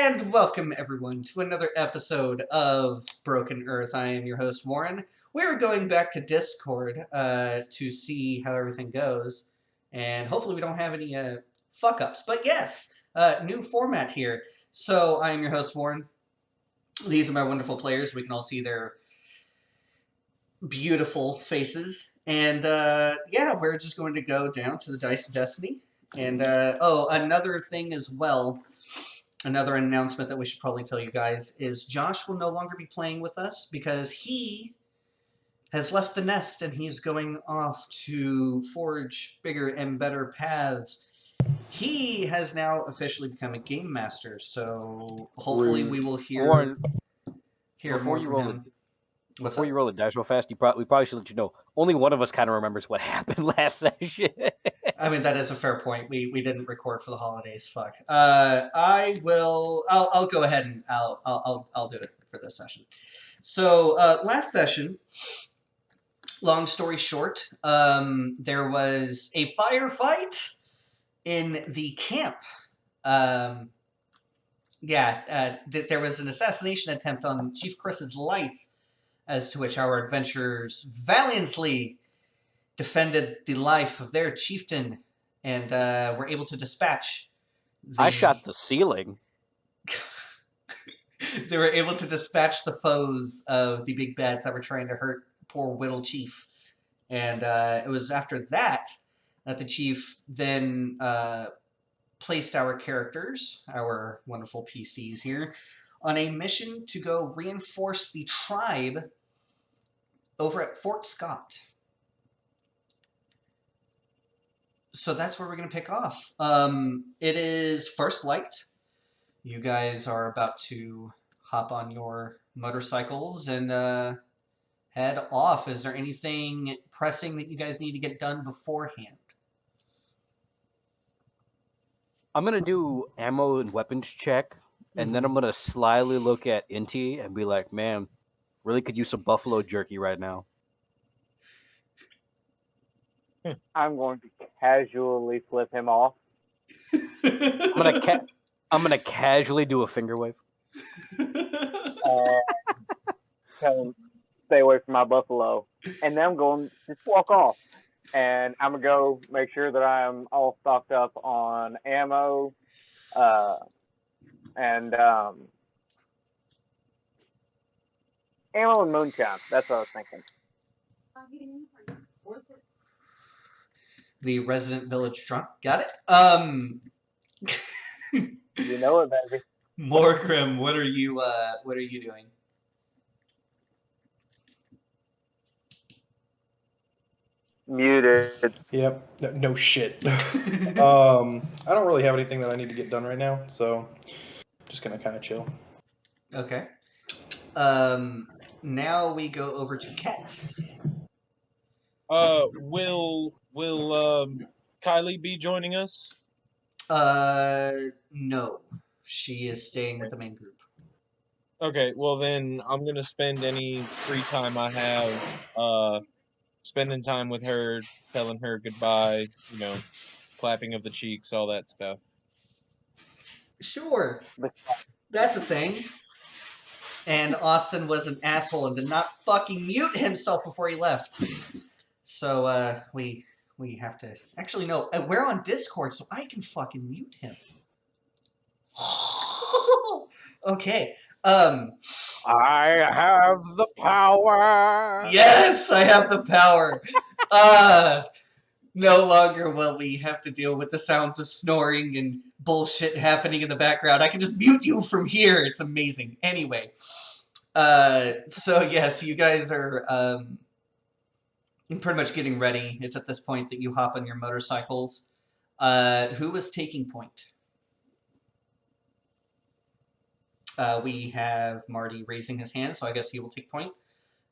And welcome everyone to another episode of Broken Earth. I am your host Warren. We're going back to Discord to see how everything goes, and hopefully we don't have any fuck ups. But yes, new format here. So I am your host Warren. These are my wonderful players. We can all see their beautiful faces, and yeah, we're just going to go down to the Dice of Destiny. And another thing as well. Another announcement that we should probably tell you guys is Josh will no longer be playing with us because he has left the nest and he's going off to forge bigger and better paths. He has now officially become a game master, so hopefully we will hear Warren, more from him. Before you roll the dice real fast, we probably should let you know. Only one of us kind of remembers what happened last session. I mean, that is a fair point. We didn't record for the holidays. Fuck. I'll go ahead and I'll do it for this session. So last session, long story short, there was a firefight in the camp. There was an assassination attempt on Chief Chris's life, as to which our adventurers valiantly defended the life of their chieftain and were able to dispatch I shot the ceiling. They were able to dispatch the foes of the big bads that were trying to hurt poor Whittle Chief. And it was after that the chief then placed our characters, our wonderful PCs here, on a mission to go reinforce the tribe over at Fort Scott. So that's where we're going to pick off. It is first light. You guys are about to hop on your motorcycles and head off. Is there anything pressing that you guys need to get done beforehand? I'm going to do ammo and weapons check, and then I'm going to slyly look at Inti and be like, man, really could use some buffalo jerky right now. I'm going to casually flip him off. I'm gonna casually do a finger wave. Tell him stay away from my buffalo, and then I'm going to just walk off. And I'm gonna go make sure that I'm all stocked up on ammo, and ammo and moonshine. That's what I was thinking. The resident village drunk. Got it? You know it, baby. Morgrim, what are you doing? Muted. Yep. No shit. I don't really have anything that I need to get done right now, so I'm just gonna kind of chill. Okay. Now we go over to Ket. Will Kylie be joining us? No. She is staying with the main group. Okay, well then I'm gonna spend any free time I have, spending time with her, telling her goodbye, clapping of the cheeks, all that stuff. Sure. That's a thing. And Austin was an asshole and did not fucking mute himself before he left. So, we have to... Actually, no. We're on Discord, so I can fucking mute him. Okay. I have the power! Yes, I have the power. No longer will we have to deal with the sounds of snoring and bullshit happening in the background. I can just mute you from here. It's amazing. Anyway. So, yes, you guys are... pretty much getting ready. It's at this point that you hop on your motorcycles. Who is taking point? We have Marty raising his hand, so I guess he will take point.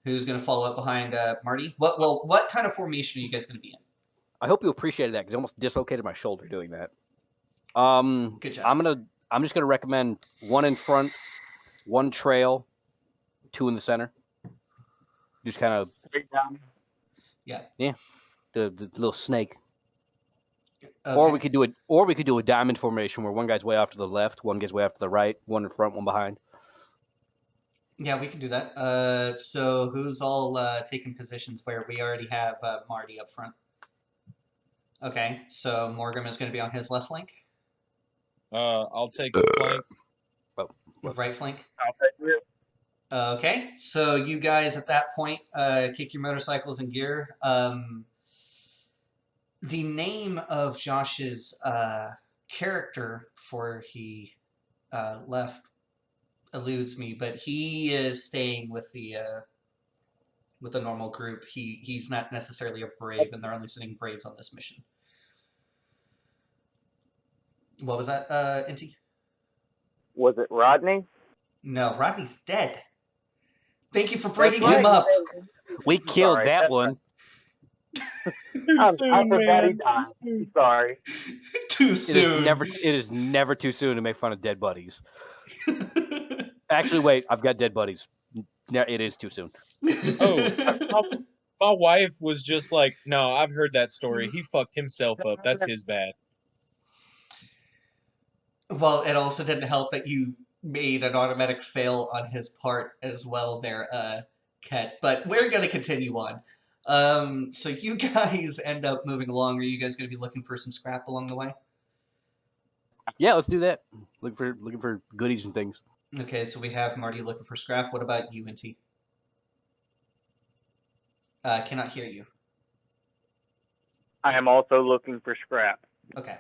Who's going to follow up behind Marty? What kind of formation are you guys going to be in? I hope you appreciated that because I almost dislocated my shoulder doing that. Good job. I'm just gonna recommend one in front, one trail, two in the center. Just kind of Yeah. the little snake. Or we could do a diamond formation where one guy's way off to the left, one guy's way off to the right, one in front, one behind. Yeah, we can do that. So who's all taking positions where we already have Marty up front? Okay, so Morgan is going to be on his left flank. I'll take the flank. Right flank. I'll take you. Okay, so you guys at that point kick your motorcycles in gear. The name of Josh's character before he left eludes me, but he is staying with the normal group. He's not necessarily a brave, and they're only sending braves on this mission. What was that, Inti? Was it Rodney? No, Rodney's dead. Thank you for That's bringing right. him up. We killed Sorry, that that's one. I forgot he died. I'm sorry. Too It soon. is never too soon to make fun of dead buddies. Actually, wait, I've got dead buddies. It is too soon. Oh, my wife was just like, no, I've heard that story. He fucked himself up. That's his bad. Well, it also didn't help that you made an automatic fail on his part as well there, Ket. But we're going to continue on. So you guys end up moving along. Are you guys going to be looking for some scrap along the way? Yeah, let's do that. Looking for goodies and things. Okay, so we have Marty looking for scrap. What about you, Inti? Cannot hear you. I am also looking for scrap. Okay.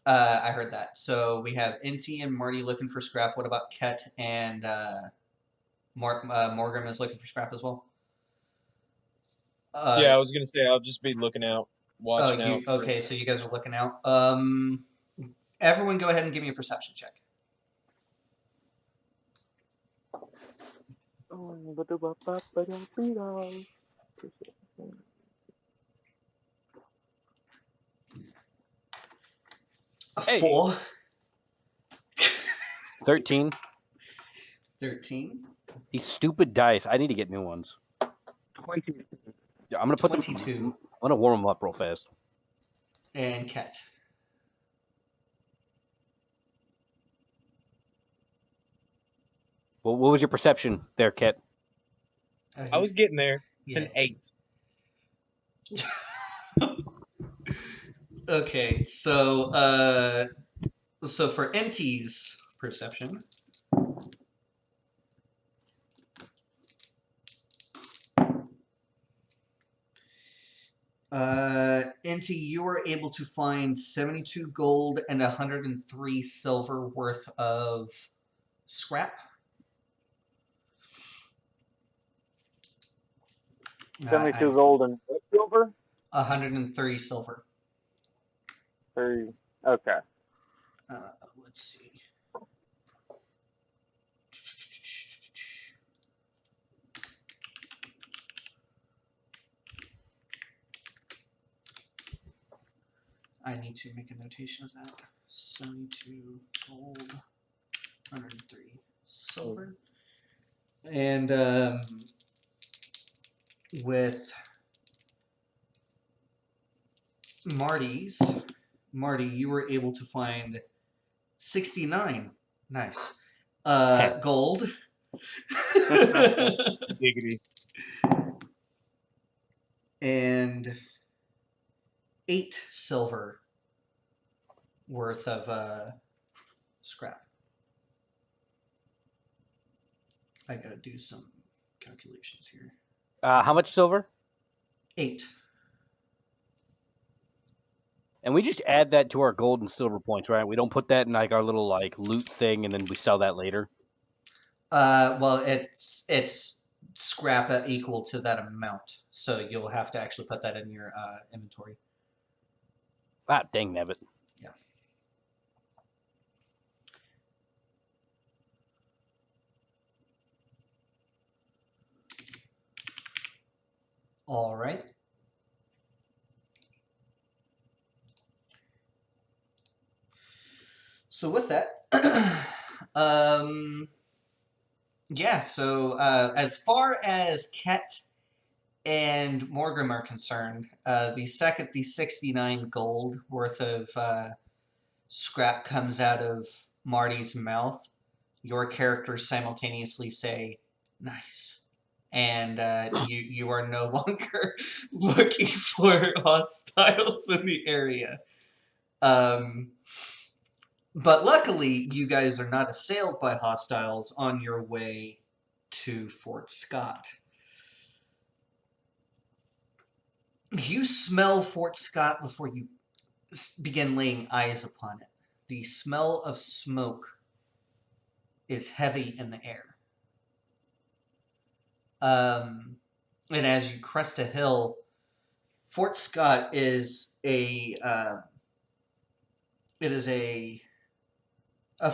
I heard that. So we have Inti and Marty looking for scrap. What about Ket and Morgan is looking for scrap as well? Yeah, I was gonna say I'll just be looking out, watching out. Okay, so you guys are looking out. Everyone go ahead and give me a perception check. Hey. 4. 13. 13. These stupid dice. I need to get new ones. 22. Yeah, I'm gonna put 22. I'm gonna warm them up real fast. And Ket. Well, what was your perception there, Ket? I was getting there. It's an 8. Okay, so for Inti's perception, Inti, you were able to find 72 gold and 103 silver worth of scrap. 72 gold and silver? 103 silver. 3. Okay. Let's see. I need to make a notation of that. 72 gold, 103 silver. And with Marty, you were able to find 69. Nice. Gold. Giggity. And 8 silver worth of scrap. I gotta do some calculations here. How much silver? 8. And we just add that to our gold and silver points, right? We don't put that in like our little like loot thing, and then we sell that later. Well, it's scrap equal to that amount, so you'll have to actually put that in your inventory. Ah, dang nabbit. Yeah. All right. So with that, yeah. So as far as Ket and Morgrim are concerned, the second the 69 gold worth of scrap comes out of Marty's mouth, your characters simultaneously say, "Nice." And you are no longer looking for hostiles in the area. But luckily, you guys are not assailed by hostiles on your way to Fort Scott. You smell Fort Scott before you begin laying eyes upon it. The smell of smoke is heavy in the air. And as you crest a hill, Fort Scott is a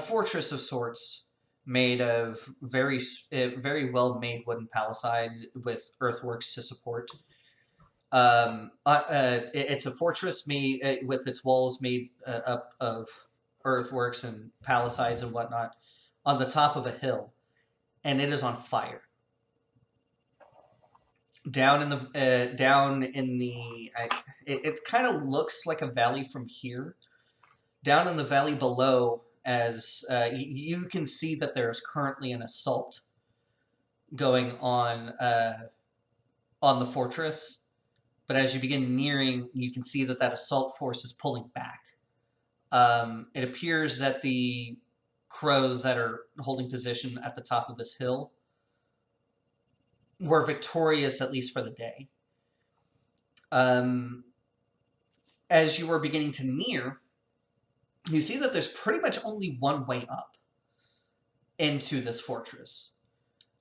fortress of sorts, made of very well made wooden palisades with earthworks to support. It's a fortress made with its walls made up of earthworks and palisades and whatnot on the top of a hill, and it is on fire. Down in the it kind of looks like a valley from here. Down in the valley below, as you can see that there's currently an assault going on the fortress. But as you begin nearing, you can see that assault force is pulling back. It appears that the crows that are holding position at the top of this hill were victorious, at least for the day. As you are beginning to near, you see that there's pretty much only one way up into this fortress.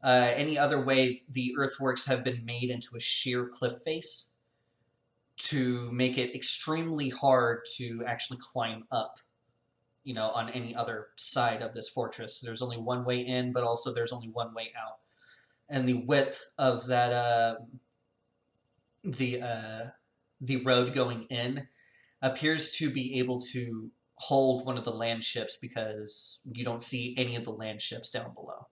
Any other way, the earthworks have been made into a sheer cliff face to make it extremely hard to actually climb up, on any other side of this fortress. There's only one way in, but also there's only one way out. And the width of that, the road going in appears to be able to hold one of the land ships, because you don't see any of the land ships down below.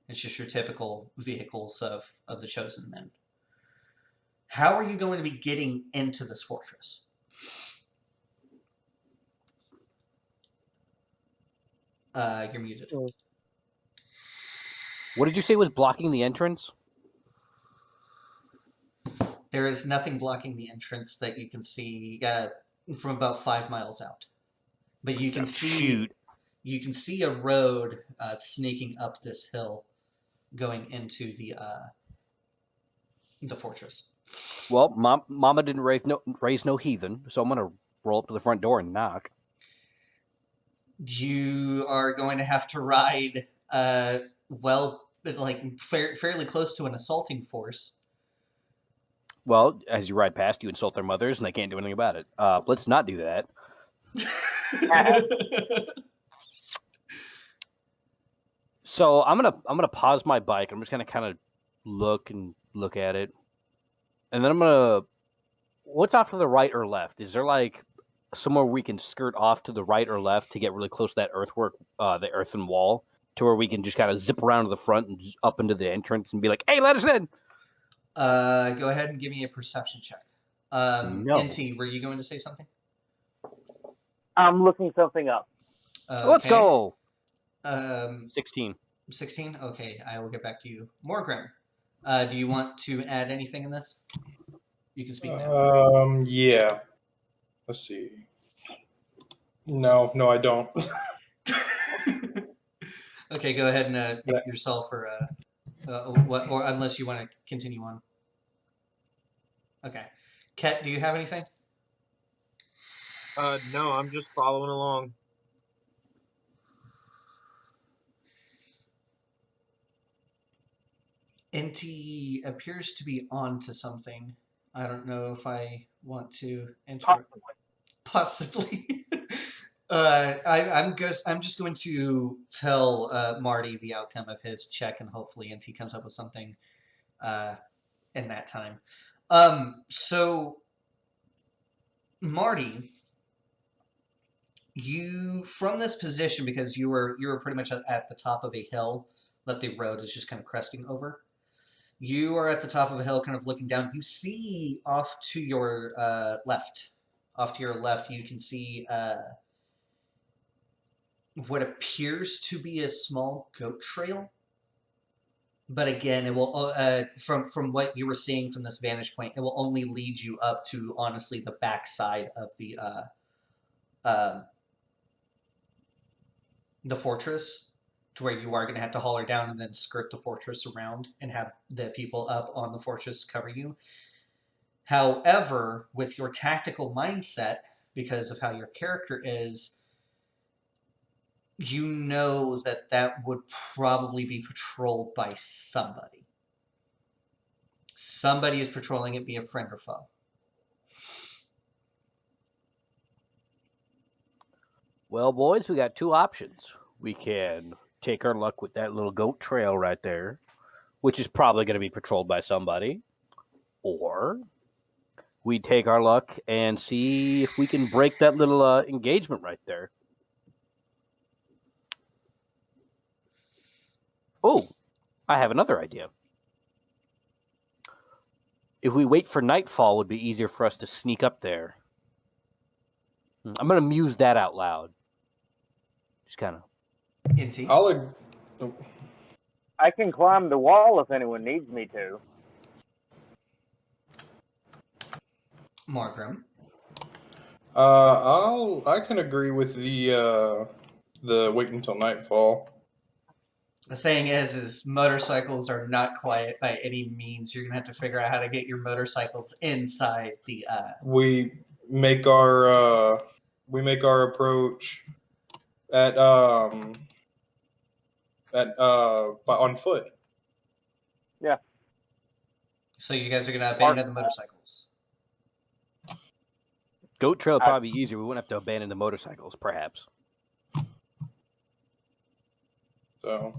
It's just your typical vehicles of the chosen men. How are you going to be getting into this fortress? You're muted. What did you say was blocking the entrance? There is nothing blocking the entrance that you can see from about 5 miles out. But you can you can see a road sneaking up this hill going into the fortress. Well, Mama didn't raise no heathen, so I'm gonna roll up to the front door and knock. You are going to have to ride fairly close to an assaulting force. Well, as you ride past, you insult their mothers, and they can't do anything about it. Let's not do that. So I'm gonna pause my bike. I'm just gonna kind of look at it, and then I'm gonna. What's off to the right or left? Is there like somewhere we can skirt off to the right or left to get really close to that earthwork, the earthen wall, to where we can just kind of zip around to the front and up into the entrance and be like, "Hey, let us in." Go ahead and give me a perception check. No. NT, were you going to say something? I'm looking something up. Let's go. 16. 16? Okay, I will get back to you. Morgrim, do you want to add anything in this? You can speak now. Yeah. Let's see. No, I don't. Okay, go ahead and mute yourself for what, or unless you want to continue on. Okay, Ket, do you have anything? No, I'm just following along. NT appears to be on to something. I don't know if I want to enter. Possibly. I'm just going to tell Marty the outcome of his check, and hopefully NT comes up with something in that time. So Marty, you, from this position, because you were pretty much at the top of a hill that the road is just kind of cresting over, You are at the top of a hill, kind of looking down. You see off to your left. Off to your left, you can see what appears to be a small goat trail. But again, it will from what you were seeing from this vantage point, it will only lead you up to honestly the backside of the fortress, to where you are going to have to haul her down and then skirt the fortress around and have the people up on the fortress cover you. However, with your tactical mindset, because of how your character is, you know that that would probably be patrolled by somebody. Somebody is patrolling it, be a friend or foe. Well, boys, we got two options. We can take our luck with that little goat trail right there, which is probably going to be patrolled by somebody, or we take our luck and see if we can break that little engagement right there. Oh, I have another idea. If we wait for nightfall, it would be easier for us to sneak up there. I'm going to muse that out loud. Just kind of. Inti. I can climb the wall if anyone needs me to. Margrim. I can agree with the wait until nightfall. The thing is motorcycles are not quiet by any means. You're gonna have to figure out how to get your motorcycles inside the. We make our approach at on foot. Yeah. So you guys are gonna abandon the motorcycles. Goat trail would probably be easier. We wouldn't have to abandon the motorcycles, perhaps. So.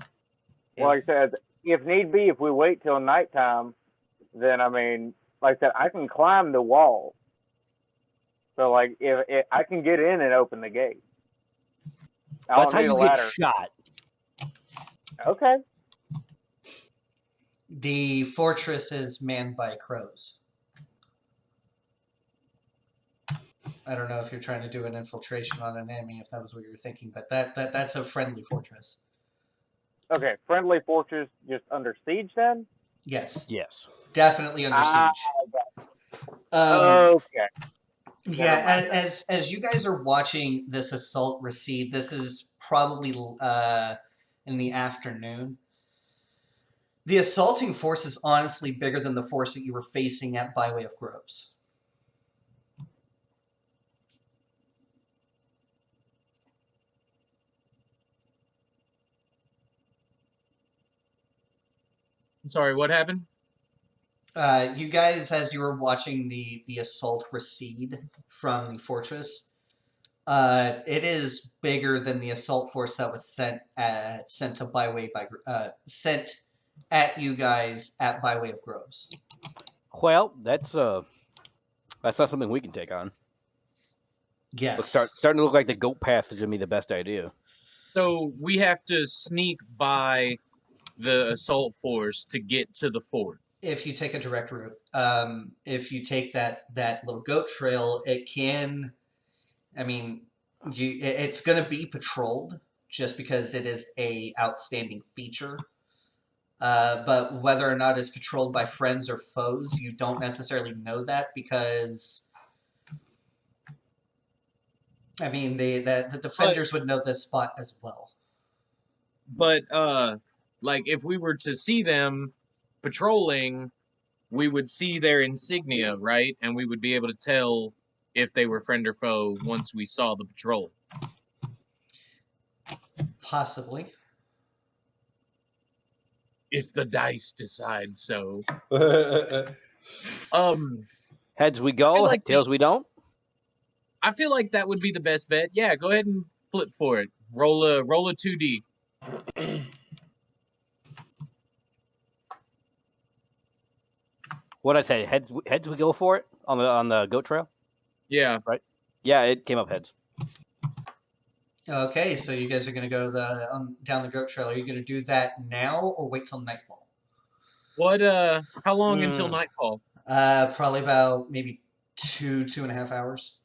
Well, like I said, if need be, if we wait till nighttime, then I mean, like I said, I can climb the wall. So, like, if I can get in and open the gate. That's how you get shot. Okay. The fortress is manned by crows. I don't know if you're trying to do an infiltration on an enemy, if that was what you were thinking, but that's a friendly fortress. Okay, friendly fortress just under siege then? Yes. Yes. Definitely under siege. Okay. Yeah, as you guys are watching this assault recede, this is probably in the afternoon. The assaulting force is honestly bigger than the force that you were facing at by way of Groves. I'm sorry, what happened? You guys, as you were watching the assault recede from the fortress, it is bigger than the assault force that was sent at you guys at by way of Groves. Well, that's not something we can take on. Yes. Starting to look like the goat path is gonna be the best idea. So we have to sneak by the assault force to get to the fort. If you take a direct route, if you take that little goat trail, it can. I mean, it's going to be patrolled just because it is a outstanding feature. But whether or not it's patrolled by friends or foes, you don't necessarily know that because. I mean, the defenders would know this spot as well. But like if we were to see them patrolling, we would see their insignia, right? And we would be able to tell if they were friend or foe once we saw the patrol. Possibly. If the dice decide so. Heads we go, like tails we don't. I feel like that would be the best bet. Yeah, go ahead and flip for it. Roll a 2D. What'd I say? Heads we go for it on the goat trail? Yeah. Right? Yeah, it came up heads. Okay, so you guys are going to go down the goat trail. Are you going to do that now or wait till nightfall? What? How long until nightfall? Probably about maybe 2.5 hours.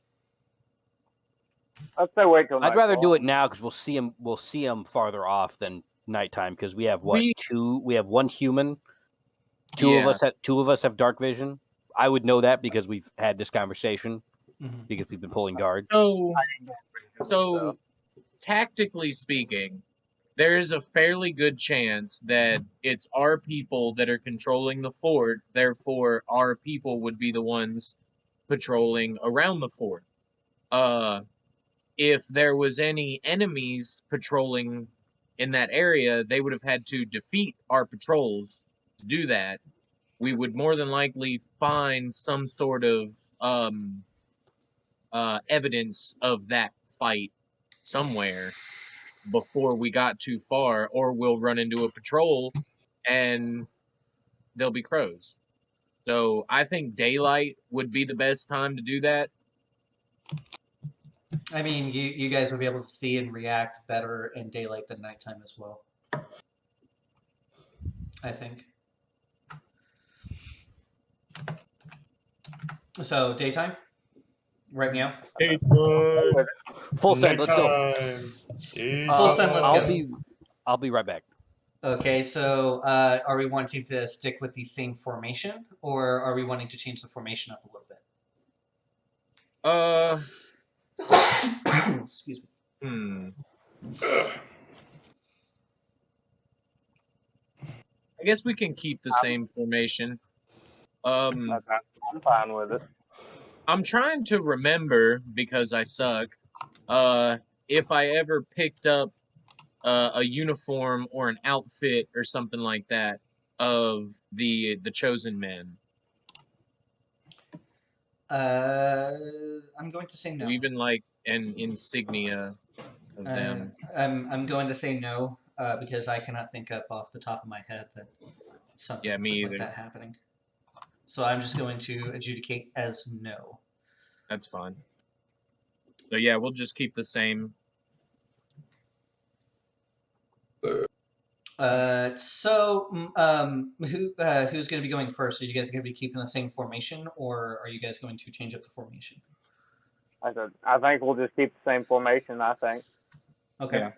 I'd say wait till I'd rather do nightfall. it now because we'll see him. We'll see him farther off than nighttime because we have what We- two? We have one human. Two of us have dark vision. I would know that because we've had this conversation Mhm. because we've been pulling guard. So tactically speaking, there is a fairly good chance that it's our people that are controlling the fort. Therefore, our people would be the ones patrolling around the fort. If there was any enemies patrolling in that area, they would have had to defeat our patrols to do that. We would more than likely find some sort of evidence of that fight somewhere before we got too far, or we'll run into a patrol and they'll be crows. So I think daylight would be the best time to do that. I mean, you guys would be able to see and react better in daylight than nighttime as well. I think. So daytime, right now. Full send. Let's go. Full send. Let's go. I'll be right back. Okay, so are we wanting to stick with the same formation, or are we wanting to change the formation up a little bit? Excuse me. I guess we can keep the same formation. I'm fine with it. I'm trying to remember because I suck. If I ever picked up a uniform or an outfit or something like that of the chosen men, I'm going to say no. or even like an insignia of them. I'm going to say no because I cannot think up off the top of my head that something Yeah, me like either. that happening. So I'm just going to adjudicate as no. That's fine. So yeah, we'll just keep the same. Who's going to be going first? Are you guys going to be keeping the same formation, or are you guys going to change up the formation? I think we'll just keep the same formation. I think. Okay. Yeah.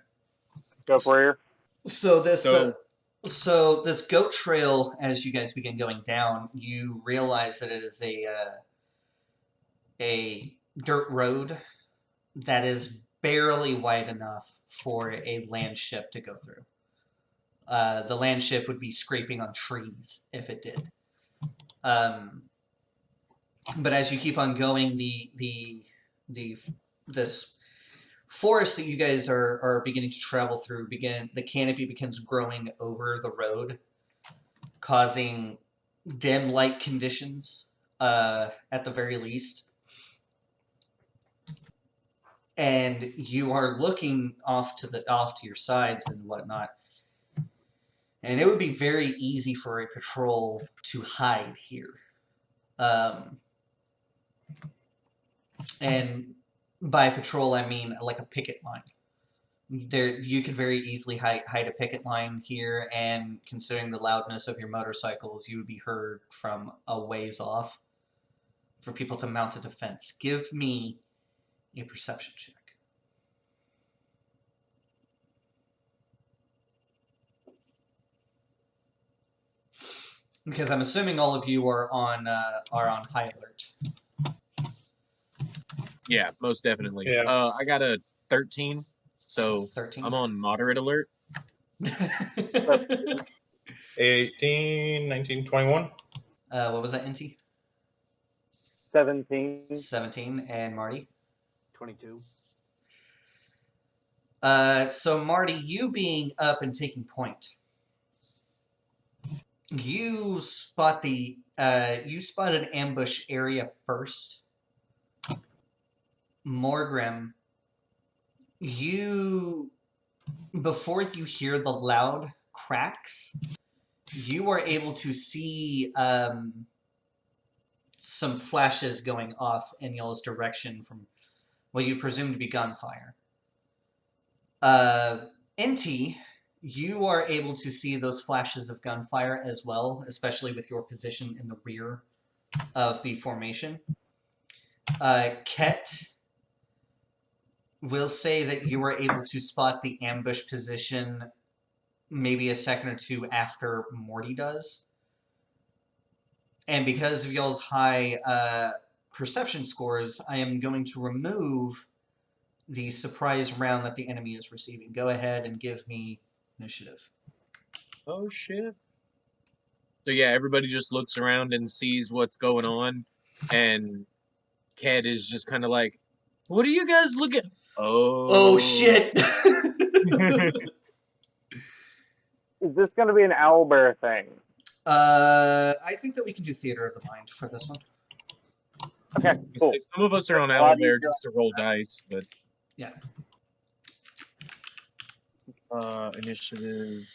Go for here. So this goat trail, as you guys begin going down, you realize that it is a dirt road that is barely wide enough for a land ship to go through. The land ship would be scraping on trees if it did. But as you keep on going, this forest that you guys are beginning to travel through the canopy begins growing over the road, causing dim light conditions at the very least. And you are looking off to your sides and whatnot. And it would be very easy for a patrol to hide here. And by patrol, I mean like a picket line. You could very easily hide a picket line here, and considering the loudness of your motorcycles, you would be heard from a ways off for people to mount a defense. Give me a perception check. Because I'm assuming all of you are on high alert. Yeah, most definitely. Yeah. I got a 13, so 13. I'm on moderate alert. 18, 19, 21. What was that, NT? 17. 17. And Marty? 22. So Marty, you being up and taking point, you spot an ambush area first. Morgrim, before you hear the loud cracks, you are able to see some flashes going off in y'all's direction from what you presume to be gunfire. Inti, You are able to see those flashes of gunfire as well, especially with your position in the rear of the formation. Ket will say that you were able to spot the ambush position maybe a second or two after Morty does. And because of y'all's high perception scores, I am going to remove the surprise round that the enemy is receiving. Go ahead and give me initiative. Oh shit. So yeah, everybody just looks around and sees what's going on, and Cat is just kind of like, "What are you guys looking?" Oh shit! Is this going to be an owlbear thing? I think that we can do theater of the mind for this one. Okay, cool. Some of us are on Well, I need Owlbear to- just to roll dice, but Yeah. Initiative.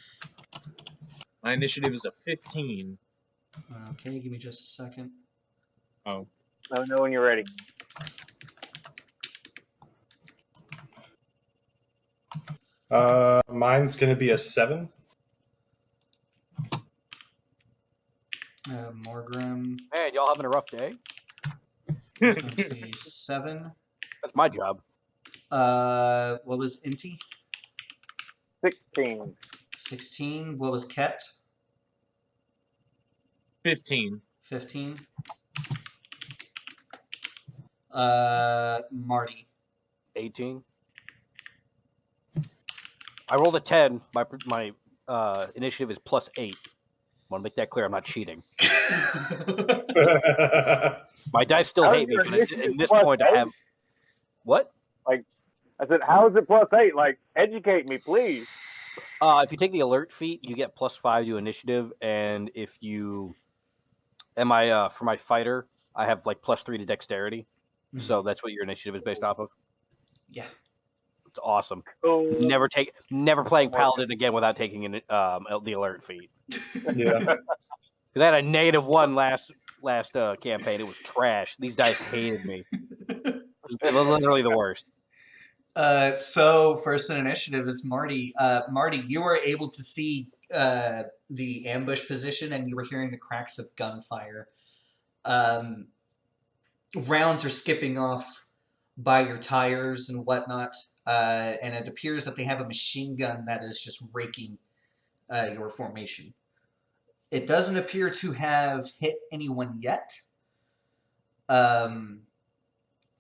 My initiative is a 15. Okay, give me just a second. Oh, Let me know when you're ready. Mine's gonna be a 7. Morgrim Man, y'all having a rough day? is going to be 7. That's my job. What was Inti? 16. 16. What was Ket? 15. 15. Marty. 18. I rolled a 10. My initiative is +8. I want to make that clear. I'm not cheating. My dice still How hate is me, your but initiative at this plus point, I 8? have. What? I said, how is it +8? Like, educate me, please. If you take the alert feat, you get +5 to initiative, and if you, and my for my fighter, I have like +3 to dexterity. Mhm. So that's what your initiative is based off of. Yeah. It's awesome. Oh, Never playing paladin again without taking the alert feat. Yeah. Because I had a -1 last campaign. It was trash. These dice hated me. It was literally the worst. So first in initiative is Marty. Marty, you were able to see the ambush position, and you were hearing the cracks of gunfire. Rounds are skipping off by your tires and whatnot, and it appears that they have a machine gun that is just raking your formation. It doesn't appear to have hit anyone yet.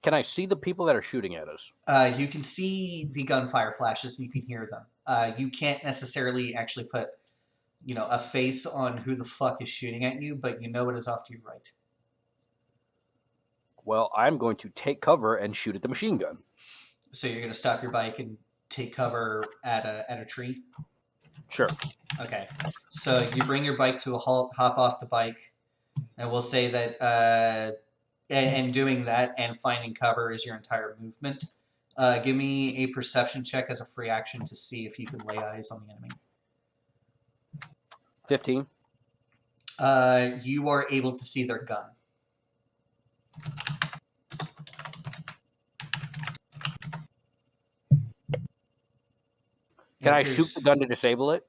Can I see the people that are shooting at us? You can see the gunfire flashes and you can hear them. You can't necessarily actually put, a face on who the fuck is shooting at you, but you know it is off to your right. Well, I'm going to take cover and shoot at the machine gun. So you're going to stop your bike and take cover at a tree? Sure. Okay. So you bring your bike to a halt, hop off the bike, and we'll say that, and doing that and finding cover is your entire movement. Give me a perception check as a free action to see if you can lay eyes on the enemy. 15. You are able to see their gun. Can I shoot the gun to disable it?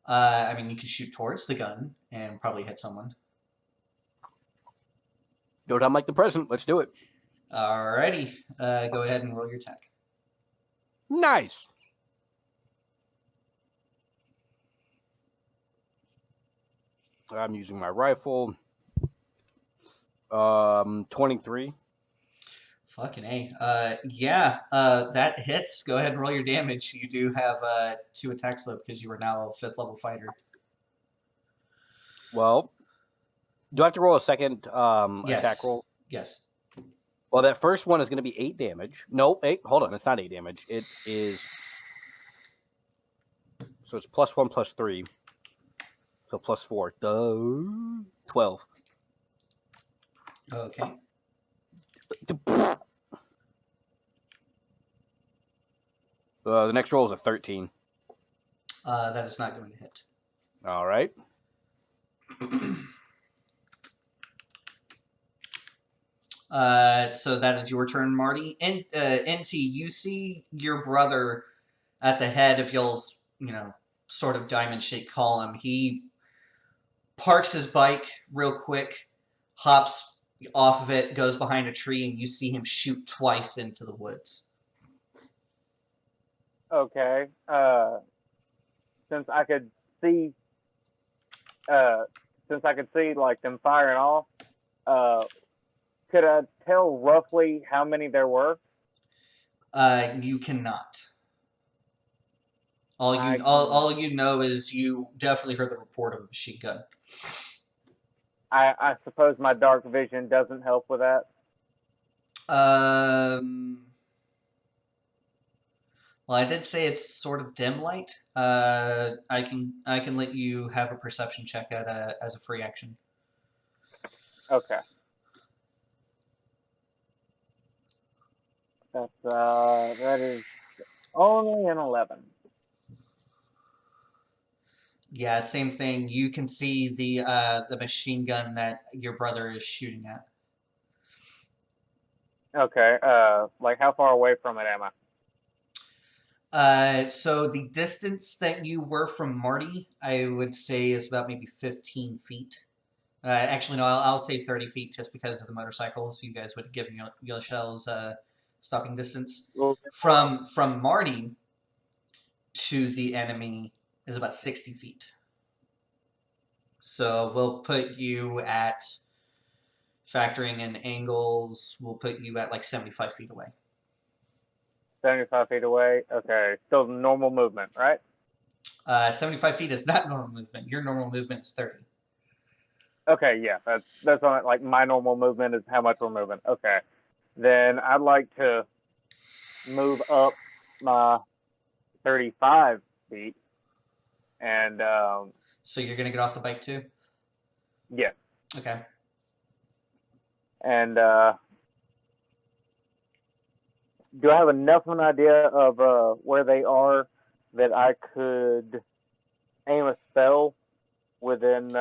I mean, you can shoot towards the gun and probably hit someone. No time like the present. Let's do it. Alrighty. Go ahead and roll your attack. Nice. I'm using my rifle. 23. Fucking A. Yeah, that hits. Go ahead and roll your damage. You do have 2 attacks though because you are now a 5th level fighter. Well, do I have to roll a second Yes. attack roll? Yes. Well, that first one is going to be 8 damage. No, 8. Hold on. It's not 8 damage. It is. So it's +1 +3. So +4. 12. Okay. The next roll is a 13. That is not going to hit. All right. So that is your turn, Marty. NT, you see your brother at the head of y'all's, sort of diamond-shaped column. He parks his bike real quick, hops off of it, goes behind a tree, and you see him shoot twice into the woods. Okay. Since I could see, like them firing off, could I tell roughly how many there were? You cannot. I All you know is you definitely heard the report of a machine gun. I suppose my dark vision doesn't help with that. Well, I did say it's sort of dim light. I can let you have a perception check as a free action. Okay. That is only an 11. Yeah, same thing. You can see the machine gun that your brother is shooting at. Okay. Like how far away from it am I? So the distance that you were from Marty, I would say is about maybe 15 feet. Actually, no, I'll say 30 feet just because of the motorcycle, so you guys would have given yourselves stopping distance. From Marty to the enemy is about 60 feet. So we'll put you at, factoring in angles, we'll put you at like 75 feet away. 75 feet away. Okay. Still normal movement, right? 75 feet is not normal movement. Your normal movement is 30. Okay, yeah, that's on it. Like my normal movement is how much we're moving. Okay, then I'd like to move up my 35 feet, and So you're gonna get off the bike too? yeah, Okay. and do I have enough of an idea of where they are that I could aim a spell within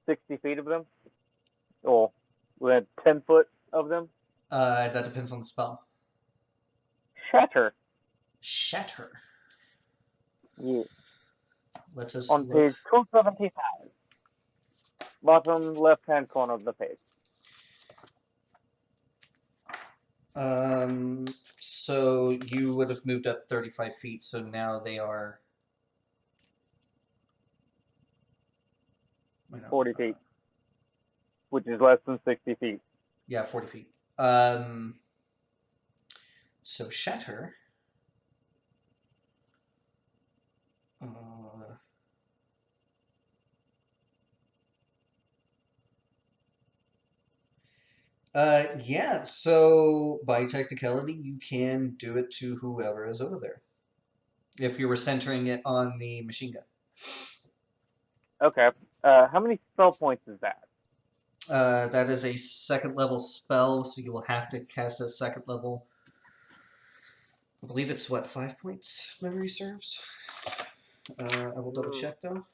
60 feet of them, or within 10 foot of them? That depends on the spell. Shatter. Shatter. Yeah. Let us On look. page 275, bottom left-hand corner of the page. So you would have moved up 35 feet, so now they are 40 feet, which is less than 60 feet. Yeah, 40 feet. So shatter. Yeah, so by technicality, you can do it to whoever is over there. If you were centering it on the machine gun. Okay. How many spell points is that? That is a second level spell, so you will have to cast a second level. I believe it's what, 5 points, if memory serves? I will double check though.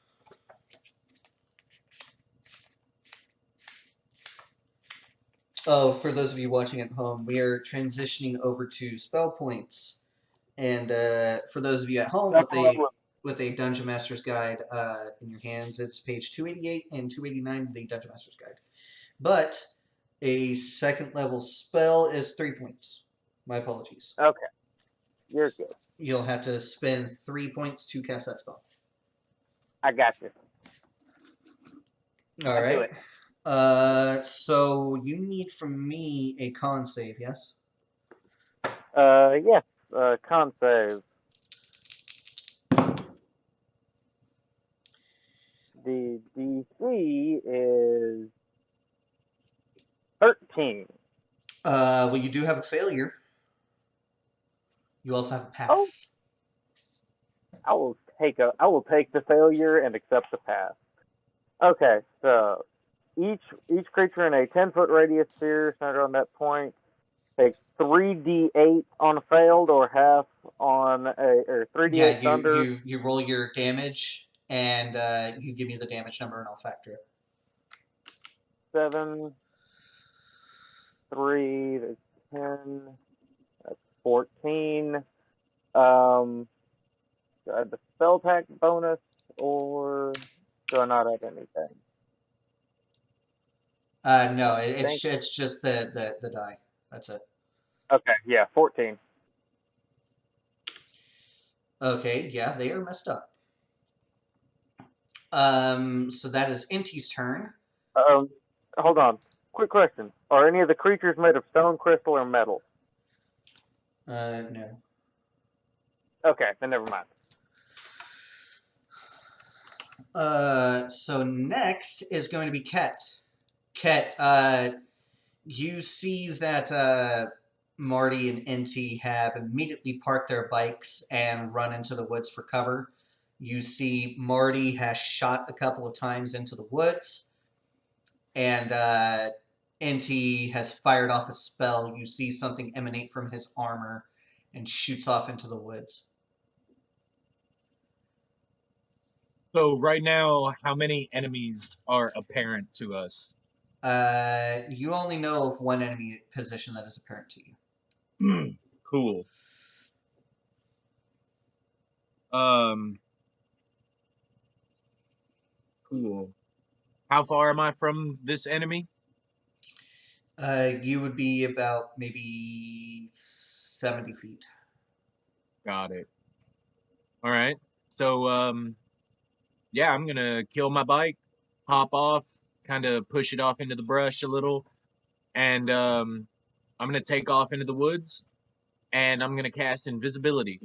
Oh, for those of you watching at home, we are transitioning over to spell points. And for those of you at home with a Dungeon Master's Guide in your hands, it's page 288 and 289 of the Dungeon Master's Guide. But a second level spell is 3 points. My apologies. Okay. You're good. You'll have to spend 3 points to cast that spell. I got you. All do right. it. So you need from me a con save, yes? Yes. Con save. The DC is 13. Well, you do have a failure. You also have a pass. Oh. I will take the failure and accept the pass. Okay, so each creature in a 10-foot radius sphere centered on that point takes 3d8 on a failed, or half on or 3d8 thunder. You roll your damage and you give me the damage number and I'll factor it. 7, 3, that's 10, that's 14. Do I add the spell attack bonus, or do I not add anything? No, I think. it's just the die. That's it. Okay, yeah, 14. Okay, yeah, they are messed up. So that is Inti's turn. Hold on. Quick question. Are any of the creatures made of stone, crystal, or metal? No. Okay, then never mind. So next is going to be Ket. Ket, you see that Marty and Inti have immediately parked their bikes and run into the woods for cover. You see Marty has shot a couple of times into the woods, and Inti has fired off a spell. You see something emanate from his armor and shoots off into the woods. So right now, how many enemies are apparent to us? You only know of one enemy position that is apparent to you. Cool. Cool. How far am I from this enemy? You would be about maybe 70 feet. Got it. All right. So, yeah, I'm gonna kill my bike, hop off, kind of push it off into the brush a little, and I'm gonna take off into the woods, and I'm gonna cast invisibility,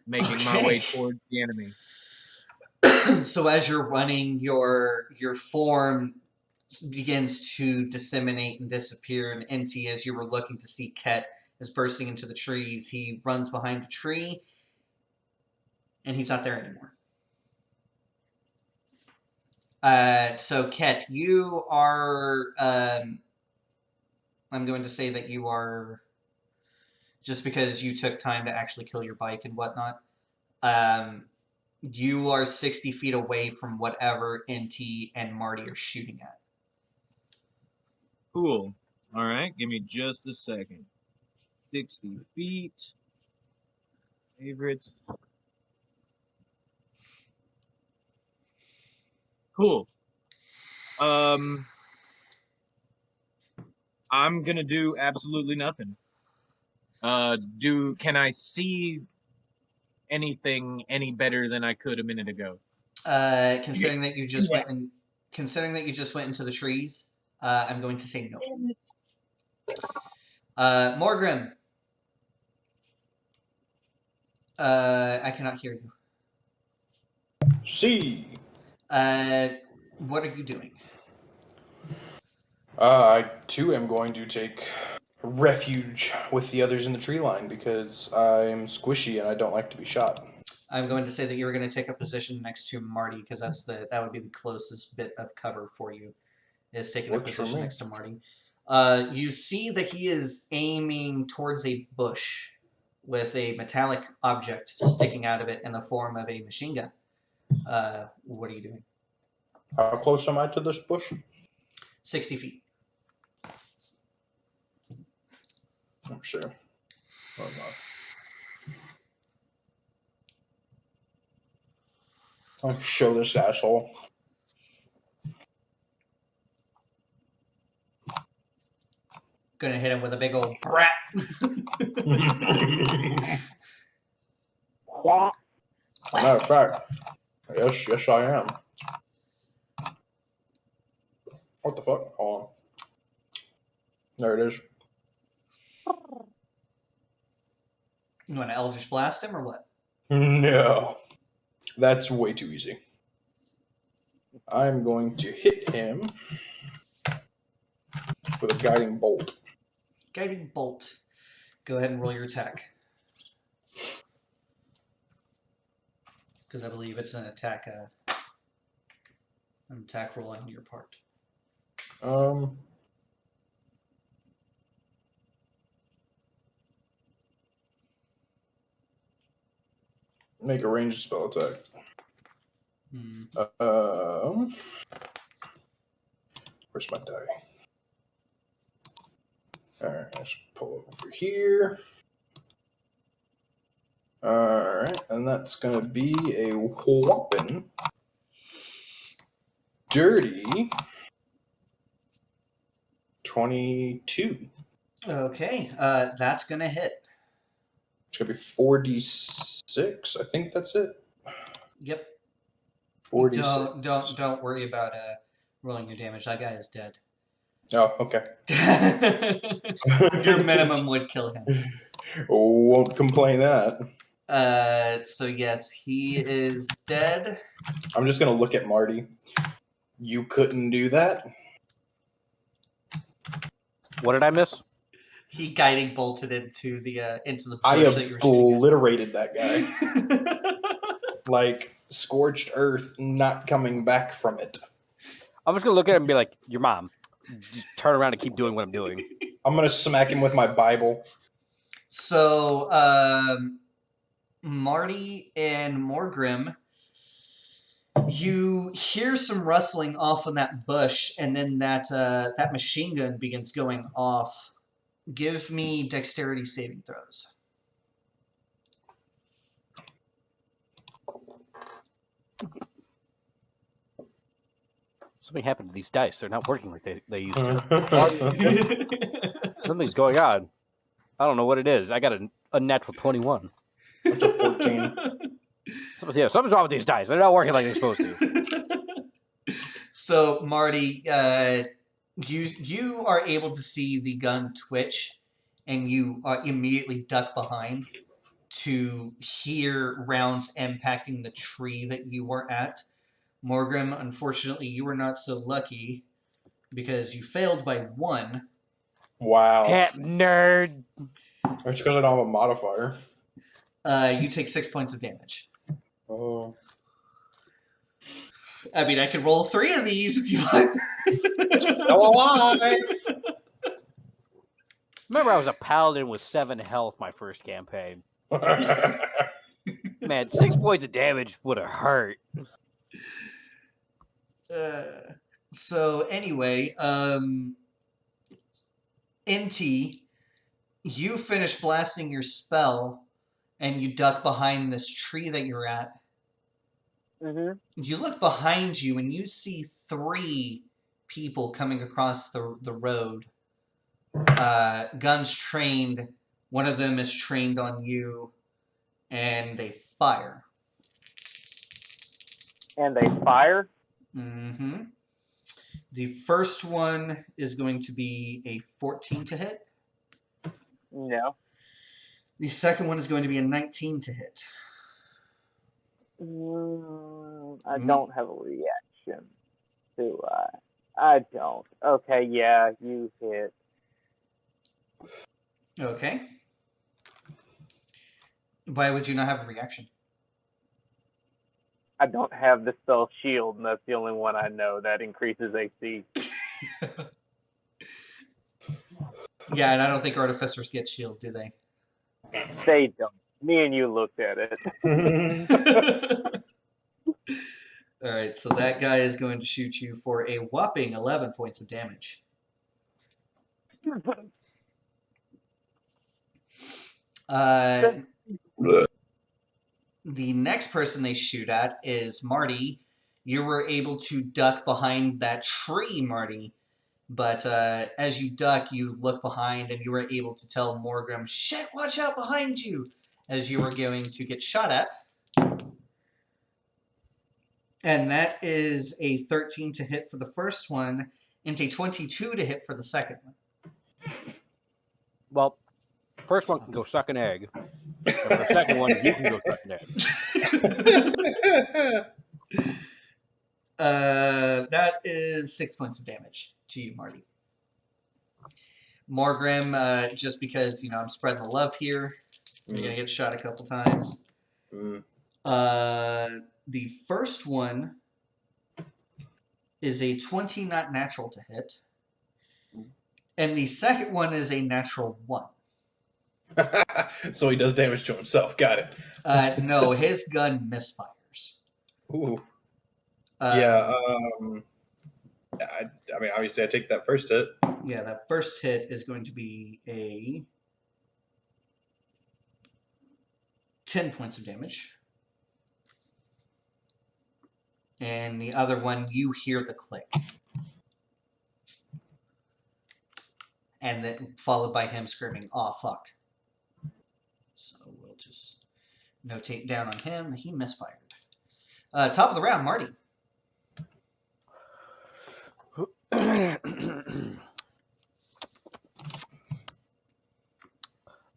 making my way Okay. towards the enemy. So as you're running, your form begins to disseminate and disappear. And Inti, as you were looking to see Ket, is bursting into the trees. He runs behind a tree, and he's not there anymore. So Ket, you are. I'm going to say that you are. Just because you took time to actually kill your bike and whatnot. You are 60 feet away from whatever NT and Marty are shooting at. Cool. All right, give me just a second. 60 feet. Favorites. Cool. I'm gonna do absolutely nothing. Can I see anything any better than I could a minute ago? Considering that you just went into the trees, I'm going to say no. Morgrim, I cannot hear you. See. What are you doing? I too am going to take refuge with the others in the tree line because I'm squishy and I don't like to be shot. I'm going to say that you were going to take a position next to Marty because that would be the closest bit of cover for you. Is taking Works a for position me. next to Marty. You see that he is aiming towards a bush with a metallic object sticking out of it in the form of a machine gun. What are you doing? How close am I to this bush? 60 feet. I'm sure. Or not. I'll show this asshole. Gonna hit him with a big old brat. Matter of fact, yes, I am. What the fuck? Hold on. There it is. You want to Eldritch Blast him or what? No. That's way too easy. I'm going to hit him with a guiding bolt. Guiding Bolt. Go ahead and roll your attack. Because I believe it's an attack roll on your part. Make a ranged spell attack. Where's my die? Alright, let's pull over here. Alright, and that's going to be a whopping dirty 22. Okay, that's gonna hit. It's going to be 4d6. I think that's it. Yep. 4d6. Don't worry about rolling your damage. That guy is dead. Oh, okay. Your minimum would kill him. Won't complain that. So yes, he is dead. I'm just going to look at Marty. You couldn't do that? What did I miss? He guiding bolted into the I bush that you were shooting obliterated that guy. at. Like scorched earth, not coming back from it. I'm just gonna look at him and be like, "Your mom." Just turn around and keep doing what I'm doing. I'm going to smack him with my Bible. So, Marty and Morgrim, you hear some rustling off in that bush, and then that machine gun begins going off. Give me dexterity saving throws. Something happened to these dice. They're not working like they used to. Something's going on. I don't know what it is. I got a natural 21. That's a 14. Something's wrong with these dice. They're not working like they're supposed to. So, Marty, you are able to see the gun twitch, and you immediately duck behind to hear rounds impacting the tree that you were at. Morgrim, unfortunately, you were not so lucky because you failed by 1. Wow. Nerd. That's because I don't have a modifier. You take 6 points of damage. Oh. I mean, I could roll 3 of these if you want. Still alive! Remember, I was a paladin with 7 health my first campaign. Man, 6 points of damage would have hurt. So anyway, NT, you finish blasting your spell, and you duck behind this tree that you're at. Mm-hmm. You look behind you, and you see 3 people coming across the road. Guns trained. One of them is trained on you, and they fire. And they fire? Mm-hmm. The first one is going to be a 14 to hit. No. The second one is going to be a 19 to hit. I don't have a reaction, do I? I don't. Okay, yeah, you hit. Okay. Why would you not have a reaction? I don't have the spell shield, and that's the only one I know that increases AC. Yeah, and I don't think artificers get shield, do they? They don't. Me and you looked at it. All right, so that guy is going to shoot you for a whopping 11 points of damage. The next person they shoot at is Marty. You were able to duck behind that tree, Marty. But as you duck, you look behind, and you were able to tell Morgrim, "Shit, watch out behind you!" as you were going to get shot at. And that is a 13 to hit for the first one, and a 22 to hit for the second one. Well, first one can go suck an egg. And the second one, you can go suck an egg. That is 6 points of damage to you, Marty. Morgrim, just because, I'm spreading the love here, you're going to get shot a couple times. The first one is a 20, not natural to hit. And the second one is a natural 1. So he does damage to himself. Got it. No, his gun misfires. Ooh. I mean, obviously, I take that first hit. Yeah, that first hit is going to be a 10 points of damage. And the other one, you hear the click. And then followed by him screaming, "Aw, fuck." So we'll just notate down on him that he misfired. Top of the round, Marty.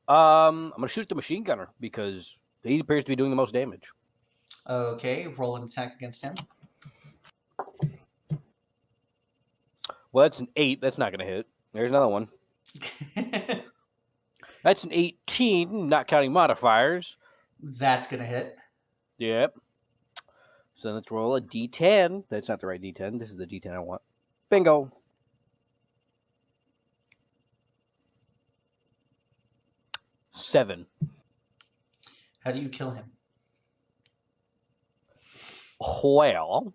I'm gonna shoot the machine gunner because he appears to be doing the most damage. Okay, roll an attack against him. Well, that's an 8. That's not gonna hit. There's another one. That's an 18, not counting modifiers. That's going to hit. Yep. So let's roll a D10. That's not the right D10. This is the D10 I want. Bingo. Seven. How do you kill him? Well,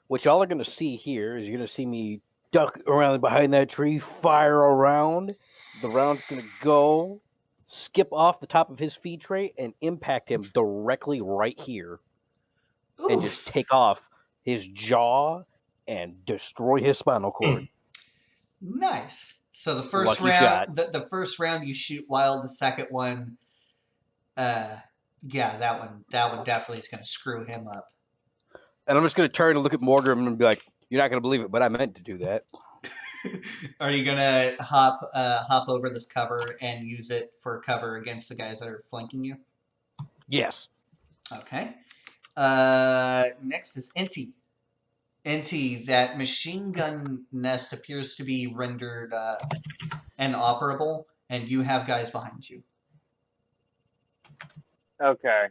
what y'all are going to see here is you're going to see me duck around behind that tree, fire around. The round's going to go, skip off the top of his feed tray, and impact him directly right here. Oof. And just take off his jaw and destroy his spinal cord. Nice. So the first Lucky round, shot. the first round you shoot wild. The second one, yeah, that one definitely is going to screw him up. And I'm just going to turn and look at Morgan and be like, "You're not going to believe it, but I meant to do that." Are you gonna hop over this cover and use it for cover against the guys that are flanking you? Yes. Okay. Next is Inti. Inti, that machine gun nest appears to be rendered inoperable, and you have guys behind you. Okay.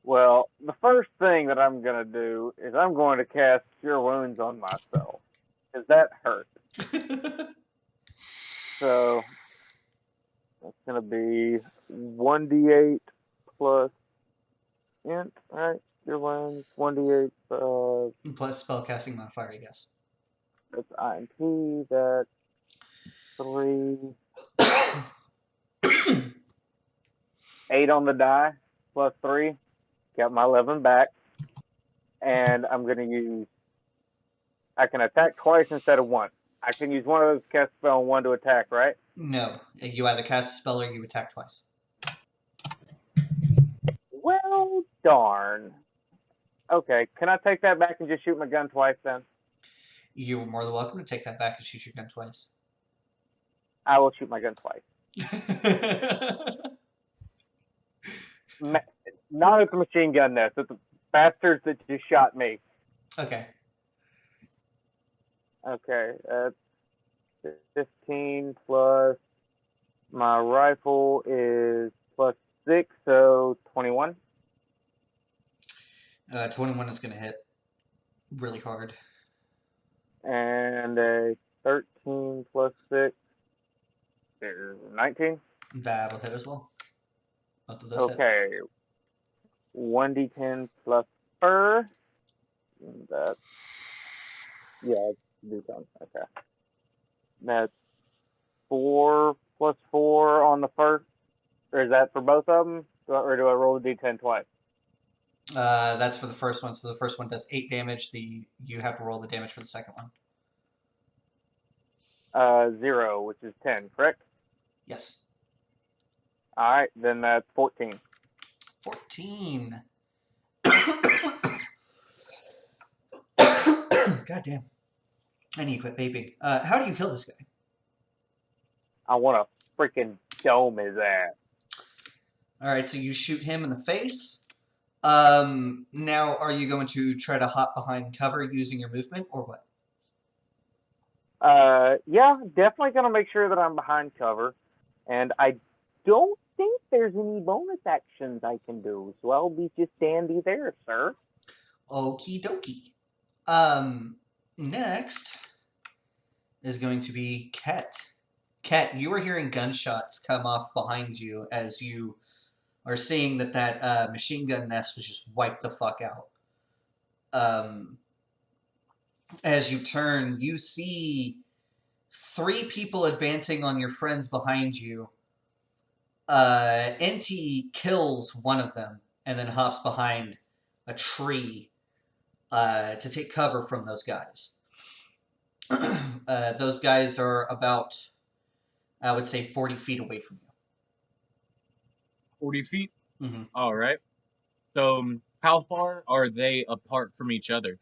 Well, the first thing that I'm going to do is I'm going to cast Cure Wounds on myself. Because that hurts. So, that's going to be 1d8 plus int, right? Cure Wounds, 1d8 Plus spellcasting modifier, I guess. that's INT, that's 3. 8 on the die, plus 3. Got my 11 back. And I'm going to use... I can attack twice instead of once. I can use one of those cast spell and one to attack, right? No, you either cast a spell or you attack twice. Well, darn. Okay, can I take that back and just shoot my gun twice then? You're more than welcome to take that back and shoot your gun twice. I will shoot my gun twice. Not at the machine gun nest, at the bastards that just shot me. Okay. Okay, 15 plus my rifle is plus 6, so 21. 21 is going to hit really hard. And a 13 plus 6 is 19. That'll hit as well. Both of those hit. Okay. 1d10 plus fur. That's, yeah, d10. Okay. That's 4 plus 4 on the first. Or is that for both of them? Or do I roll the d10 twice? That's for the first one. So the first one does 8 damage. You have to roll the damage for the second one. 0, which is 10, correct? Yes. All right, then that's 14. 14. God damn. I need to quit vaping. How do you kill this guy? I want to freaking dome his ass. All right, so you shoot him in the face. Now, are you going to try to hop behind cover using your movement, or what? Yeah, definitely going to make sure that I'm behind cover. And I don't think there's any bonus actions I can do, so I'll be just dandy there, sir. Okie dokie. Next is going to be Ket. Ket, you are hearing gunshots come off behind you as you are seeing that machine gun nest was just wiped the fuck out. As you turn, you see 3 people advancing on your friends behind you. NT kills one of them and then hops behind a tree to take cover from those guys. Those guys are about, I would say, 40 feet away from 40 feet? you. Mm-hmm. All right. So how far are they apart from each other?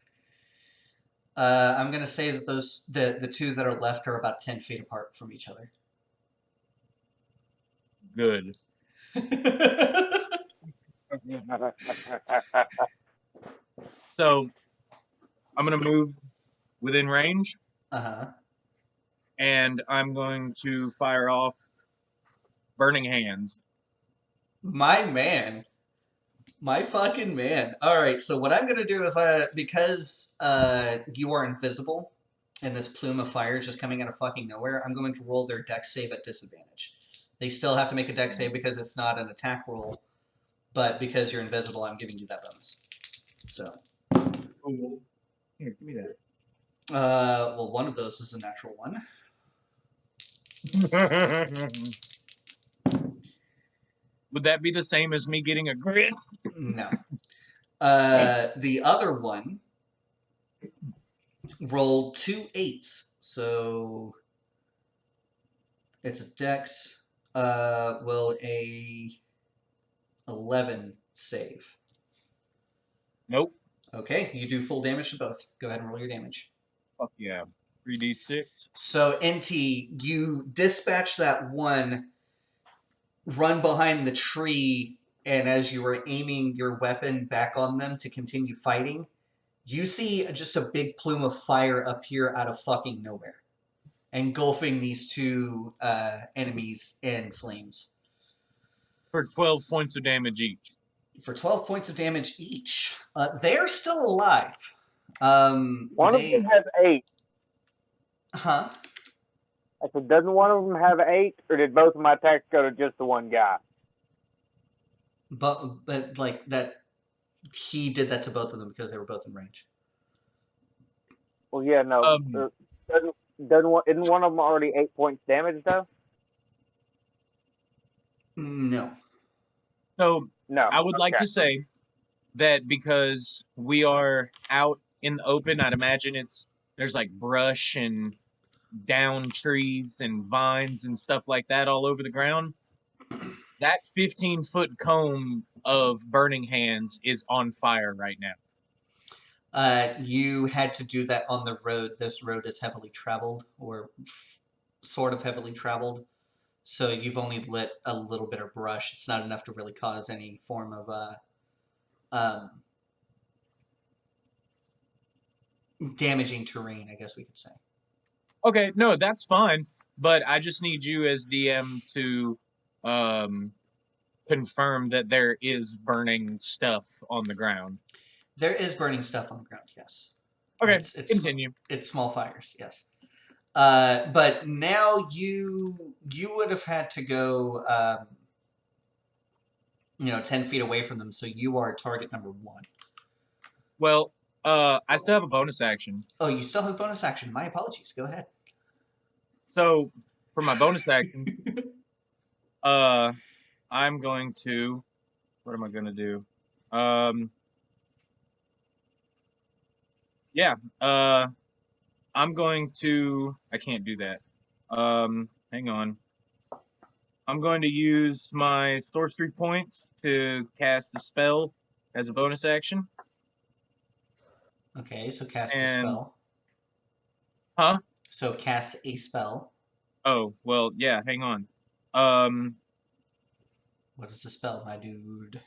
I'm going to say that the two that are left are about 10 feet apart from each other. Good. So I'm going to move within range, Uh-huh. and I'm going to fire off Burning Hands. My man. My fucking man. All right, so what I'm going to do is, because you are invisible and this plume of fire is just coming out of fucking nowhere, I'm going to roll their dex save at disadvantage. They still have to make a dex save because it's not an attack roll, but because you're invisible, I'm giving you that bonus. So. Cool. Here, give me that. Well, one of those is a natural one. Would that be the same as me getting a grit? No. The other one rolled 2 8s, so it's a dex. Will a 11 save? Nope. Okay, you do full damage to both. Go ahead and roll your damage. Fuck yeah. 3d6. So, NT, you dispatch that one, run behind the tree, and as you were aiming your weapon back on them to continue fighting, you see just a big plume of fire appear out of fucking nowhere, engulfing these two enemies in flames. For 12 points of damage each. For 12 points of damage each. They're still alive. One of them has 8. Huh? I said, doesn't one of them have 8, or did both of my attacks go to just the one guy? But like that, he did that to both of them because they were both in range. Well, yeah, no. Isn't one of them already 8 points damage, though? No. So No. I would like to say that because we are out in the open, I'd imagine there's like brush and down trees and vines and stuff like that all over the ground. That 15-foot cone of Burning Hands is on fire right now. You had to do that on the road. This road is heavily traveled, or sort of heavily traveled. So you've only lit a little bit of brush. It's not enough to really cause any form of damaging terrain, I guess we could say. Okay, no, that's fine. But I just need you as DM to confirm that there is burning stuff on the ground. There is burning stuff on the ground, yes. Okay, it's continue. It's small fires, yes. But now you would have had to go 10 feet away from them, so you are target number 1. Well, I still have a bonus action. Oh, you still have bonus action. My apologies. Go ahead. So, for my bonus action, I'm going to... What am I going to do? I'm going to... I can't do that. Hang on. I'm going to use my sorcery points to cast a spell as a bonus action. Okay, so cast a spell. Huh? So cast a spell. Oh, well, yeah, hang on. What is the spell, my dude?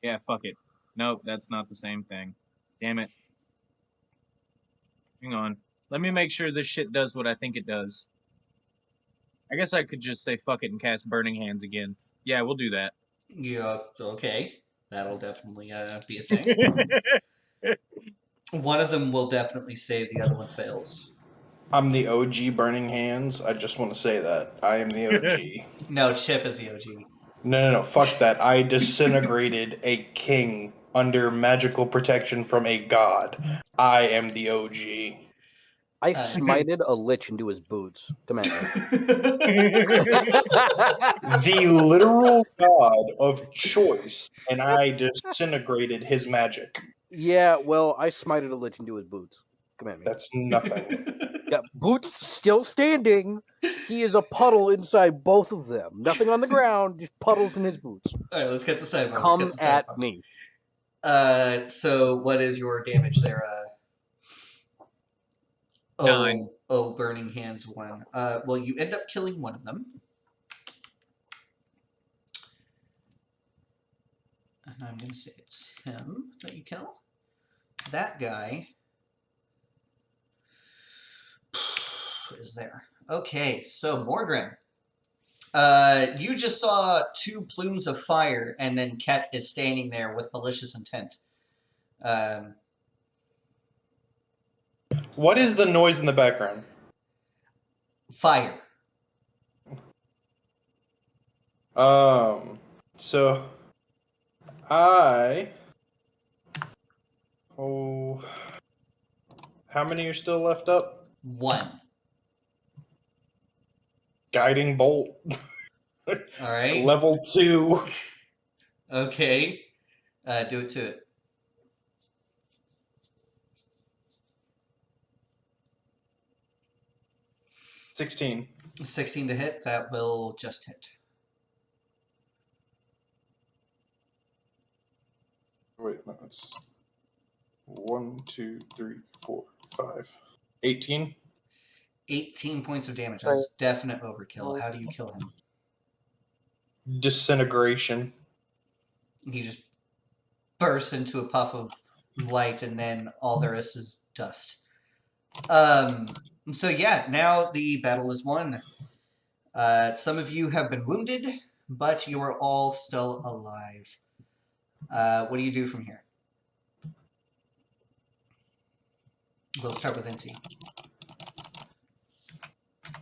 Yeah, fuck it. Nope, that's not the same thing. Damn it. Hang on. Let me make sure this shit does what I think it does. I guess I could just say fuck it and cast Burning Hands again. Yeah, we'll do that. Yeah, okay. That'll definitely be a thing. One of them will definitely save, the other one fails. I'm the OG Burning Hands. I just want to say that. I am the OG. No, Chip is the OG. No. Fuck that. I disintegrated a king under magical protection from a god. I am the OG. I smited a lich into his boots, Commander. The literal god of choice, and I disintegrated his magic. Yeah, well, I smited a lich into his boots. Command me. That's nothing. Yeah, boots still standing. He is a puddle inside both of them. Nothing on the ground, just puddles in his boots. All right, let's get to sideboard. Come at me. So what is your damage there? 9. Burning hands 1. Well, you end up killing one of them. And I'm going to say it's him that you kill. That guy is there. Okay, so Morgrim. You just saw 2 plumes of fire, and then Ket is standing there with malicious intent. What is the noise in the background? Fire. So how many are still left up? 1. Guiding bolt. All right. Level 2. Okay. Do it to it. $16. 16 to hit. That will just hit. Wait, no, it's 1, 2, 3, 4, 5. 18. 18 points of damage. That's definite overkill. How do you kill him? Disintegration. He just bursts into a puff of light, and then all there is dust. So yeah, now the battle is won. Some of you have been wounded, but you are all still alive. What do you do from here? We'll start with NT.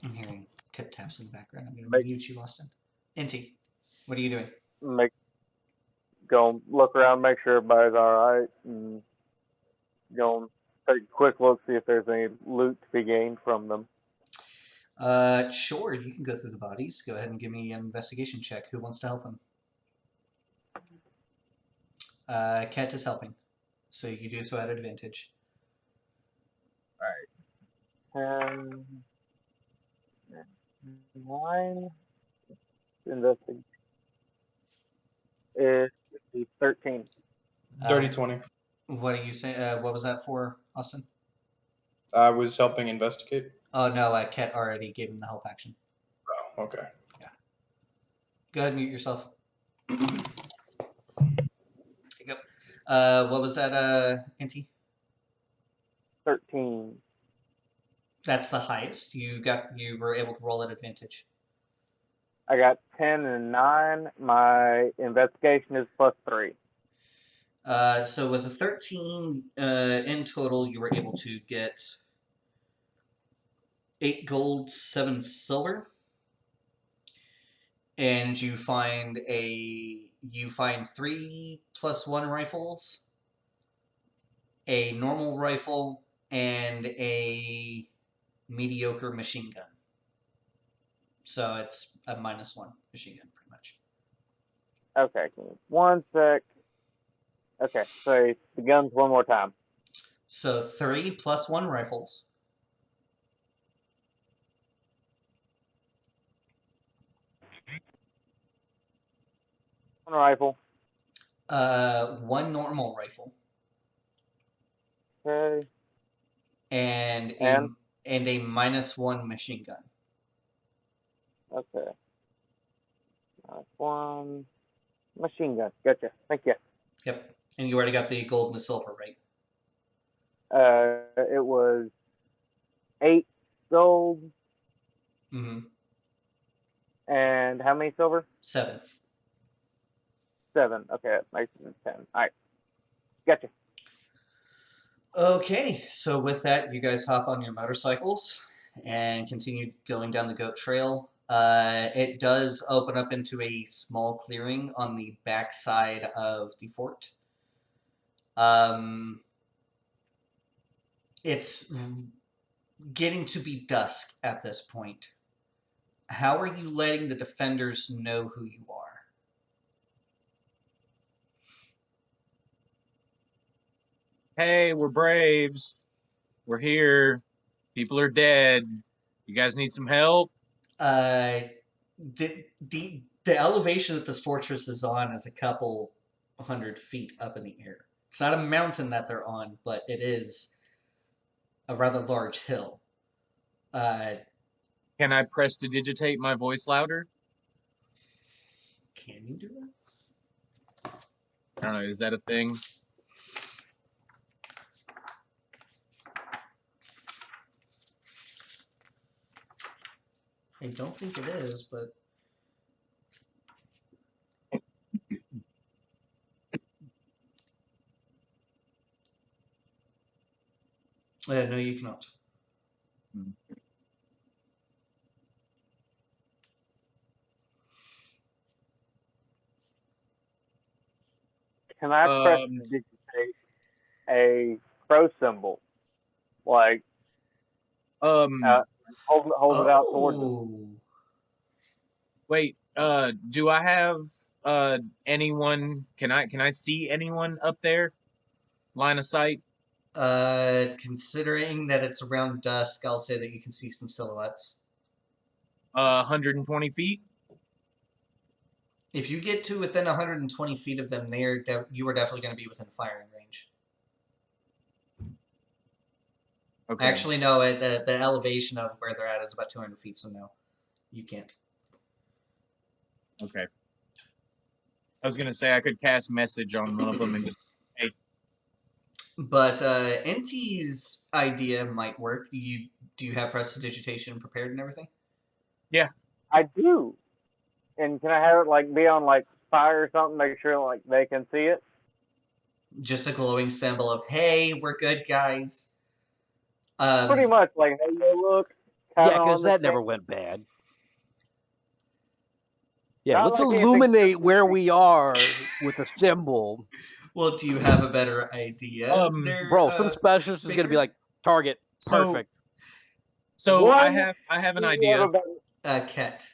I'm hearing tip taps in the background. I'm going to mute you, Austin. NT, what are you doing? Go look around, make sure everybody's all right, and go take a quick look, see if there's any loot to be gained from them. Sure, you can go through the bodies. Go ahead and give me an investigation check. Who wants to help him? Ket is helping, so you do so at advantage. All right. 9 investigation is 13. Dirty 20. What are you saying? What was that for, Austin? I was helping investigate. Oh no, Ket already gave him the help action. Oh, okay. Yeah. Go ahead and mute yourself. There you go. What was that, NT? 13. That's the highest. You were able to roll at advantage. I got 10 and 9. My investigation is +3. So with a 13 in total, you were able to get 8 gold, 7 silver, and you find 3 +1 rifles, a normal rifle, and a mediocre machine gun. So it's a -1 machine gun, pretty much. Okay, give me 1 sec. Okay, so the guns one more time. So 3 +1 rifles. One rifle. 1 normal rifle. Okay. And a -1 machine gun. Okay. One machine gun. Gotcha. Thank you. Yep. And you already got the gold and the silver, right? It was 8 gold Mm-hmm. and how many silver? 7. 7. Okay, that makes it 10. All right. Gotcha. Okay, so with that, you guys hop on your motorcycles and continue going down the goat trail. It does open up into a small clearing on the back side of the fort. It's getting to be dusk at this point. How are you letting the defenders know who you are? Hey, we're Braves. We're here. People are dead. You guys need some help? The elevation that this fortress is on is a couple 100 feet up in the air. It's not a mountain that they're on, but it is a rather large hill. Can I press to digitate my voice louder? Can you do that? I don't know. Is that a thing? I don't think it is, but no, you cannot. Can I press to dictate a pro symbol? Like, hold it out towards us. Oh, Wait, do I have anyone? Can I see anyone up there? Line of sight? considering that it's around dusk, I'll say that you can see some silhouettes. 120 feet? If you get to within 120 feet of them, you are definitely going to be within firing range. Okay. Actually, no. The elevation of where they're at is about 200 feet, so no, you can't. Okay. I was gonna say I could cast message on one of them and just But NT's idea might work. Do you have prestidigitation prepared and everything? Yeah. I do. And can I have it like be on like fire or something? Make sure like they can see it. Just a glowing symbol of "Hey, we're good guys." Pretty much like, hey, look. Yeah, because that never went bad. Yeah, Not let's like anything- illuminate where we are with a symbol. Well, do you have a better idea? Bro, some specialist is gonna be like, target, perfect. So One, I have an idea. Ket.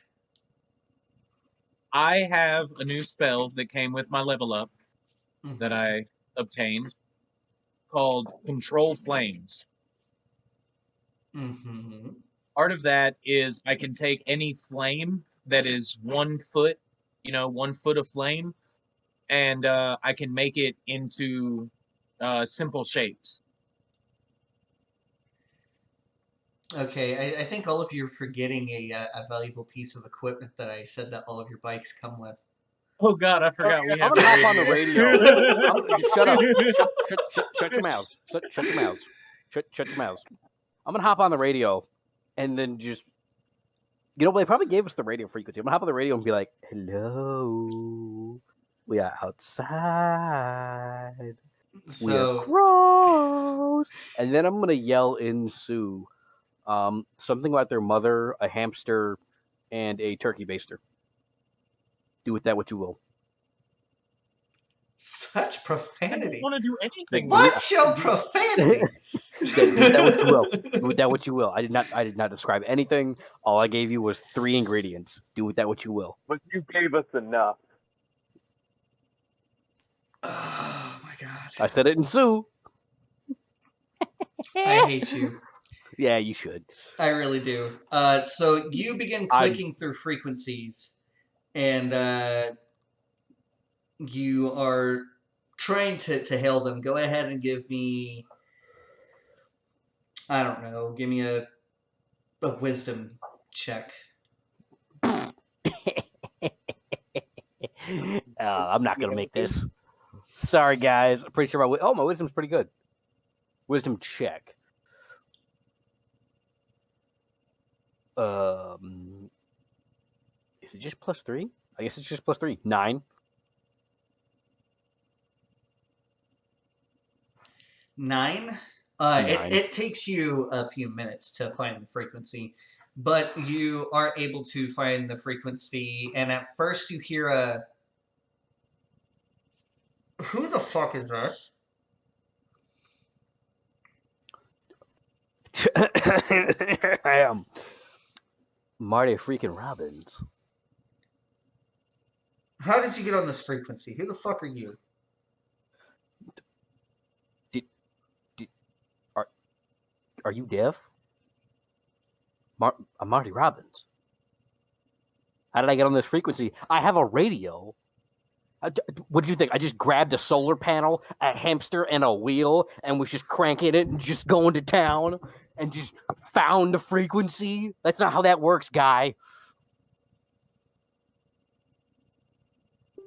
I have a new spell that came with my level up that I obtained called Control Flames. Mm-hmm. Part of that is I can take any flame that is 1 foot, 1 foot of flame, and I can make it into simple shapes. Okay, I think all of you are forgetting a valuable piece of equipment that I said that all of your bikes come with. Oh God, I forgot we have. I'm gonna hop on the radio. Shut up! Shut your mouths! Shut your mouths! Shut your mouths! I'm gonna hop on the radio, and then just, they probably gave us the radio frequency. I'm gonna hop on the radio and be like, "Hello, we are outside. We are crows." And then I'm gonna yell in Sioux, something about their mother, a hamster, and a turkey baster. Do with that what you will. Such profanity. I don't want to do anything. What's your profanity? Do with that what you will. Do with that what you will. I did not describe anything. All I gave you was 3 ingredients. Do with that what you will. But you gave us enough. Oh my God. I said it in Sioux. I hate you. Yeah, you should. I really do. So you begin clicking through frequencies, and you are trying to hail them. Go ahead and give me, I don't know, give me a wisdom check. I'm not gonna make this. Sorry, guys. I'm pretty sure my wisdom's pretty good. Wisdom check. Is it just +3? I guess it's just +3. 9. 9? 9. It takes you a few minutes to find the frequency, but you are able to find the frequency, and at first you hear a, "Who the fuck is this?" I am Marty freaking Robbins. How did you get on this frequency? Who the fuck are you? Are you deaf? I'm Marty Robbins. How did I get on this frequency? I have a radio. What did you think? I just grabbed a solar panel, a hamster, and a wheel, and was just cranking it and just going to town and just found the frequency? That's not how that works, guy.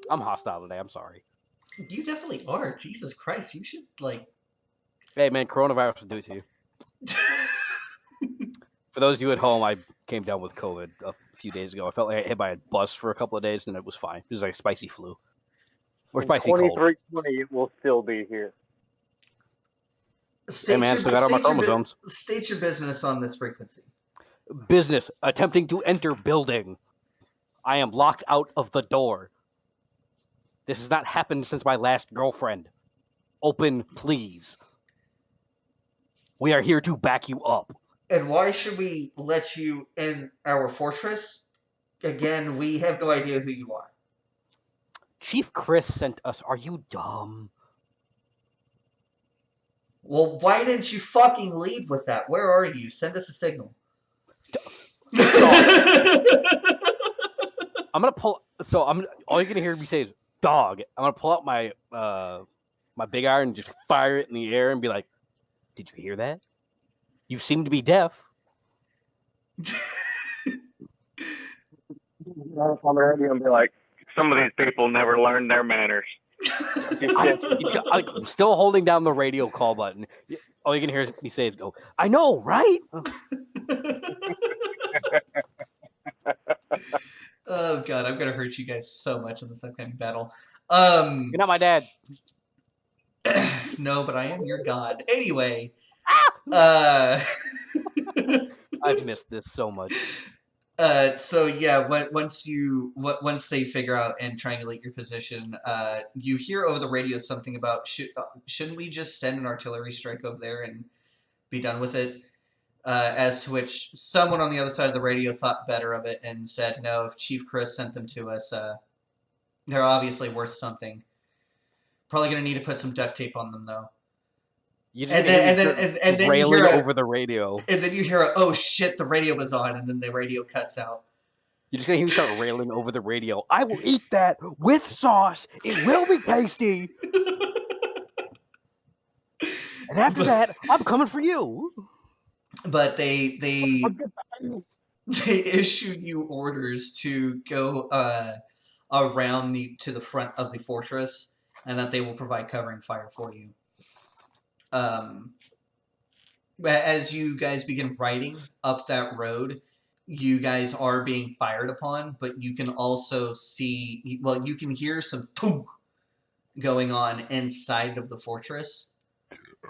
I'm hostile today. I'm sorry. You definitely are. Jesus Christ, you should like. Hey, man, coronavirus will do it to you. For those of you at home, I came down with COVID a few days ago. I felt like I hit by a bus for a couple of days, and it was fine. It was like a spicy flu. Or spicy cold. 2320, it will still be here. Hey, man, still got all my chromosomes. State your business on this frequency. Business. Attempting to enter building. I am locked out of the door. This has not happened since my last girlfriend. Open, please. We are here to back you up. And why should we let you in our fortress? Again, we have no idea who you are. Chief Chris sent us. Are you dumb? Well, why didn't you fucking lead with that? Where are you? Send us a signal. I'm gonna pull. So all you're gonna hear me say is "dog." I'm gonna pull out my my big iron and just fire it in the air and be like, "Did you hear that? You seem to be deaf." On the radio and be like, some of these people never learn their manners. I'm still holding down the radio call button. All you can hear me say is "go." I know, right? Oh god, I'm gonna hurt you guys so much in this upcoming battle. You're not my dad. No, but I am your god. Anyway, I've missed this so much. So yeah, once they figure out and triangulate your position, you hear over the radio something about shouldn't we just send an artillery strike over there and be done with it? As to which someone on the other side of the radio thought better of it and said, no, if Chief Chris sent them to us, they're obviously worth something. Probably going to need to put some duct tape on them, though. And then railing you hear over the radio. And then you hear, oh shit, the radio was on, and then the radio cuts out. You're just going to hear me start railing over the radio. I will eat that with sauce. It will be tasty. And after that, I'm coming for you. But they issue you orders to go around to the front of the fortress, and that they will provide covering fire for you. As you guys begin riding up that road, you guys are being fired upon, but you can also see, well, you can hear some boom going on inside of the fortress,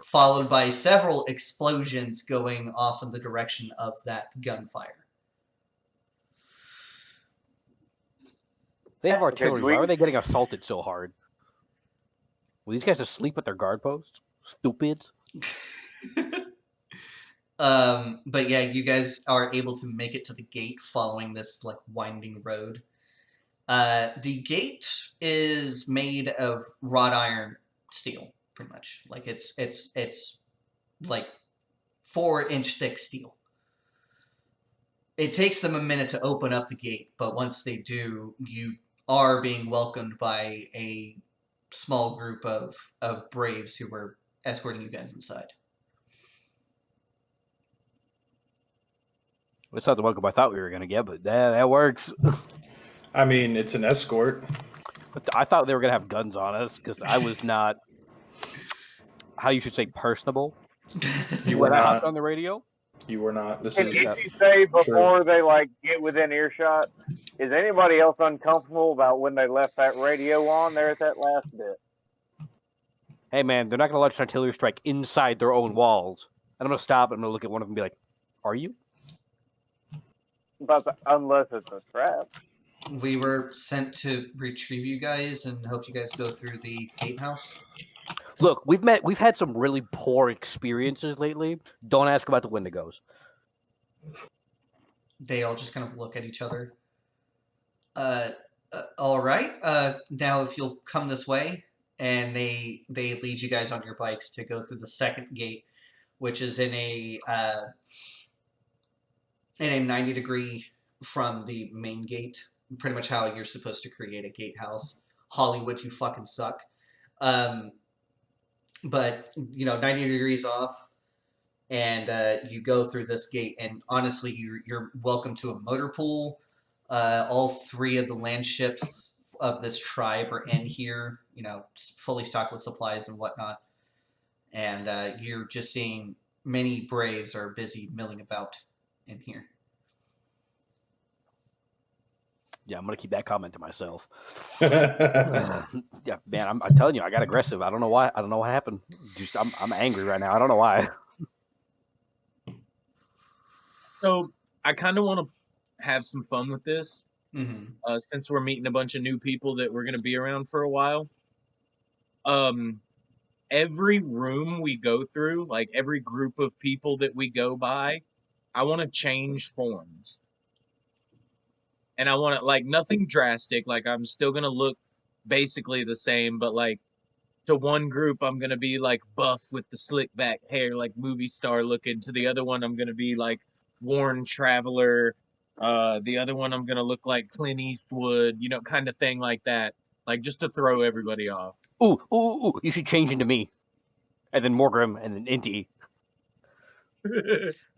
followed by several explosions going off in the direction of that gunfire. They have artillery. Why are they getting assaulted so hard? Were these guys asleep at their guard post? Stupids. But yeah, you guys are able to make it to the gate following this like winding road. The gate is made of wrought iron steel, pretty much. Like it's like 4-inch thick steel. It takes them a minute to open up the gate, but once they do, you are being welcomed by a small group of braves who were escorting you guys inside. It's not the welcome I thought we were going to get, but that works. I mean, it's an escort. But I thought they were going to have guns on us because I was not, how you should say, personable. You were when I not hopped on the radio. You were not. This Can is you say before true. they get within earshot? Is anybody else uncomfortable about when they left that radio on there at that last bit? Hey man, they're not going to launch an artillery strike inside their own walls. And I'm going to stop and I'm going to look at one of them and be like, "Are you?" Unless it's a trap. We were sent to retrieve you guys and help you guys go through the gatehouse. Look, we've had some really poor experiences lately. Don't ask about the Wendigos. They all just kind of look at each other. All right. Now, if you'll come this way, and they lead you guys on your bikes to go through the second gate, which is in a 90-degree from the main gate. Pretty much how you're supposed to create a gatehouse. Hollywood, you fucking suck. But 90 degrees off, and you go through this gate, and honestly, you're welcome to a motor pool. All three of the land ships of this tribe are in here, fully stocked with supplies and whatnot. And you're just seeing many braves are busy milling about in here. Yeah, I'm gonna keep that comment to myself. Yeah, man, I'm telling you, I got aggressive. I don't know why. I don't know what happened. Just I'm angry right now. I don't know why. So I kind of want to have some fun with this, Mm-hmm. since we're meeting a bunch of new people that we're going to be around for a while. Every room we go through, like every group of people that we go by, I want to change forms. And I want to, like, nothing drastic. Like, I'm still going to look basically the same, but, like, to one group, I'm going to be, like, buff with the slick back hair, like, movie star looking. To the other one, I'm going to be, like, worn traveler. The other one, I'm going to look like Clint Eastwood, kind of thing like that. Like, just to throw everybody off. Ooh, you should change into me. And then Morgrim, and then Inti.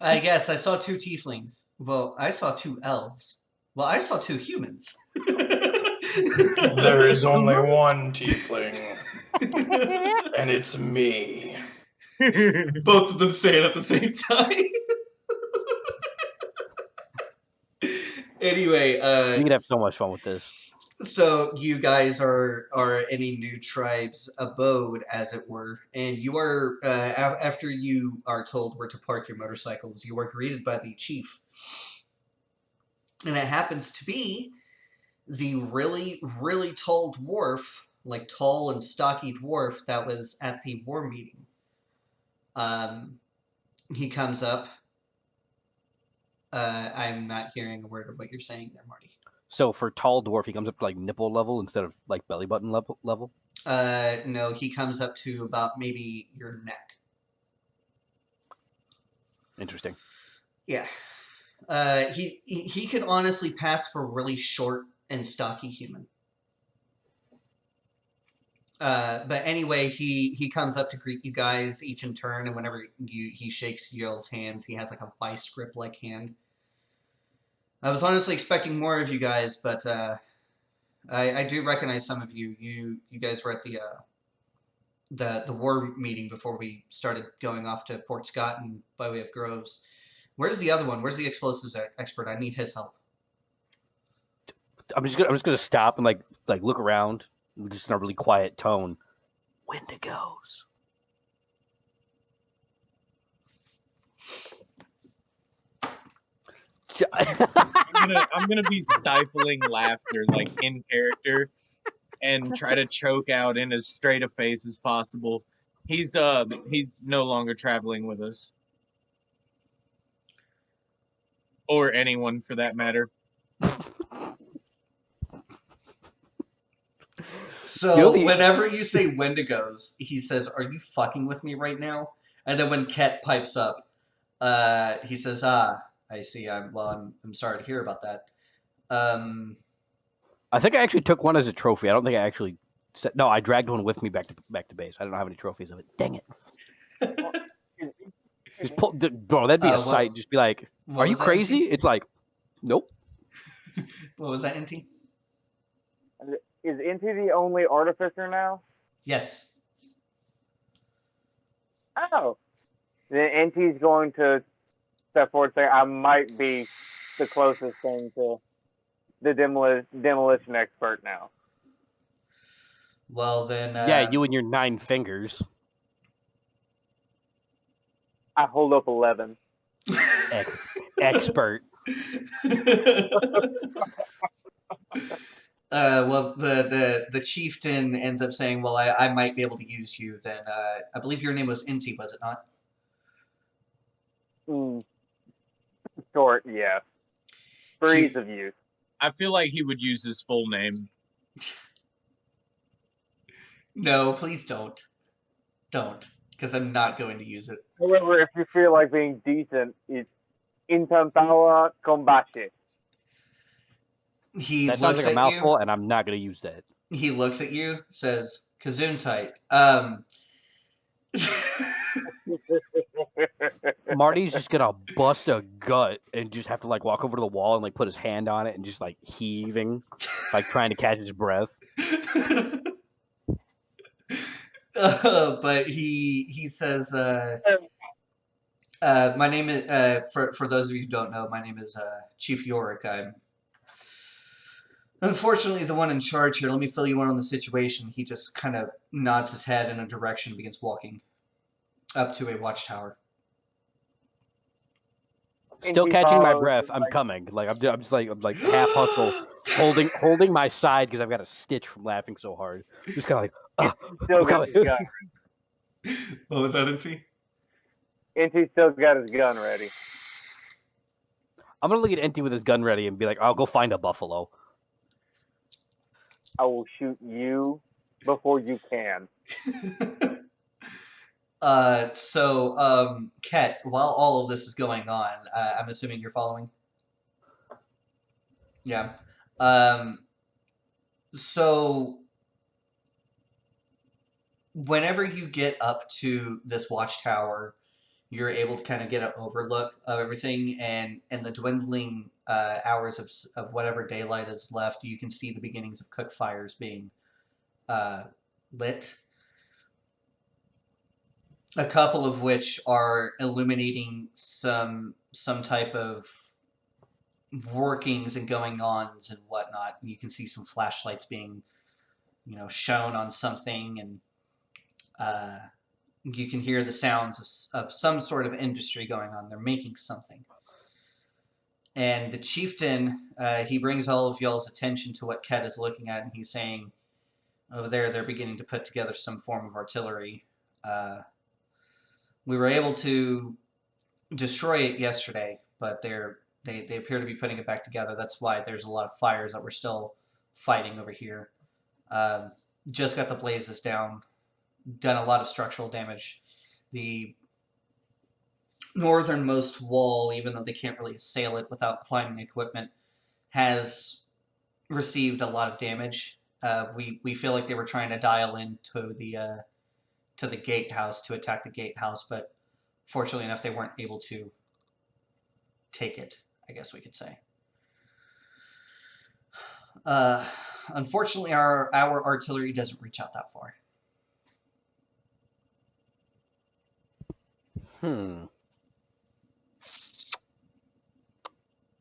I guess I saw 2 tieflings. Well, I saw 2 elves. Well, I saw 2 humans. There is only one tiefling, and it's me. Both of them say it at the same time. Anyway, You could have so much fun with this. so you guys are in a new tribe's abode, as it were, and you are after you are told where to park your motorcycles, you are greeted by the chief, and it happens to be the really, really tall dwarf, like tall and stocky dwarf that was at the war meeting. He comes up. I'm not hearing a word of what you're saying there, Marty. So for tall dwarf, he comes up to like nipple level instead of like belly button level. No, he comes up to about maybe your neck. Interesting. Yeah. He could honestly pass for really short and stocky human. But anyway, he comes up to greet you guys each in turn, and whenever he shakes y'all's hands, he has like a vice grip like hand. I was honestly expecting more of you guys, but I do recognize some of you. You guys were at the war meeting before we started going off to Fort Scott and by way of Groves. Where's the other one? Where's the explosives expert? I need his help. I'm just gonna stop and like look around, just in a really quiet tone. Wendigos. I'm gonna be stifling laughter, like in character, and try to choke out in as straight a face as possible. He's no longer traveling with us, or anyone for that matter. So whenever you say Wendigos, he says, "Are you fucking with me right now?" And then when Ket pipes up, he says, I see. I'm sorry to hear about that. I think I actually took one as a trophy. I don't think I actually said no. I dragged one with me back to base. I don't have any trophies of it. Dang it! Just pull, bro. That'd be a sight. Just be like, "Are you crazy?" It's like, nope. What was that, NT? Is Inti the only artificer now? Yes. Oh. Then Inti's going to step forward and say, I might be the closest thing to the demolition expert now. Well, then... yeah, you and your 9 fingers. I hold up 11. Expert. Well, the chieftain ends up saying, "Well, I might be able to use you." Then I believe your name was Inti, was it not? Mm, short, yes. For Chief- ease of use. I feel like he would use his full name. No, please don't, because I'm not going to use it. However, if you feel like being decent, it's intentala combate. He That sounds looks like a at you. mouthful, and I'm not going to use that. He looks at you, says, "Gesundheit." Marty's just gonna bust a gut and just have to like walk over to the wall and like put his hand on it and just like heaving, like trying to catch his breath. But he says, "My name is for those of you who don't know, my name is Chief Yorick. I'm unfortunately the one in charge here. Let me fill you in on the situation." He just kind of nods his head in a direction and begins walking up to a watchtower. Still catching my breath. I'm coming. Like I'm just like half hustle, holding my side because I've got a stitch from laughing so hard. Just kind of like, Still I'm got his coming. gun. What was that, Inti? Inti still got his gun ready. I'm gonna look at Enty with his gun ready and be like, "I'll go find a buffalo." I will shoot you before you can. Ket, while all of this is going on, I'm assuming you're following? Yeah. So, whenever you get up to this watchtower, you're able to kind of get an overlook of everything, and in the dwindling hours of whatever daylight is left, you can see the beginnings of cook fires being lit. A couple of which are illuminating some type of workings and going ons and whatnot. And you can see some flashlights being, shown on something, and you can hear the sounds of some sort of industry going on. They're making something. And the chieftain, he brings all of y'all's attention to what Ket is looking at, and he's saying, over there, they're beginning to put together some form of artillery. We were able to destroy it yesterday, but they appear to be putting it back together. That's why there's a lot of fires that we're still fighting over here. Just got the blazes down, done a lot of structural damage. The northernmost wall, even though they can't really assail it without climbing equipment, has received a lot of damage. We feel like they were trying to dial into the gatehouse to attack the gatehouse, but fortunately enough, they weren't able to take it, I guess we could say. Unfortunately, our artillery doesn't reach out that far.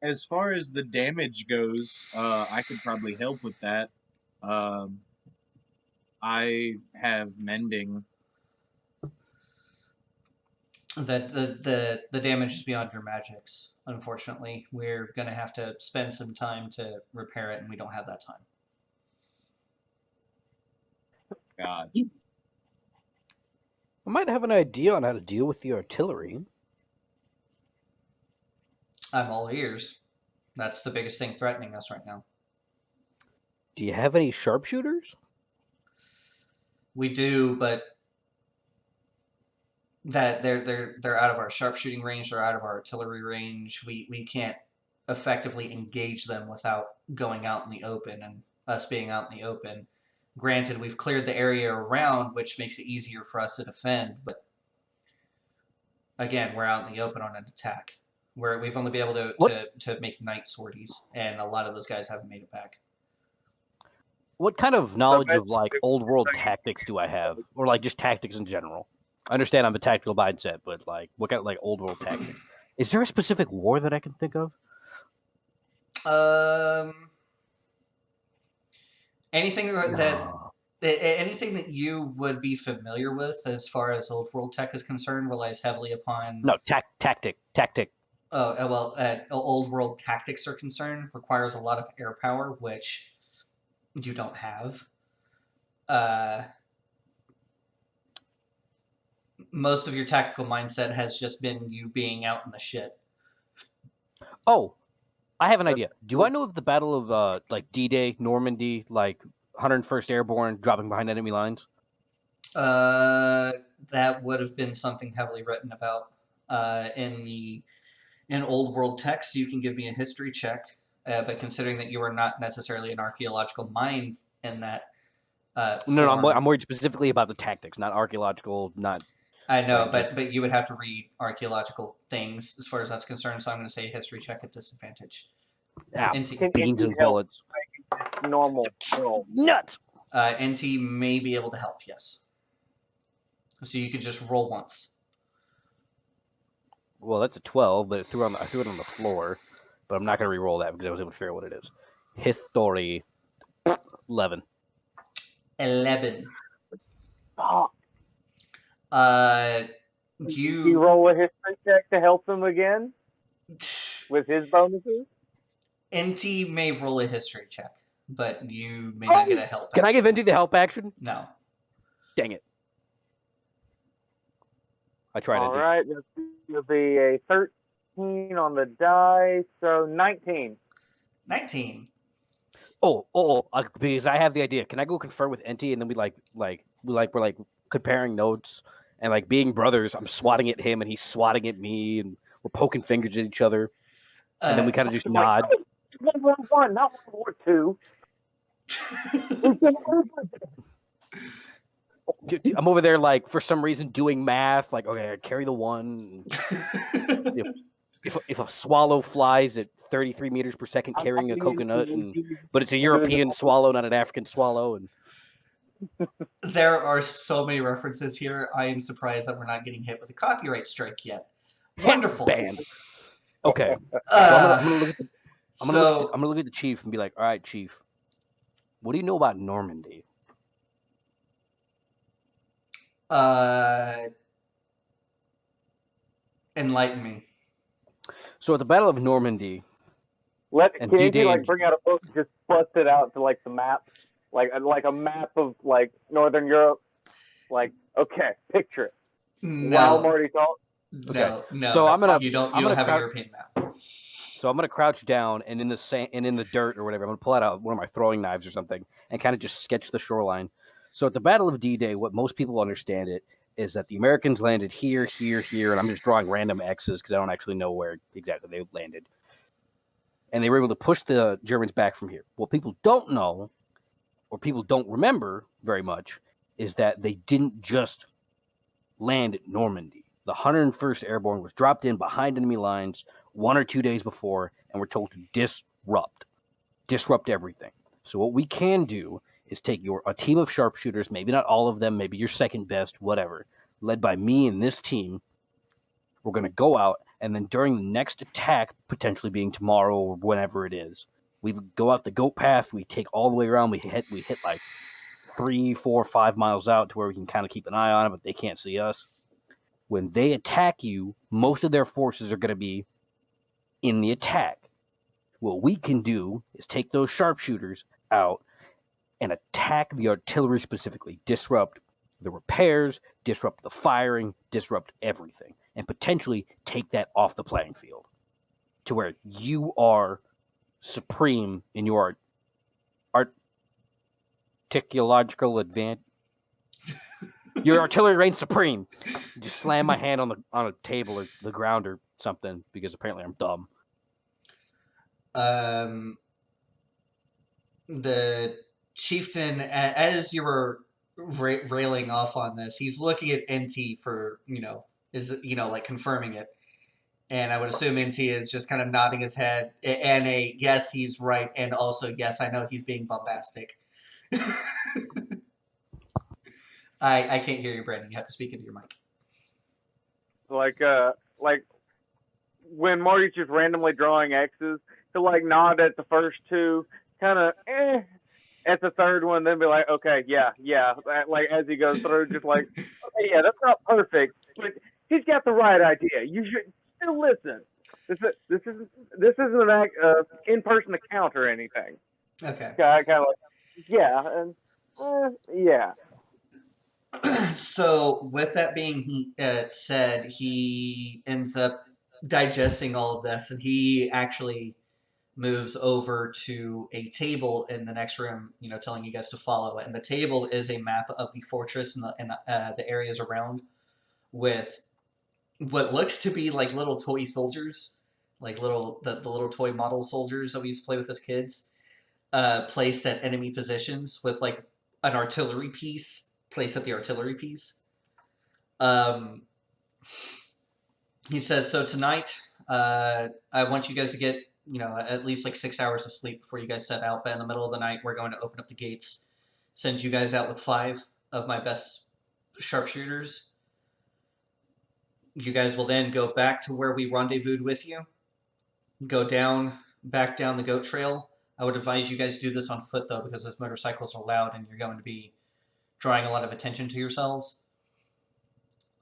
As far as the damage goes, I could probably help with that. I have mending. The damage is beyond your magics. Unfortunately, we're gonna have to spend some time to repair it, and we don't have that time. God. I might have an idea on how to deal with the artillery. I'm all ears. That's the biggest thing threatening us right now. Do you have any sharpshooters? We do, but that they're out of our sharpshooting range. They're out of our artillery range. We can't effectively engage them without going out in the open, and us being out in the open. Granted, we've cleared the area around, which makes it easier for us to defend, but again, we're out in the open on an attack. We've only been able to make night sorties, and a lot of those guys haven't made it back. What kind of knowledge of like old world tactics do I have, or like just tactics in general? I understand I'm a tactical mindset, but like, what kind of like old world tactics? Is there a specific war that I can think of? Anything anything that you would be familiar with as far as old world tech is concerned relies heavily upon tactic. Old world tactics are concerned requires a lot of air power, which you don't have. Most of your tactical mindset has just been you being out in the shit. Oh, I have an idea. Do I know of the Battle of like D-Day, Normandy, like 101st Airborne dropping behind enemy lines? That would have been something heavily written about in old world text. You can give me a history check, but considering that you are not necessarily an archaeological mind in that No, form, I'm worried specifically about the tactics, not archaeological, not. I know, Right, but you would have to read archaeological things as far as that's concerned. So I'm going to say history check at disadvantage. NT. Can Beans NT and help bullets. normal roll? Nuts! NT may be able to help. Yes. So you could just roll once. Well, that's a 12, but I threw it on the floor. But I'm not going to re-roll that because I was able to figure out what it is. History 11. 11. Oh, You you roll a history check to help him again with his bonuses? NT may roll a history check, but you may not get a help. Can I action. give NT the help action? No. Dang it. I tried All it. right, this will be a 13 on the die, so 19. 19. Because I have the idea. Can I go confer with NT and then we're comparing notes and like being brothers? I'm swatting at him and he's swatting at me and we're poking fingers at each other and then we kind of just nod. World War One, not World War II. I'm over there like for some reason doing math. Like okay, I carry the one. If a swallow flies at 33 meters per second carrying a coconut, but it's a European swallow, not an African swallow, and There are so many references here. I am surprised that we're not getting hit with a copyright strike yet. Wonderful. banned. Okay, Uh, I'm gonna look at the chief and be like, "All right, chief, what do you know about Normandy?" Enlighten me. So at the Battle of Normandy, Can And you D-Day like and- bring out a book, and just bust it out to like the map, like a map of like Northern Europe? Like, okay, picture it. No. While I'm already talking. No, no. So I'm gonna- You don't I'm gonna have a crowd- European map. So I'm gonna crouch down and in the sand and in the dirt or whatever, I'm gonna pull out one of my throwing knives or something and kind of just sketch the shoreline. So at the Battle of D-Day, what most people understand it is that the Americans landed here, here, here, and I'm just drawing random X's because I don't actually know where exactly they landed. And they were able to push the Germans back from here. What people don't know, or people don't remember very much, is that they didn't just land at Normandy. The 101st Airborne was dropped in behind enemy lines 1 or 2 days before, and were told to disrupt everything. So what we can do is take a team of sharpshooters, maybe not all of them, maybe your second best, whatever, led by me and this team. We're going to go out, and then during the next attack, potentially being tomorrow or whenever it is, we go out the goat path, we take all the way around, we hit like 3, 4, 5 miles out to where we can kind of keep an eye on it, but they can't see us. When they attack you, most of their forces are going to be in the attack. What we can do is take those sharpshooters out and attack the artillery specifically, disrupt the repairs, disrupt the firing, disrupt everything, and potentially take that off the playing field to where you supreme in your articulological advantage. Your artillery reigns supreme. Just slam my hand on a table or the ground or something because apparently I'm dumb. The chieftain, as you were railing off on this, he's looking at NT for like confirming it, and I would assume NT is just kind of nodding his head and a yes, he's right, and also yes, I know he's being bombastic. I can't hear you, Brandon. You have to speak into your mic. Like when Marty's just randomly drawing X's, he'll like nod at the first two, kind of at the third one, then be like, okay, yeah. Like as he goes through, just like, okay, yeah, that's not perfect, but he's got the right idea. You should still listen. This isn't an in-person account or anything. Okay. Kind of like, Yeah, and yeah. So, with that being said, he ends up digesting all of this, and he actually moves over to a table in the next room, telling you guys to follow it. And the table is a map of the fortress and the areas around, with what looks to be like little toy soldiers, like the little toy model soldiers that we used to play with as kids, placed at enemy positions with like an artillery piece placed at the artillery piece. Um, he says, so tonight, I want you guys to get, at least like 6 hours of sleep before you guys set out. But in the middle of the night, we're going to open up the gates, send you guys out with 5 of my best sharpshooters. You guys will then go back to where we rendezvoused with you, go back down the goat trail. I would advise you guys do this on foot, though, because those motorcycles are loud and you're going to be drawing a lot of attention to yourselves.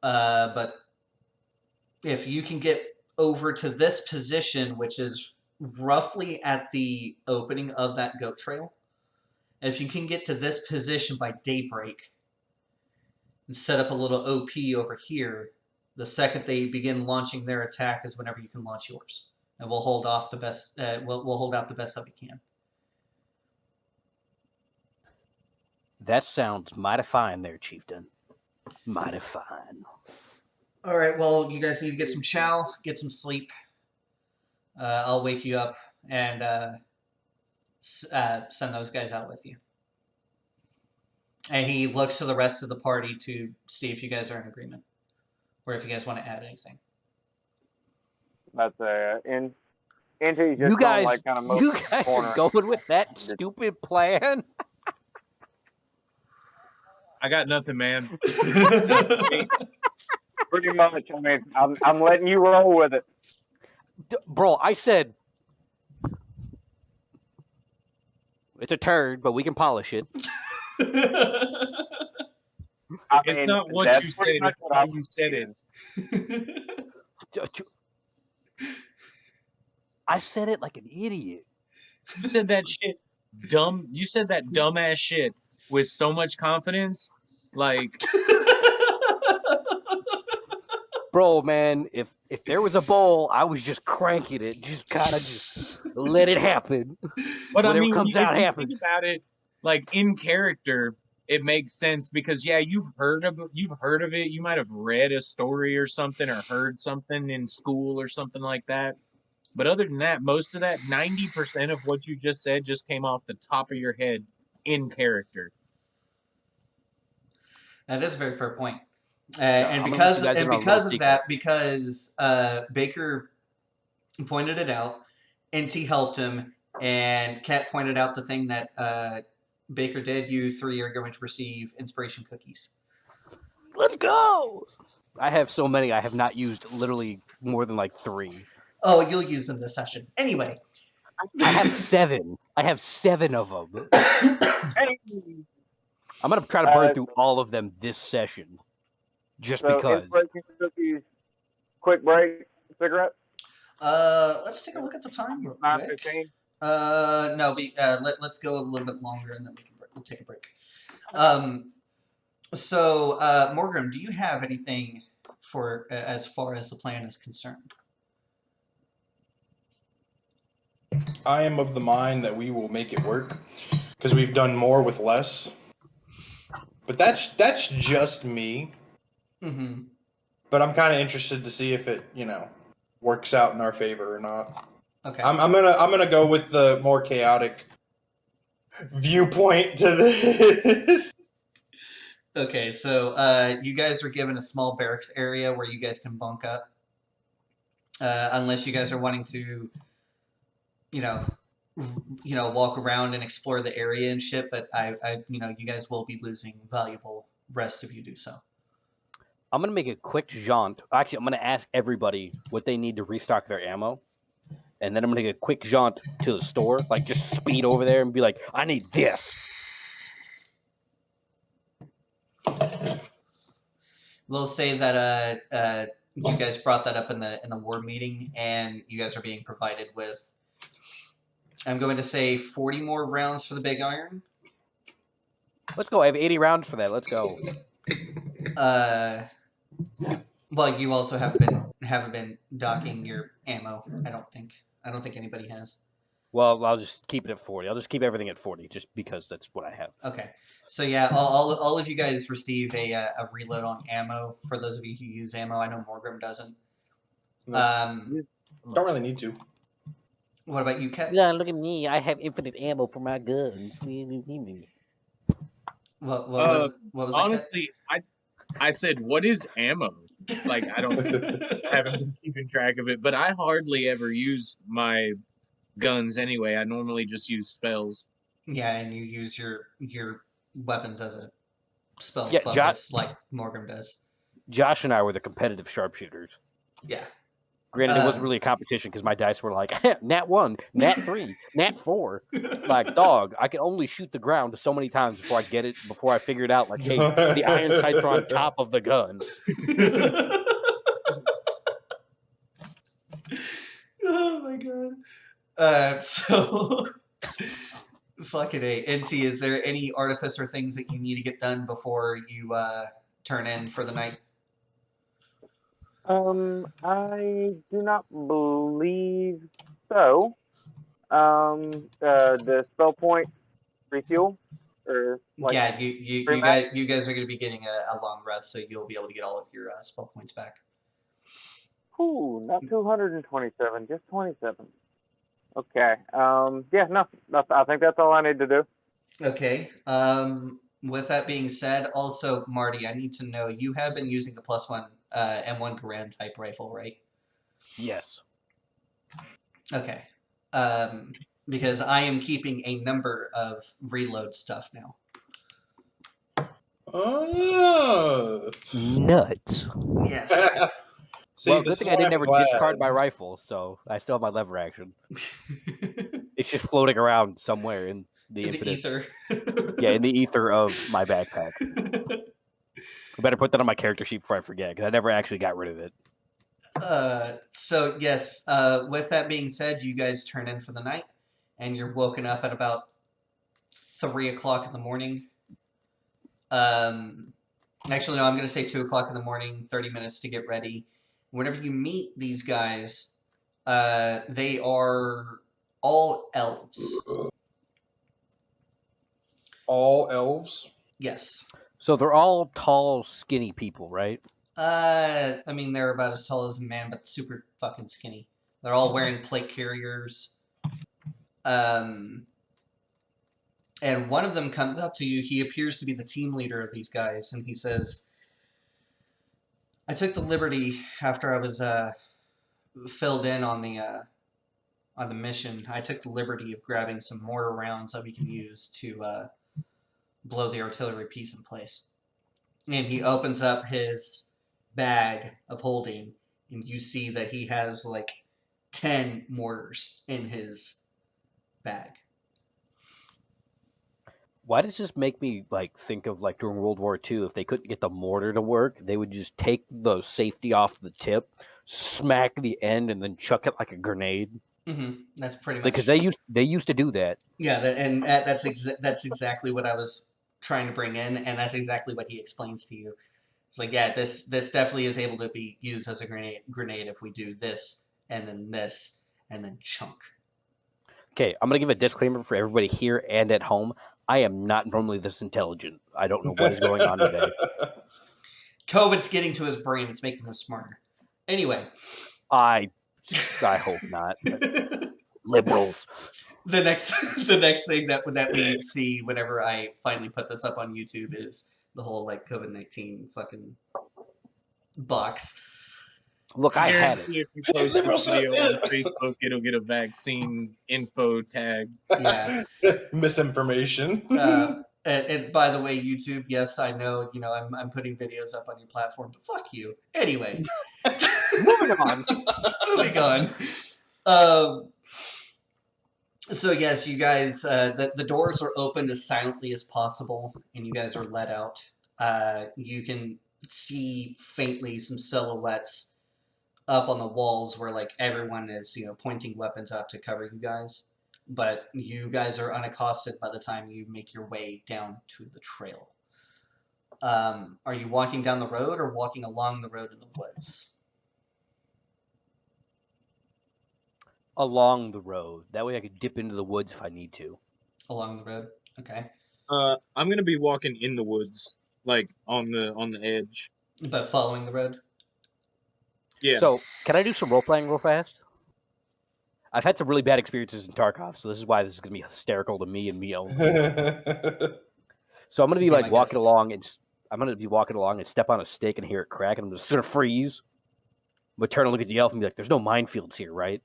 But if you can get over to this position, which is roughly at the opening of that goat trail, if you can get to this position by daybreak and set up a little OP over here, the second they begin launching their attack is whenever you can launch yours, and we'll hold off the best. We'll hold out the best that we can. That sounds mighty fine there, Chieftain. Mighty fine. All right. Well, you guys need to get some chow, get some sleep. I'll wake you up and send those guys out with you. And he looks to the rest of the party to see if you guys are in agreement, or if you guys want to add anything. That's into just You guys, like kind of you guys are going with that stupid plan. I got nothing, man. Pretty much. I mean, I'm letting you roll with it. Bro, I said it's a turd, but we can polish it. It's not what you said, it's how you said it. I said it like an idiot. You said that shit dumb. You said that dumbass shit with so much confidence. Like, bro, man, if there was a bowl, I was just cranking it, just kind of just let it happen. But whatever I mean, comes if out you happens. think about it, like in character, it makes sense because yeah, you've heard of it. You might have read a story or something, or heard something in school or something like that. But other than that, most of that 90% of what you just said just came off the top of your head in character. That is a very fair point. I'm And gonna because let you guys in on a because little of secret. that, because Baker pointed it out, NT helped him, and Kat pointed out the thing that Baker did, you 3 are going to receive inspiration cookies. Let's go! I have so many. I have not used literally more than like 3. Oh, you'll use them this session. Anyway. I have 7. I have 7 of them. Hey. I'm going to try to burn through all of them this session. Just because. Inspiration cookies, quick break, cigarette? Let's take a look at the time real quick. 9:15? No, let's go a little bit longer and then we'll take a break. So, Morgan, do you have anything for as far as the plan is concerned? I am of the mind that we will make it work because we've done more with less. But that's just me. Mm-hmm. But I'm kind of interested to see if it, works out in our favor or not. Okay. I'm gonna go with the more chaotic viewpoint to this. Okay, so you guys are given a small barracks area where you guys can bunk up, unless you guys are wanting to, walk around and explore the area and shit. But you guys will be losing valuable rest if you do so. I'm going to make a quick jaunt. Actually, I'm going to ask everybody what they need to restock their ammo. And then I'm going to take a quick jaunt to the store. Like, just speed over there and be like, I need this. We'll say that you guys brought that up in the war meeting, and you guys are being provided with, I'm going to say 40 more rounds for the big iron, Let's go. I have 80 rounds for that. Let's go. Well, you also haven't been docking your ammo. I don't think anybody has. Well, I'll just keep it at 40. I'll just keep everything at 40, just because that's what I have. Okay, so yeah, all of you guys receive a reload on ammo. For those of you who use ammo, I know Morgrim doesn't. Don't really need to. What about you, Kat? Yeah, look at me. I have infinite ammo for my guns. What was that, Kat? Honestly, I said, what is ammo? Like, I haven't been keeping track of it, but I hardly ever use my guns anyway. I normally just use spells. Yeah, and you use your weapons as a spell Yeah, focus, like Morgrim does. Josh and I were the competitive sharpshooters. Yeah. Granted, it wasn't really a competition because my dice were like nat 1, nat 3, nat 4. Like, dog, I can only shoot the ground so many times before I figure it out. Like, hey, the iron sights are on top of the gun. Oh my god. So fucking A. NT, is there any artifice or things that you need to get done before you turn in for the night? I do not believe so. The spell point refuel, or like, Yeah, you guys are going to be getting a long rest, so you'll be able to get all of your spell points back. ooh, not 227, just 27. Okay. Yeah, no, I think that's all I need to do. Okay. With that being said, also Marty, I need to know, you have been using the +1 M1 Garand type rifle, right? Yes. Okay. Because I am keeping a number of reload stuff now. Oh. Nuts. Yes. See, Well, this good thing is I why didn't I'm ever glad. discard my rifle, so I still have my lever action. It's just floating around somewhere in the In the infinite. ether. Yeah, in the ether of my backpack. I better put that on my character sheet before I forget, because I never actually got rid of it. So yes, with that being said, you guys turn in for the night, and you're woken up at about 3 o'clock in the morning. Actually, no, I'm going to say 2 o'clock in the morning, 30 minutes to get ready. Whenever you meet these guys, they are all elves. All elves? Yes. So they're all tall, skinny people, right? I mean, they're about as tall as a man, but super fucking skinny. They're all wearing plate carriers. And one of them comes up to you. He appears to be the team leader of these guys, and he says, I took the liberty after I was filled in on the mission. I took the liberty of grabbing some mortar rounds that we can use to blow the artillery piece in place. And he opens up his bag of holding, and you see that he has like 10 mortars in his bag. Why does this make me think of during World War II? If they couldn't get the mortar to work, they would just take the safety off the tip, smack the end, and then chuck it like a grenade. Mm-hmm. That's pretty much Because they used to do that. Yeah, and that's exactly what I was trying to bring in, and that's exactly what he explains to you. It's like, yeah, this definitely is able to be used as a grenade if we do this and then chunk. Okay, I'm gonna give a disclaimer for everybody here and at home. I am not normally this intelligent. I don't know what is going on today. COVID's getting to his brain. It's making him smarter. Anyway. I hope not. Liberals. The next thing that we see whenever I finally put this up on YouTube is the whole COVID-19 fucking box. Look, I had it. If you post this video on Facebook, it'll get a vaccine info tag. Yeah. Misinformation. And by the way, YouTube, yes, I know, I'm putting videos up on your platform, but fuck you. Anyway. Moving on. Moving on. So yes, you guys, the doors are opened as silently as possible, and you guys are let out. You can see faintly some silhouettes up on the walls where everyone is pointing weapons up to cover you guys. but you guys are unaccosted by the time you make your way down to the trail. Are you walking down the road or walking along the road in the woods? Along the road. That way I could dip into the woods if I need to. Along the road. Okay. I'm gonna be walking in the woods, like on the edge. But following the road? Yeah. So, can I do some role playing real fast? I've had some really bad experiences in Tarkov, so this is why this is going to be hysterical to me and me only. So I'm going to be Be like my walking guest. along, and I'm going to be walking along and step on a stake and hear it crack, and I'm just going to freeze. I'm going to turn and look at the elf and be like, "There's no minefields here, right?"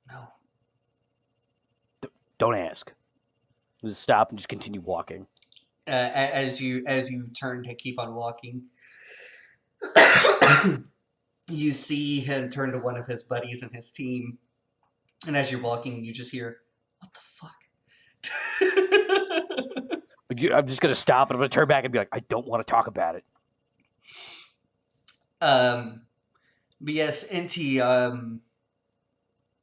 No. Don't ask. Just stop and just continue walking. As you turn to keep on walking, you see him turn to one of his buddies in his team, and as you're walking, you just hear, "What the fuck?" I'm just going to stop and I'm going to turn back and be like, "I don't want to talk about it." But yes, Inti,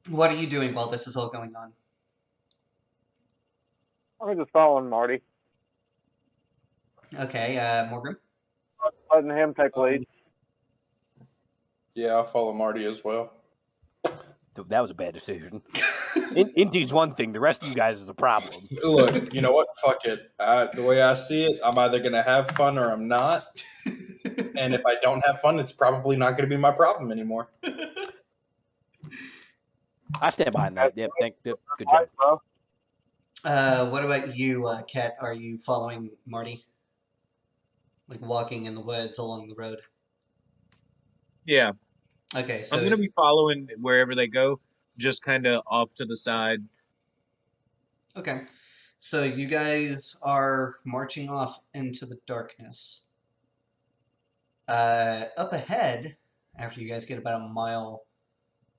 what are you doing while this is all going on? I'm just following Marty, Okay, Morgan. letting him take lead. Yeah, I'll follow Marty as well. That was a bad decision. Inti's one thing. The rest of you guys is a problem. Look, you know what? Fuck it. The way I see it, I'm either going to have fun or I'm not. And if I don't have fun, it's probably not going to be my problem anymore. I stand behind that. Yep, good All job. right, bro. What about you, Kat? Are you following Marty? Like walking in the woods along the road? Yeah. Okay, so I'm gonna be following wherever they go, just kind of off to the side. okay, so you guys are marching off into the darkness. Up ahead, after you guys get about a mile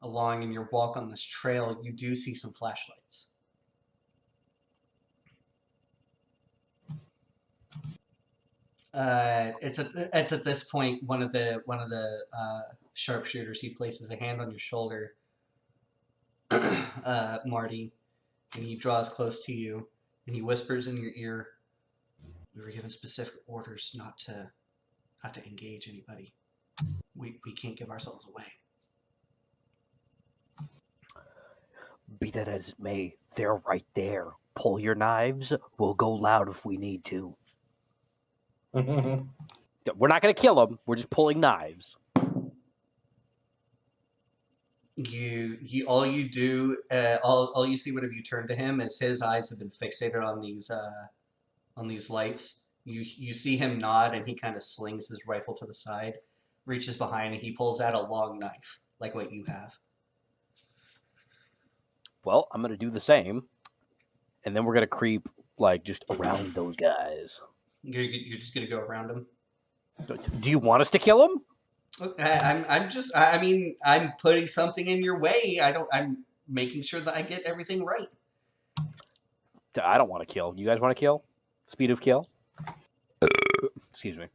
along in your walk on this trail, you do see some flashlights. It's at this point one of the sharpshooters. He places a hand on your shoulder, Marty, and he draws close to you and he whispers in your ear, "We were given specific orders not to engage anybody. We can't give ourselves away." Be that as it may, they're right there. Pull your knives. We'll go loud if we need to. We're not going to kill them. We're just pulling knives. All you do, all you see whenever you turn to him is his eyes have been fixated on these lights. You see him nod and he kind of slings his rifle to the side, reaches behind, and he pulls out a long knife like what you have. Well, I'm going to do the same, and then we're going to creep like just around those guys. You're just gonna go around him. Do you want us to kill them? I mean, I'm putting something in your way. I'm making sure that I get everything right. I don't want to kill. You guys want to kill? Speed of kill? Excuse me.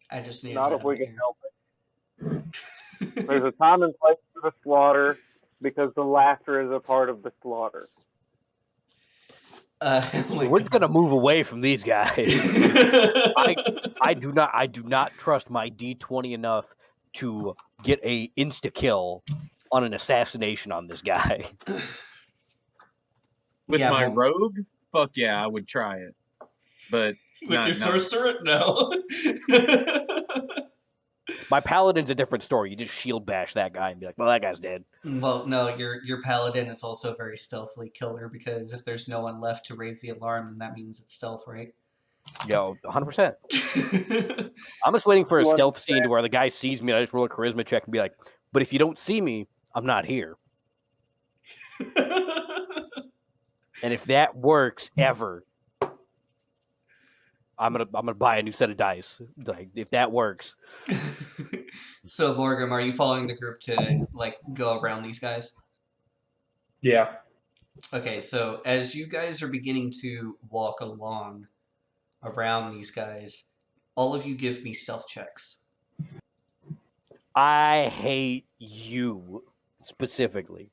I just need Not if we can help it. There's a time and place for the slaughter because the laughter is a part of the slaughter. So we're just gonna move away from these guys. I do not trust my D20 enough to get a insta kill on an assassination on this guy. With Yeah, my well- rogue, fuck yeah, I would try it. But With not, your not- sorcerer? No. My paladin's a different story. You just shield bash that guy and be like, well, that guy's dead. Well, no, your paladin is also a very stealthily killer because if there's no one left to raise the alarm, then that means it's stealth, right? Yo, 100%. I'm just waiting for a stealth scene to where the guy sees me and I just roll a charisma check and be like, but if you don't see me, I'm not here. And if that works ever, I'm gonna buy a new set of dice. Like if that works. So, Morgan, are you following the group to like go around these guys? Yeah. Okay, so as you guys are beginning to walk along around these guys, all of you give me stealth checks. I hate you specifically.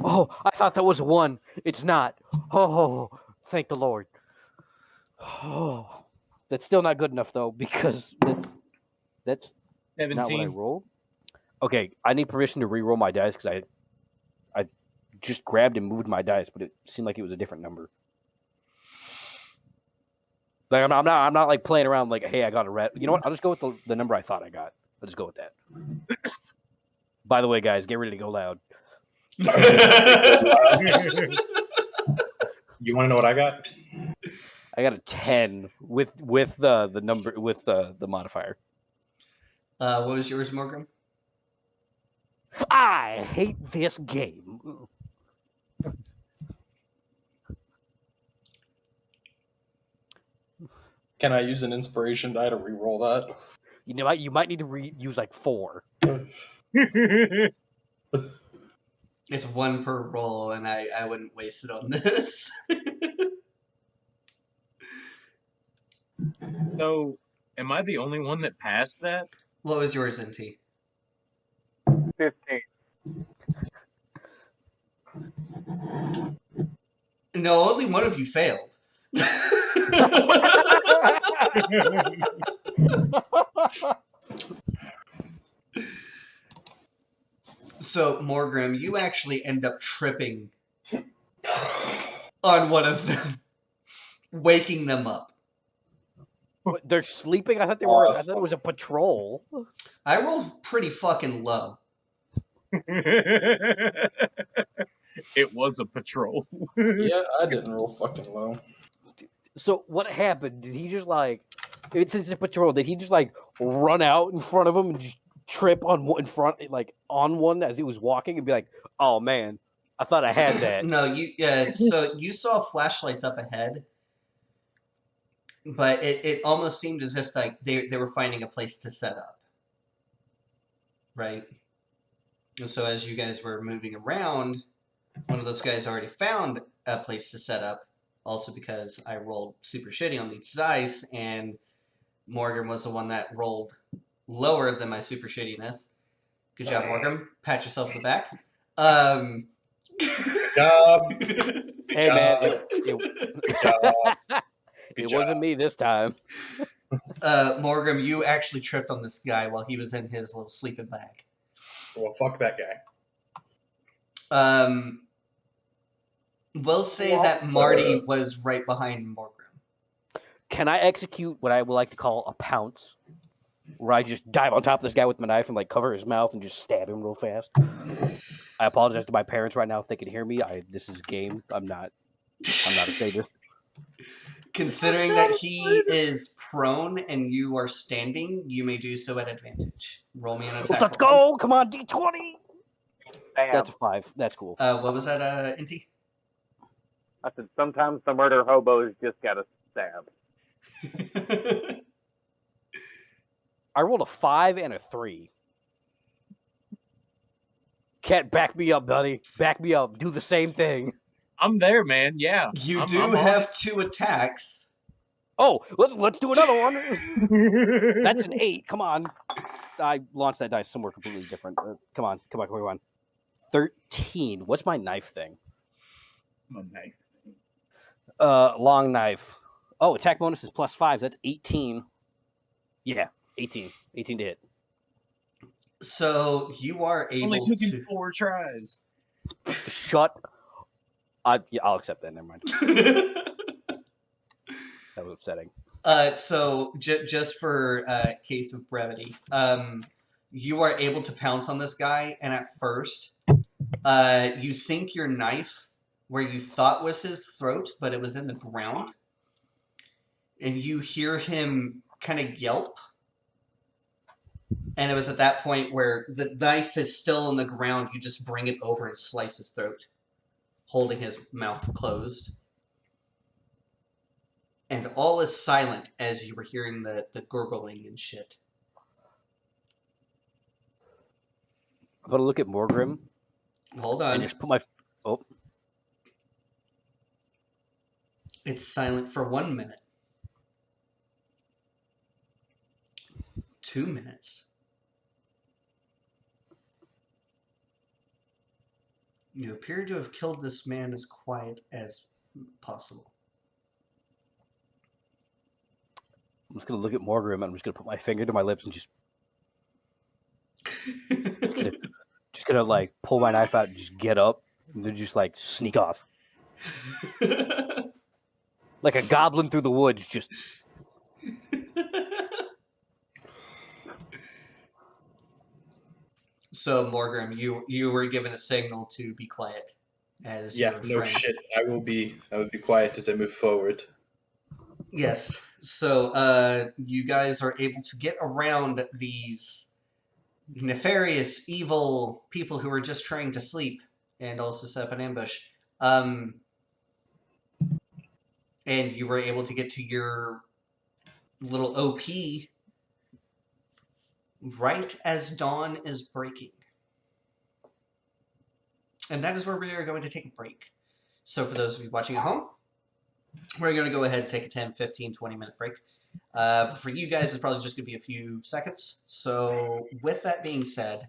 Oh, I thought that was a 1. It's not. Oh, thank the Lord. Oh, that's still not good enough though, because that's not what I 17. rolled. Okay, I need permission to re-roll my dice because I just grabbed and moved my dice, but it seemed like it was a different number. Like I'm not like playing around like, hey, I got a red. You know what? I'll just go with the number I thought I got. I'll just go with that. By the way, guys, get ready to go loud. You want to know what I got? I got a 10 with the number with the modifier. What was yours, Morgan? I hate this game. Can I use an inspiration die to re-roll that? You know what? You might need to use like 4. It's 1 per roll, and I wouldn't waste it on this. So, am I the only one that passed that? What was yours, NT? 15. No, only one of you failed. So, Morgrim, you actually end up tripping on one of them, waking them up. What, they're sleeping? I thought they were. I thought it was a patrol. I rolled pretty fucking low. It was a patrol. Yeah, I didn't roll fucking low. So what happened? Did he just like? It's a patrol. Did he just like run out in front of him and just trip on one in front, like on one as he was walking, and be like, "Oh man, I thought I had that." No, so you saw flashlights up ahead, but it almost seemed as if like they were finding a place to set up, right? And so as you guys were moving around, one of those guys already found a place to set up. Also because I rolled super shitty on these dice, and Morgan was the one that rolled lower than my super shittiness. Good job, Morgan. Pat yourself on the back. Good job. Hey man, Good job. it wasn't me this time. Morgan, you actually tripped on this guy while he was in his little sleeping bag. Well, fuck that guy. We'll say that Marty was right behind Morgan. Can I execute what I would like to call a pounce, where I just dive on top of this guy with my knife and like cover his mouth and just stab him real fast? I apologize to my parents right now if they can hear me. This is a game. I'm not a sadist. Considering that he is prone and you are standing, you may do so at advantage. Roll me an attack. Let's roll. go! Come on, D20. Damn. That's a 5. That's cool. What was that, NT? I said sometimes the murder hobos just gotta stab. I rolled a 5 and a 3. Cat, back me up, buddy. Back me up. Do the same thing. I'm there, man. Yeah. You I'm do on have 2 attacks. Oh, let's do another one. That's an 8. Come on. I launched that dice somewhere completely different. Come on. 13. What's my knife thing? Okay. Long knife. Oh, attack bonus is +5. That's 18. Yeah, 18. 18 to hit. So you are able Only took to. him 4 tries. Shut. I'll accept that. Never mind. That was upsetting. So just for case of brevity, you are able to pounce on this guy, and at first, you sink your knife where you thought was his throat, but it was in the ground, and you hear him kind of yelp. And it was at that point where the knife is still in the ground. You just bring it over and slice his throat, holding his mouth closed. And all is silent as you were hearing the gurgling and shit. I'm gonna look at Morgrim Hold and on. just put my. Oh, It's silent for 1 minute. 2 minutes. You appear to have killed this man as quiet as possible. I'm just gonna look at Morgrim and I'm just gonna put my finger to my lips and just gonna like pull my knife out and just get up and then just like sneak off like a goblin through the woods. Just So Morgrim, you were given a signal to be quiet as Yeah, your no friend. shit. I will be quiet as I move forward. Yes. So you guys are able to get around these nefarious, evil people who are just trying to sleep and also set up an ambush. And you were able to get to your little OP right as dawn is breaking. And that is where we are going to take a break. So for those of you watching at home, we're going to go ahead and take a 10, 15, 20-minute break. For you guys, it's probably just going to be a few seconds. So with that being said,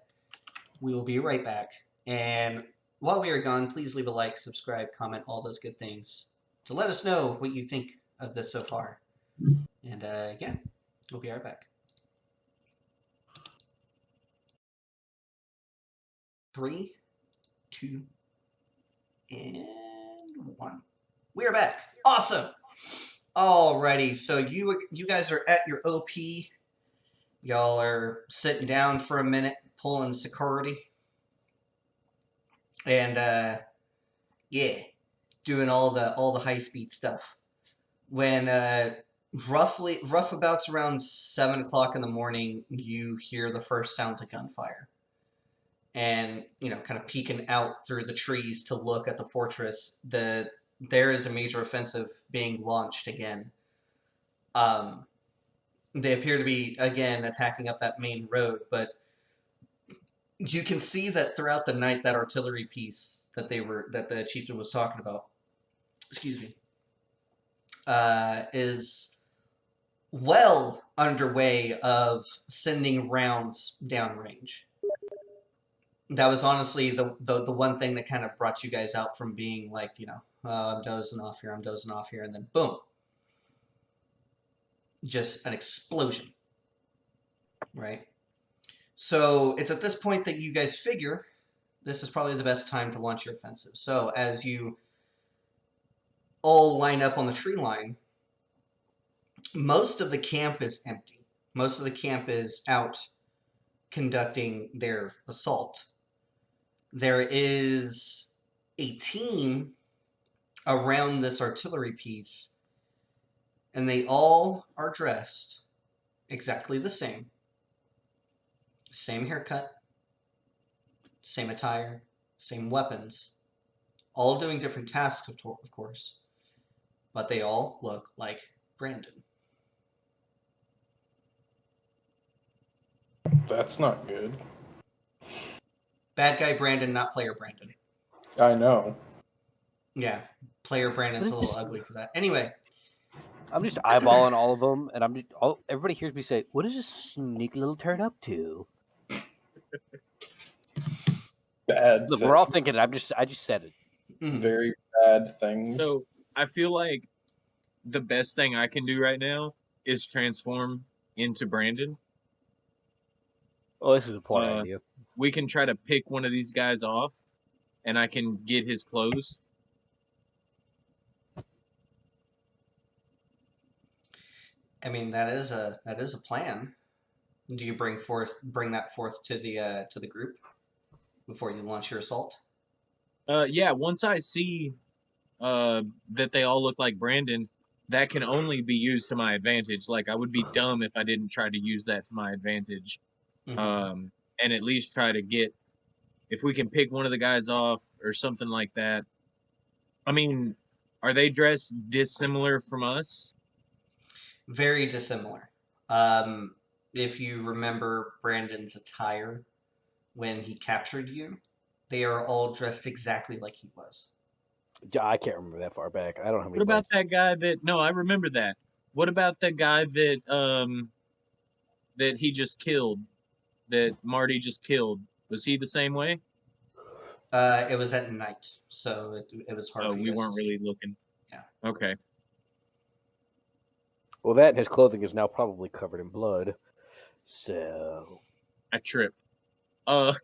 we will be right back. And while we are gone, please leave a like, subscribe, comment, all those good things to let us know what you think of this so far. And yeah, we'll be right back. 3, 2, and 1. We are back. Awesome. Alrighty, so you guys are at your OP. Y'all are sitting down for a minute, pulling security, and yeah, doing all the high speed stuff. When rough abouts around 7 o'clock in the morning, you hear the first sounds of gunfire, and kind of peeking out through the trees to look at the fortress. There is a major offensive being launched again. They appear to be again attacking up that main road, but you can see that throughout the night that artillery piece that the chieftain was talking about, excuse me, is well underway of sending rounds downrange. That was honestly the one thing that kind of brought you guys out from being like, I'm dozing off here, and then boom, just an explosion, right? So it's at this point that you guys figure this is probably the best time to launch your offensive. So as you all line up on the tree line, most of the camp is empty. Most of the camp is out conducting their assault. There is a team around this artillery piece, and they all are dressed exactly the same. Same haircut, same attire, same weapons, all doing different tasks, of course, but they all look like Brandon. That's not good. Bad guy Brandon, not player Brandon. I know. Yeah, player Brandon's a little ugly for that. Anyway, I'm just eyeballing all of them, and everybody hears me say, "What is this sneaky little turd up to?" Bad. Look, we're all thinking it. I just said it. Very bad things. So I feel like the best thing I can do right now is transform into Brandon. Oh, this is a poor idea. We can try to pick one of these guys off, and I can get his clothes. I mean, that is a plan. Do you bring that forth to the group before you launch your assault? Yeah, once I see that they all look like Brandon, that can only be used to my advantage. Like, I would be dumb if I didn't try to use that to my advantage. Mm-hmm. And at least try to get, if we can pick one of the guys off or something like that. I mean, are they dressed dissimilar from us? Very dissimilar. If you remember Brandon's attire when he captured you, they are all dressed exactly like he was. I can't remember that far back. I don't have any. What about that guy that? No, I remember that. What about the guy that he just killed? That Marty just killed. Was he the same way? It was at night, so it was hard So for you we guys weren't to see. really looking. Yeah. Okay. Well, that and his clothing is now probably covered in blood. So I tripped. Um,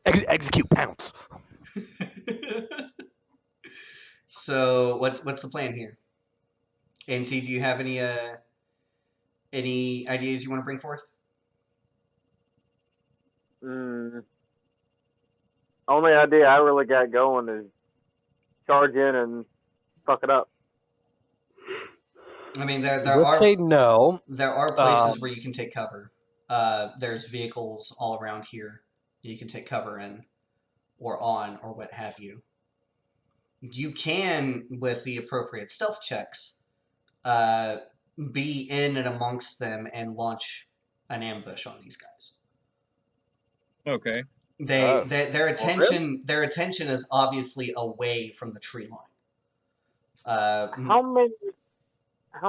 execute pounce. So what's the plan here? NT, do you have any ideas you want to bring forth? Only idea I really got going is charge in and fuck it up. I mean, there Let's say are no. places where you can take cover. There's vehicles all around here that you can take cover in, or on, or what have you. You can, with the appropriate stealth checks, be in and amongst them and launch an ambush on these guys. okay. Their attention is obviously away from the tree line. How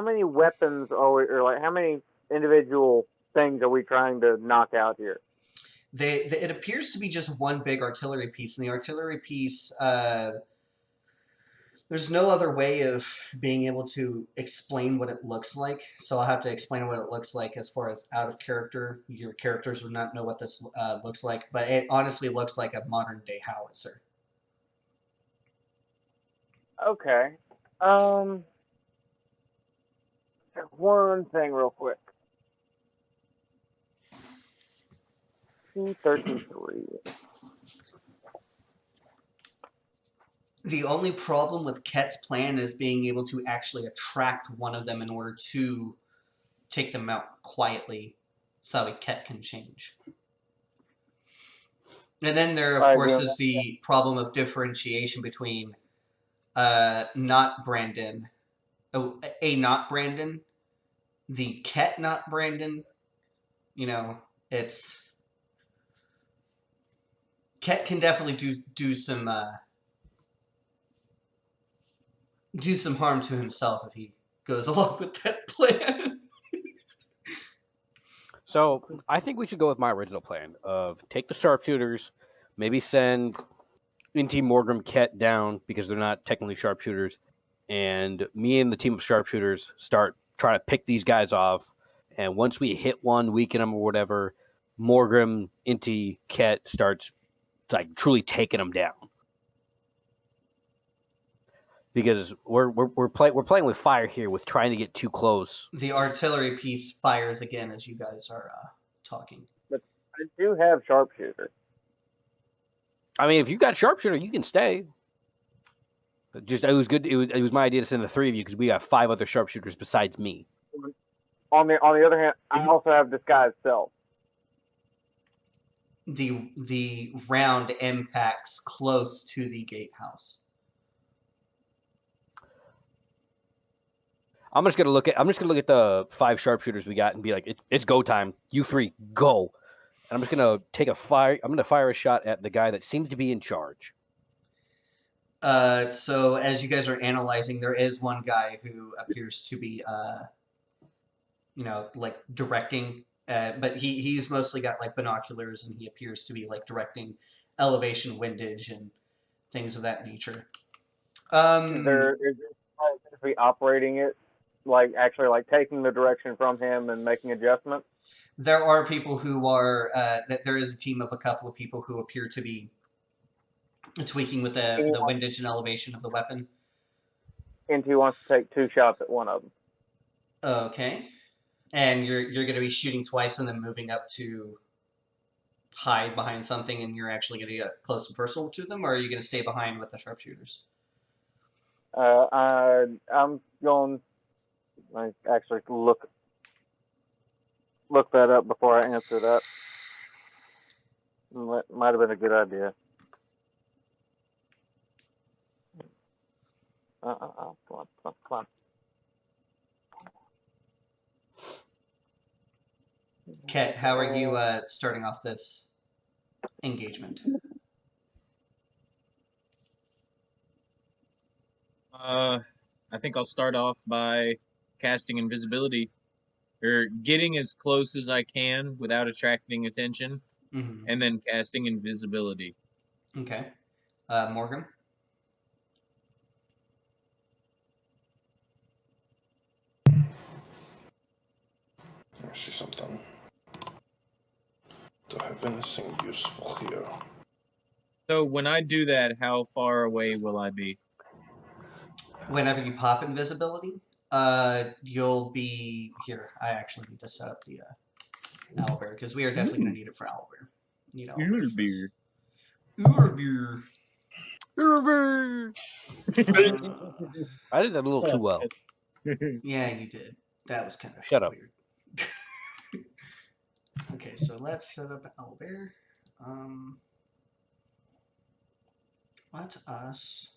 many weapons are we, or like how many individual things are we trying to knock out here? It appears to be just one big artillery piece, and the artillery piece, there's no other way of being able to explain what it looks like, so I'll have to explain what it looks like as far as out of character. Your characters would not know what this looks like, but it honestly looks like a modern day howitzer. Okay. One thing real quick. C-33. The only problem with Ket's plan is being able to actually attract one of them in order to take them out quietly so that Ket can change. And then there, of course, is the problem of differentiation between not Brandon, not Brandon, the Ket not Brandon. You know, it's Ket can definitely do some harm to himself if he goes along with that plan. So I think we should go with my original plan of take the sharpshooters, maybe send NT Morgan Ket down because they're not technically sharpshooters, and me and the team of sharpshooters start trying to pick these guys off. And once we hit one, weaken them or whatever, Morgan NT Ket starts like truly taking them down. Because we're playing with fire here with trying to get too close. The artillery piece fires again as you guys are talking. But I do have sharpshooter. I mean, if you got sharpshooter, you can stay. Just it was good. It was my idea to send the three of you because we got 5 other sharpshooters besides me. On the other hand, I also have disguised self. The round impacts close to the gatehouse. I'm just gonna look at the 5 sharpshooters we got and be like, it's go time. You 3 go. And I'm just gonna fire a shot at the guy that seems to be in charge. So as you guys are analyzing, there is one guy who appears to be, like directing, but he's mostly got like binoculars, and he appears to be like directing elevation, windage, and things of that nature. Is there be operating it, like actually like taking the direction from him and making adjustments? There are people who are. There is a team of a couple of people who appear to be tweaking with the windage and elevation of the weapon. NT wants to take 2 shots at one of them. Okay, and you're going to be shooting twice and then moving up to hide behind something, and you're actually going to get close and personal to them, or are you going to stay behind with the sharpshooters? I'm going. I actually look that up before I answer that. That might have been a good idea. Come on. Ket, how are you starting off this engagement? I think I'll start off by casting invisibility, or getting as close as I can without attracting attention, Mm-hmm. and then casting invisibility. Okay. Morgan. Let me see something. Do I have anything useful here? So when I do that, how far away will I be? Whenever you pop invisibility, you'll be here. I actually need to set up the owlbear because we are definitely going to need it for owlbear. Need owlbear for this. Owlbear. I did that a little too well. Yeah, you did. That was kind of Shut up. weird. Okay, so let's set up owlbear. Let us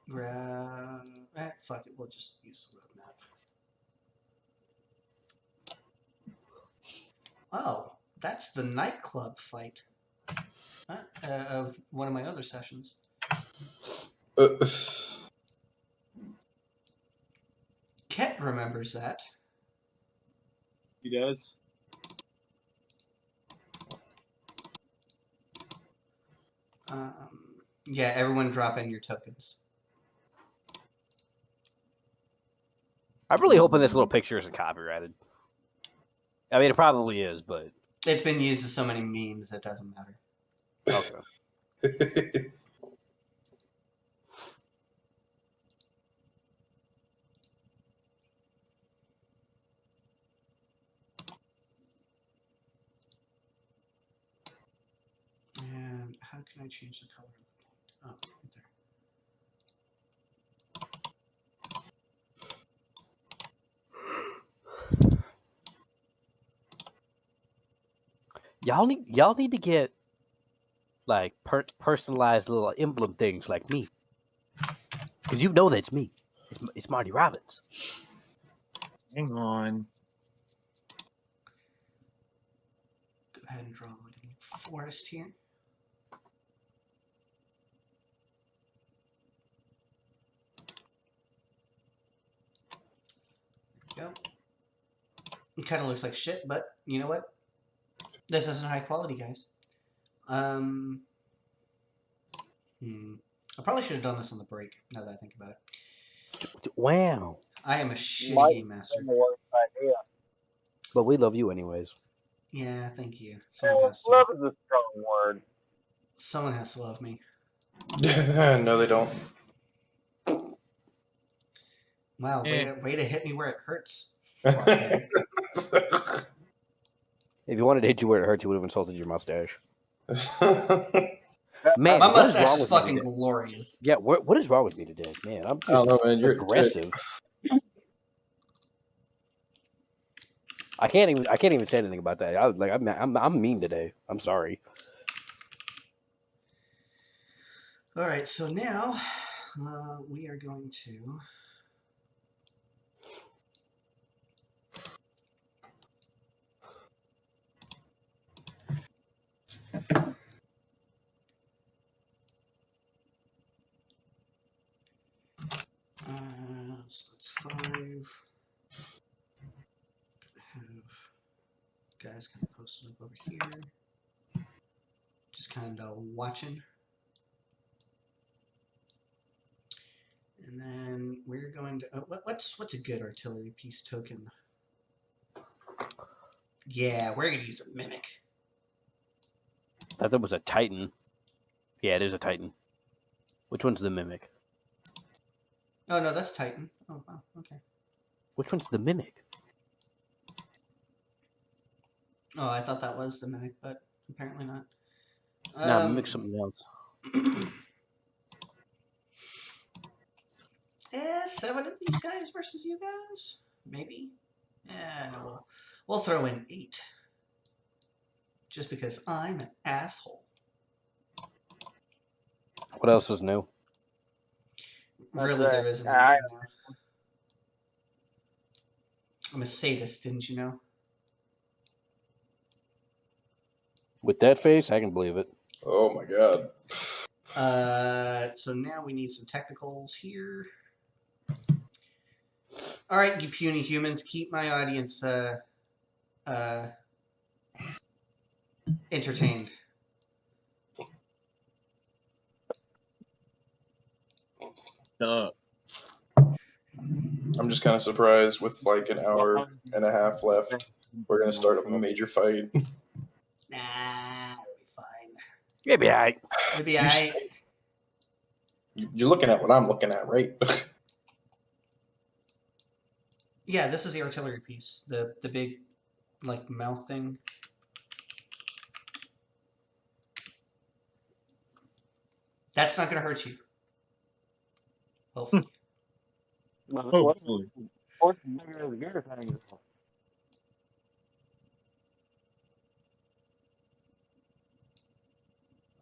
grab. Fuck it. We'll just use the roadmap. Oh, that's the nightclub fight of one of my other sessions. Ket remembers that. He does. Yeah, everyone drop in your tokens. I'm really hoping this little picture isn't copyrighted. I mean, it probably is, but It's been used as so many memes, it doesn't matter. okay. And how can I change the color of the paint? Oh, right there. Y'all need to get like personalized little emblem things like me, because you know that's me. It's Marty Robbins. Hang on. Go ahead and draw a little forest here. There we go. It kind of looks like shit, but you know what? This isn't high quality, guys. I probably should have done this on the break, now that I think about it. Wow. I am a shitty Might game master. be the worst idea. But we love you anyways. Yeah, thank you. Someone has to. Love is a strong word. Someone has to love me. No, they don't. Wow, Eh. way to hit me where it hurts. If you wanted to hit you where it hurts, you would have insulted your mustache. That- Man, My what is mustache wrong is with me fucking today? glorious. Yeah, what is wrong with me today, man? I'm I don't just know, man. You're aggressive. I can't even say anything about that. I'm mean today. I'm sorry. All right, so now we are going to. So that's 5. Have guys kind of posted up over here, just kind of watching. And then we're going to what's a good artillery piece token? Yeah, we're gonna use a mimic. I thought that was a Titan. Yeah, it is a Titan. Which one's the Mimic? Oh no, that's Titan. Oh wow, okay. Which one's the Mimic? Oh, I thought that was the mimic, but apparently not. No, Mimic's something else. 7 of these guys versus you guys, maybe. Yeah, no, we'll throw in 8, just because I'm an asshole. What else is new? Really, there isn't anything now. I'm a sadist, didn't you know? With that face, I can believe it. Oh my god. So now we need some technicals here. All right, you puny humans, keep my audience entertained. Up. I'm just kind of surprised with like an hour and a half left. We're gonna start a major fight. Nah, it'll be fine. Yeah, be alright. It'll be You alright. You're looking at what I'm looking at, right? Yeah, this is the artillery piece. The big, like, mouth thing. That's not going to hurt you. Hopefully. Hopefully. What's bigger than gear thing?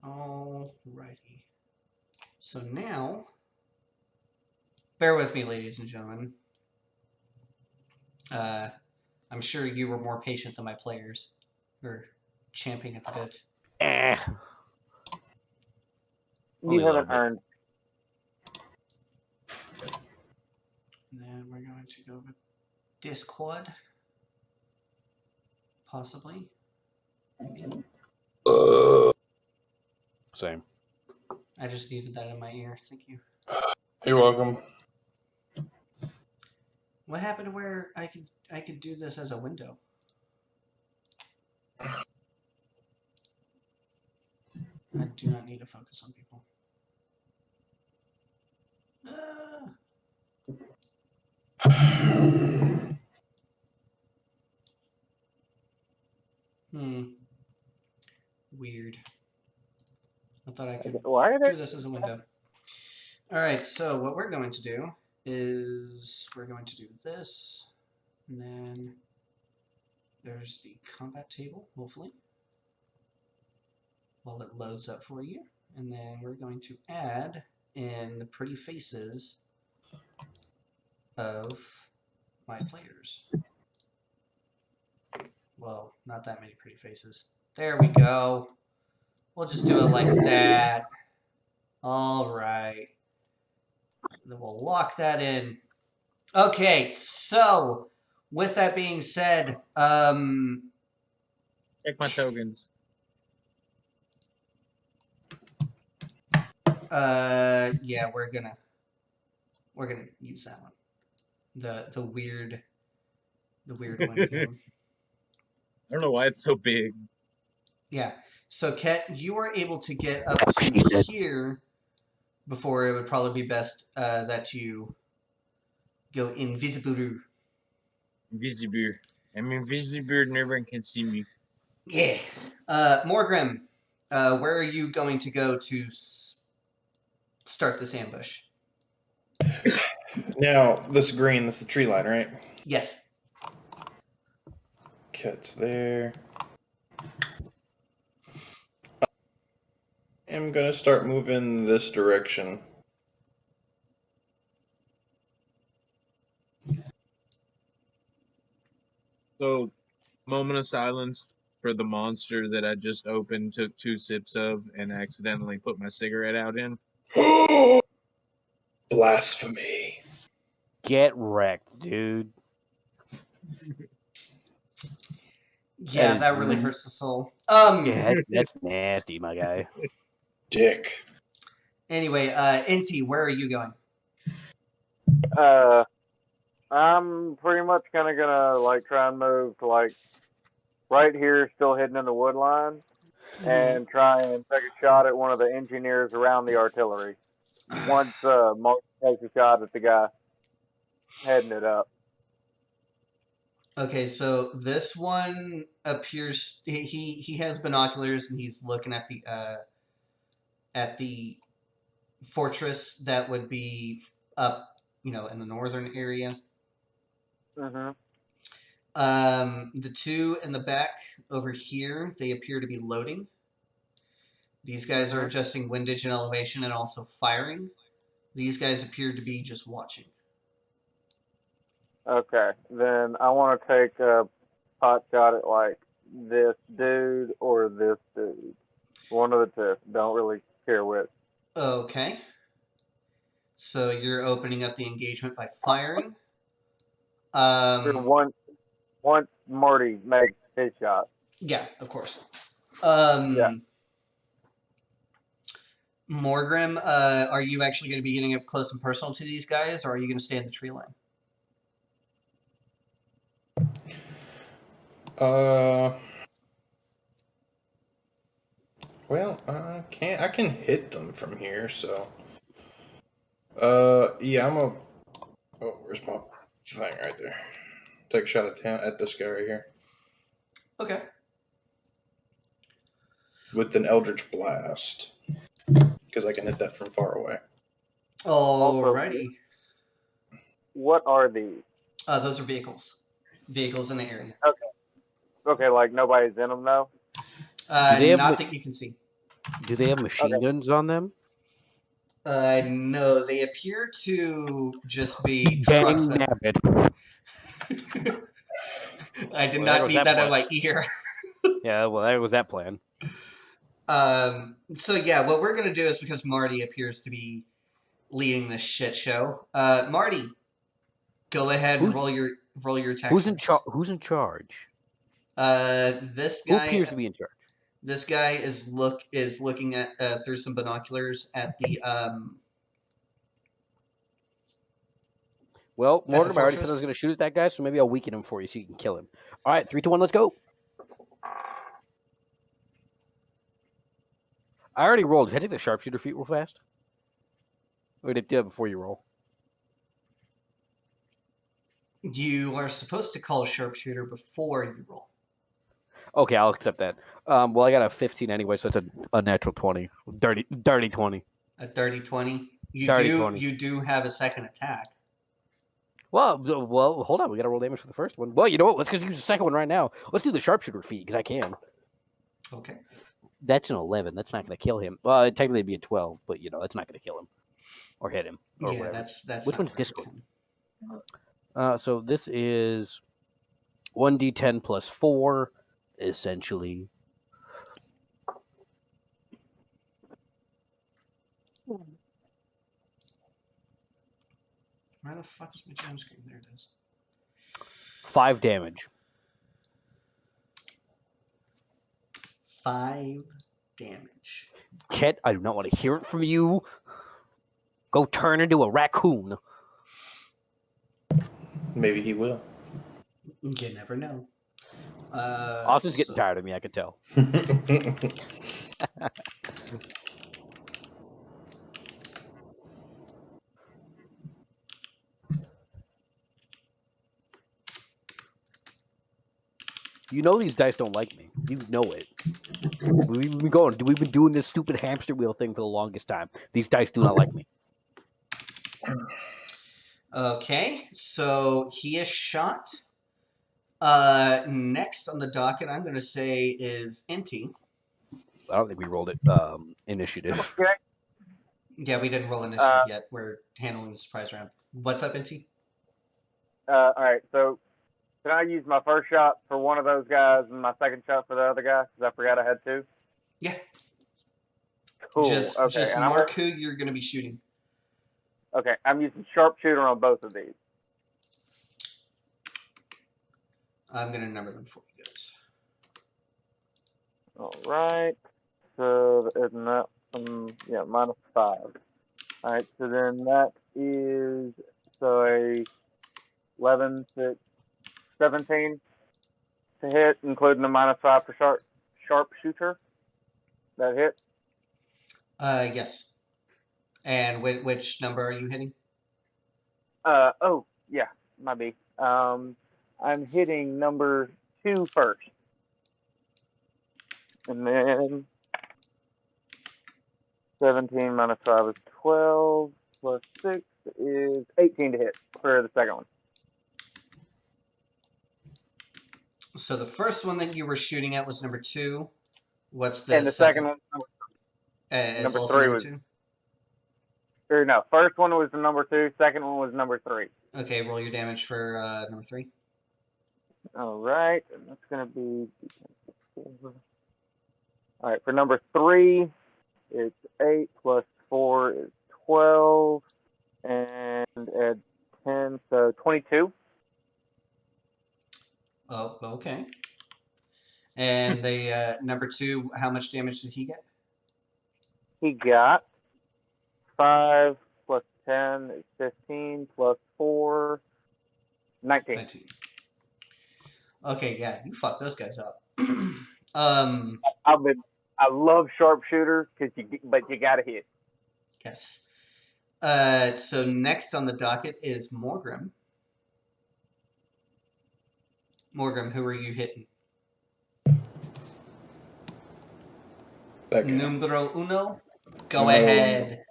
Alrighty. So now, bear with me, ladies and gentlemen. I'm sure you were more patient than my players. We're champing at the bit. Eh. You haven't earned. And then we're going to go with Discord. Possibly. Maybe. Same. I just needed that in my ear. Thank you. You're welcome. What happened to where I could do this as a window? I do not need to focus on people. Weird. I thought I could do this as a window. All right, so what we're going to do is we're going to do this, and then there's the combat table, hopefully, while it loads up for you. And then we're going to add in the pretty faces of my players. Well, not that many pretty faces. There we go. We'll just do it like that. All right. Then we'll lock that in. Okay, so with that being said, Take my tokens. yeah, we're gonna use that one. The weird one here. I don't know why it's so big. Yeah. So Ket, you are able to get up to here before it would probably be best that you go invisible. Invisible. I'm invisible. No one can see me. Yeah. Morgrim, where are you going to go to start this ambush? Now, this green, this is the tree line, right? Yes. Cat's there. I'm gonna start moving this direction. So, moment of silence for the monster that I just opened, took 2 sips of, and accidentally put my cigarette out in. Blasphemy. Get wrecked, dude. Yeah, that really hurts the soul. Yeah, that's nasty, my guy. Dick. Anyway, NT, where are you going? I'm pretty much kind of gonna like try and move to like right here, still hidden in the wood line, and try and take a shot at one of the engineers around the artillery. Once Mark takes a shot at the guy heading it up. Okay, so this one appears he has binoculars and he's looking at the fortress that would be up, in the northern area. Mm-hmm. The two in the back over here, they appear to be loading. These guys are adjusting windage and elevation and also firing. These guys appear to be just watching. Okay, then I want to take a pot shot at like this dude or this dude. One of the two. Don't really care which. Okay. So you're opening up the engagement by firing. Once Marty makes his shot. Yeah, of course. Yeah. Morgrim, are you actually going to be getting up close and personal to these guys, or are you going to stay in the tree line? Well, I can hit them from here, so. Yeah, I'm a. Oh, where's my thing right there? Take a shot at this guy right here Okay. with an Eldritch Blast, because I can hit that from far away. Alrighty. What are these? Those are vehicles. Vehicles in the area. Okay, like nobody's in them though. they have Not that you can see. Do they have machine guns on them? No, they appear to just be trucks. Bang nabbit. I did Well, there not goes need that that in plan. my ear. Yeah, well, that was that plan. So yeah, what we're gonna do is, because Marty appears to be leading this shit show. Marty, go ahead and roll your attack. Who's in charge? Who's in charge? This Who guy. appears to be in charge? This guy is looking at through some binoculars at the Well, Morgan, I already said I fortress? was going to shoot at that guy, so maybe I'll weaken him for you so you can kill him. All right, 3, 2, 1, let's go. I already rolled. Can I take the sharpshooter feat real fast? Or did it before you roll? You are supposed to call a sharpshooter before you roll. Okay, I'll accept that. Well, I got a 15 anyway, so it's a natural 20. Dirty 20. A dirty 20. You Dirty do 20. you do have a second attack. Well, hold on. We got to roll damage for the first one. Well, you know what? Let's just use the second one right now. Let's do the sharpshooter feat because I can. Okay. That's an 11. That's not going to kill him. Well, it'd technically be a 12, but that's not going to kill him or hit him or Yeah, whatever. that's Which not one's very this good. one? So this is 1d10 plus 4, essentially. Where the fuck is my jam screen? There it is. 5 damage. 5 damage. Chet, I do not want to hear it from you. Go turn into a raccoon. Maybe he will. You never know. Austin's getting tired of me, I could tell. You know these dice don't like me. You know it. We've been doing this stupid hamster wheel thing for the longest time. These dice do not like me. Okay, so he is shot. Next on the docket, I'm going to say is Inti. I don't think we rolled it initiative. Okay. Yeah, we didn't roll initiative yet. We're handling the surprise round. What's up, Inti? All right. So, can I use my first shot for one of those guys and my second shot for the other guy? Because I forgot I had 2. Yeah. Cool. Just and mark who you're going to be shooting. Okay, I'm using sharpshooter on both of these. I'm going to number them for you guys. All right. So isn't that -5. All right. So then that is a 11, 6, 17 to hit, including the -5 for sharpshooter. That hit. Yes. And which number are you hitting? Oh yeah, might be. I'm hitting number 2 first, and then 17 -5 is 12 plus 6 is 18 to hit for the second one. So the first one that you were shooting at was number 2. What's the And the second one, is number also 3 number was 2? Or no, first one was the number 2, second one was number 3. Okay, roll your damage for number 3. All right, and that's going to be. All right, for number 3, it's 8 plus 4 is 12, and add 10, so 22. Oh, okay. And the number 2, how much damage did he get? He got 5 plus 10 is 15 plus 4, 19. 19. Okay, yeah, you fucked those guys up. I love sharpshooter but you gotta hit. Yes. So next on the docket is Morgrim. Morgrim, who are you hitting? That guy. Numero uno. Go Numero ahead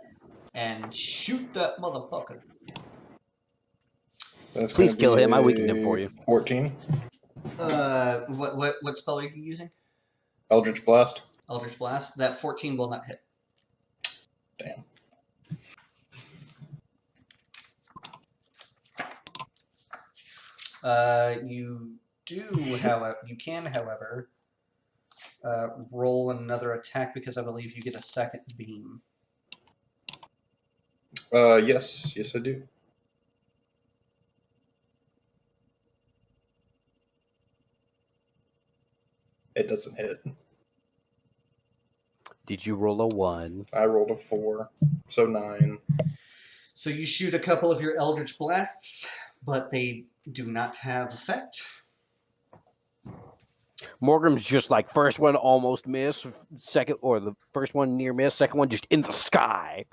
and shoot that motherfucker. That's Please gonna kill be him. I weakened him a for you. 14. What spell are you using? Eldritch Blast. Eldritch Blast. That 14 will not hit. Damn. You can, however, roll another attack because I believe you get a second beam. Yes, I do. It doesn't hit. Did you roll a 1? I rolled a 4, so 9. So you shoot a couple of your Eldritch Blasts, but they do not have effect. Morgrim's just like, first one almost miss, second, or the first one near miss, second one just in the sky.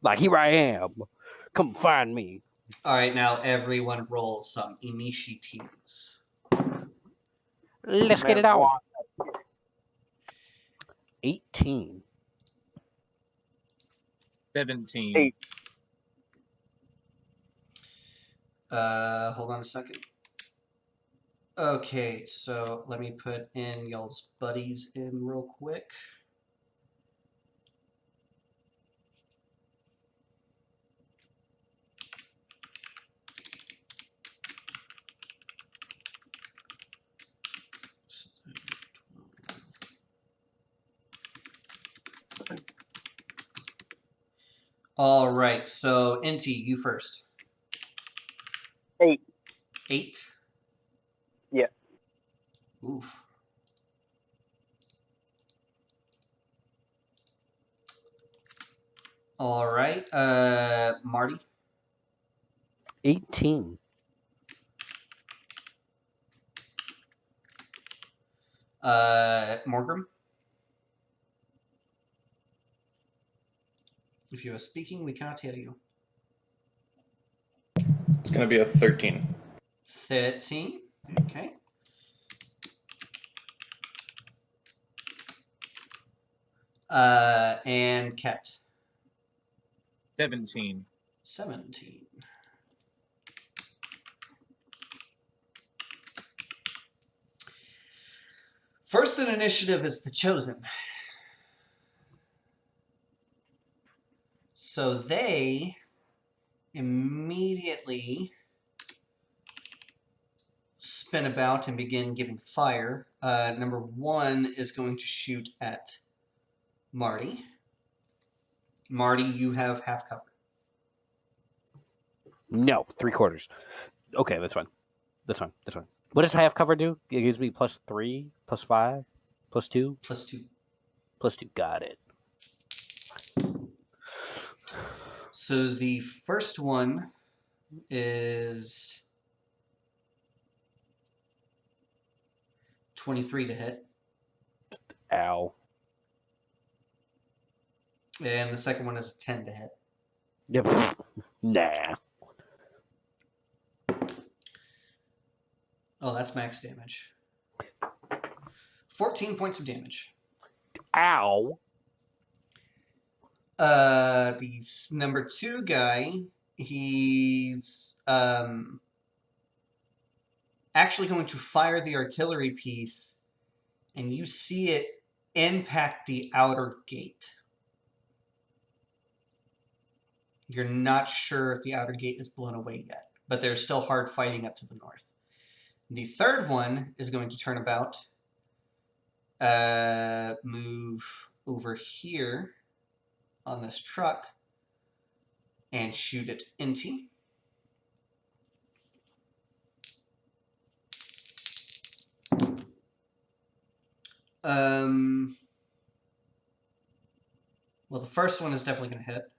Like, here I am. Come find me. All right, now everyone roll some initiatives. Let's get it on. 18. 17. 8. Hold on a second. Okay, so let me put in y'all's buddies in real quick. All right, so Inti, you first. 8. 8? Yeah. Oof. All right, Marty. 18. Morgrim. If you are speaking, we cannot hear you. It's gonna be a 13. 13. Okay. And Ket. 17. 17. First in initiative is the Chosen. So they immediately spin about and begin giving fire. Number 1 is going to shoot at Marty. Marty, you have half cover. No, 3/4. Okay, that's fine. That's fine. What does half cover do? It gives me +3, +5, +2, +2. +2. Got it. So the first one is 23 to hit. Ow. And the second one is a 10 to hit. Yep. Nah. Oh, that's max damage. 14 points of damage. Ow. The number 2 guy, he's actually going to fire the artillery piece, and you see it impact the outer gate. You're not sure if the outer gate is blown away yet, but there's still hard fighting up to the north. The third one is going to turn about, move over here on this truck, and shoot at Inti. Well, the first one is definitely going to hit.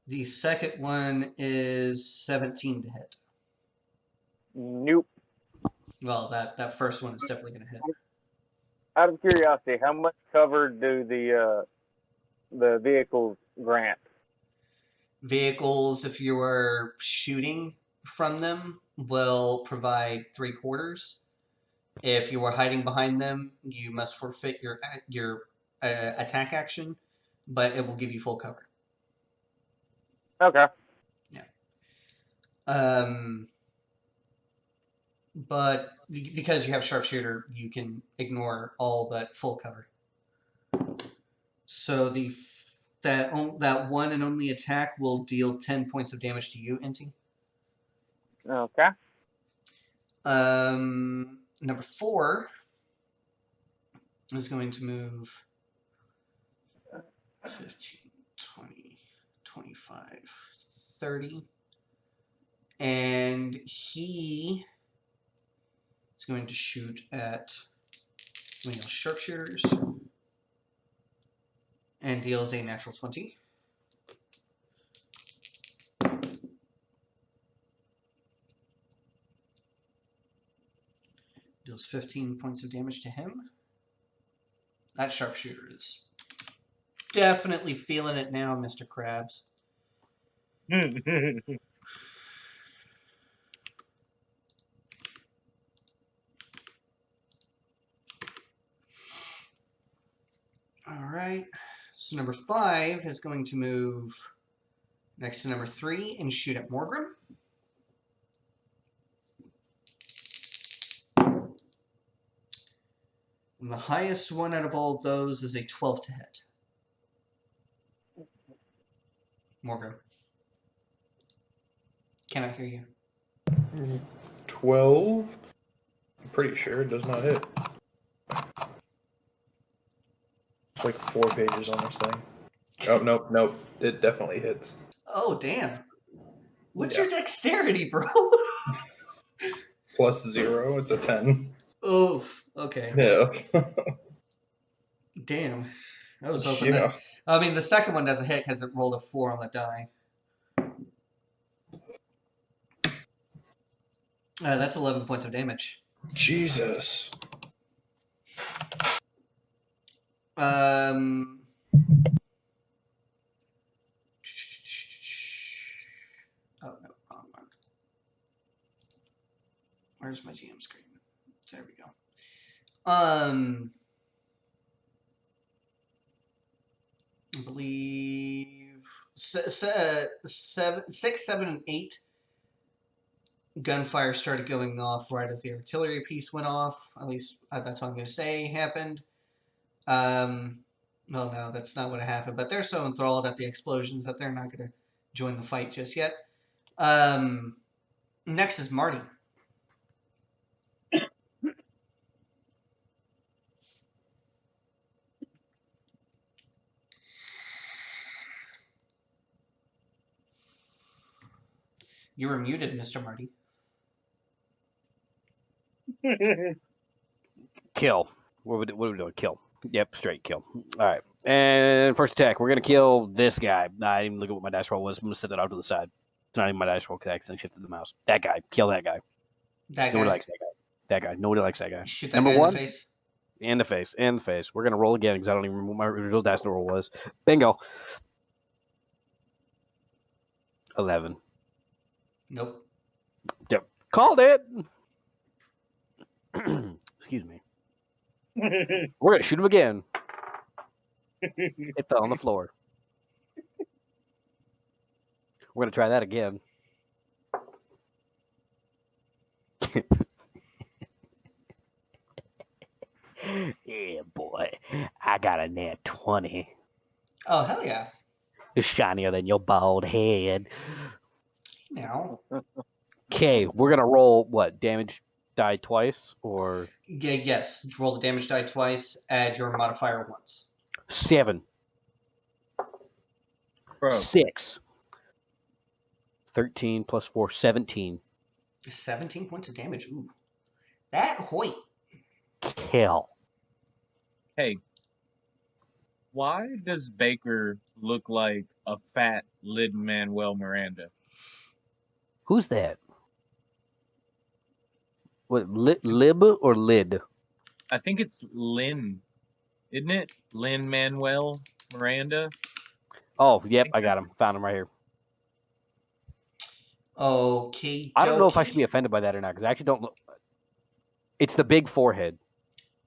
The second one is 17 to hit. Nope. Well, that first one is definitely going to hit. Out of curiosity, how much cover do the vehicles grant? Vehicles, if you are shooting from them, will provide 3/4. If you are hiding behind them, you must forfeit your attack action, but it will give you full cover. Okay. But because you have sharpshooter, you can ignore all but full cover. So that one and only attack will deal 10 points of damage to you, Inti. Okay. Number 4 is going to move 15, 20, 25, 30. And he is going to shoot at sharpshooters and deals a natural 20. Deals 15 points of damage to him. That sharpshooter is definitely feeling it now, Mr. Krabs. All right. So number 5 is going to move next to number 3 and shoot at Morgrim. And the highest one out of all of those is a 12 to hit. Morgrim. Cannot hear you. 12? I'm pretty sure it does not hit. It's like 4 pages on this thing. Oh, nope. It definitely hits. Oh, damn. What's Yeah. your dexterity, bro? +0, it's a 10. Oof. Okay. Yeah. Damn. I was hoping that. Yeah. I mean, the second one doesn't hit because it rolled a 4 on the die. That's 11 points of damage. Jesus. Um. Oh, no, wrong one. Where's my GM screen? There we go. I believe 6, 7, and 8 gunfire started going off right as the artillery piece went off. At least that's what I'm going to say happened. Well, no, that's not what happened. But they're so enthralled at the explosions that they're not going to join the fight just yet. Next is Marty. You were muted, Mr. Marty. Kill. What are we doing? Kill. Yep, straight kill. All right. And first attack, we're going to kill this guy. I didn't even look at what my dice roll was. I'm going to set that out to the side. It's not even my dice roll because I accidentally shifted the mouse. That guy. Kill that guy. That Nobody guy. likes that guy. That guy. Nobody likes that guy. Shoot that Number guy one. in the face. In the face. In the face. We're going to roll again because I don't even remember what my original dice roll was. Bingo. 11. Nope. Yep. Called it. Excuse me. We're going to shoot him again. It fell on the floor. We're going to try that again. Yeah, boy. I got a nat 20. Oh, hell yeah. It's shinier than your bald head. Now. Okay, we're going to roll, what, damage die twice? Or Yes. Roll the damage die twice. Add your modifier once. 7. Bro. 6. 13 plus 4, 17. 17 points of damage. Ooh. That hoit. Kill. Hey, why does Baker look like a fat Lin-Manuel Miranda? Who's that? What, lib or lid? I think it's Lin, isn't it? Lin-Manuel Miranda. Oh, yep, think I got that's him. Found him right here. Okay. I don't know if I should be offended by that or not, because I actually don't look. It's the big forehead.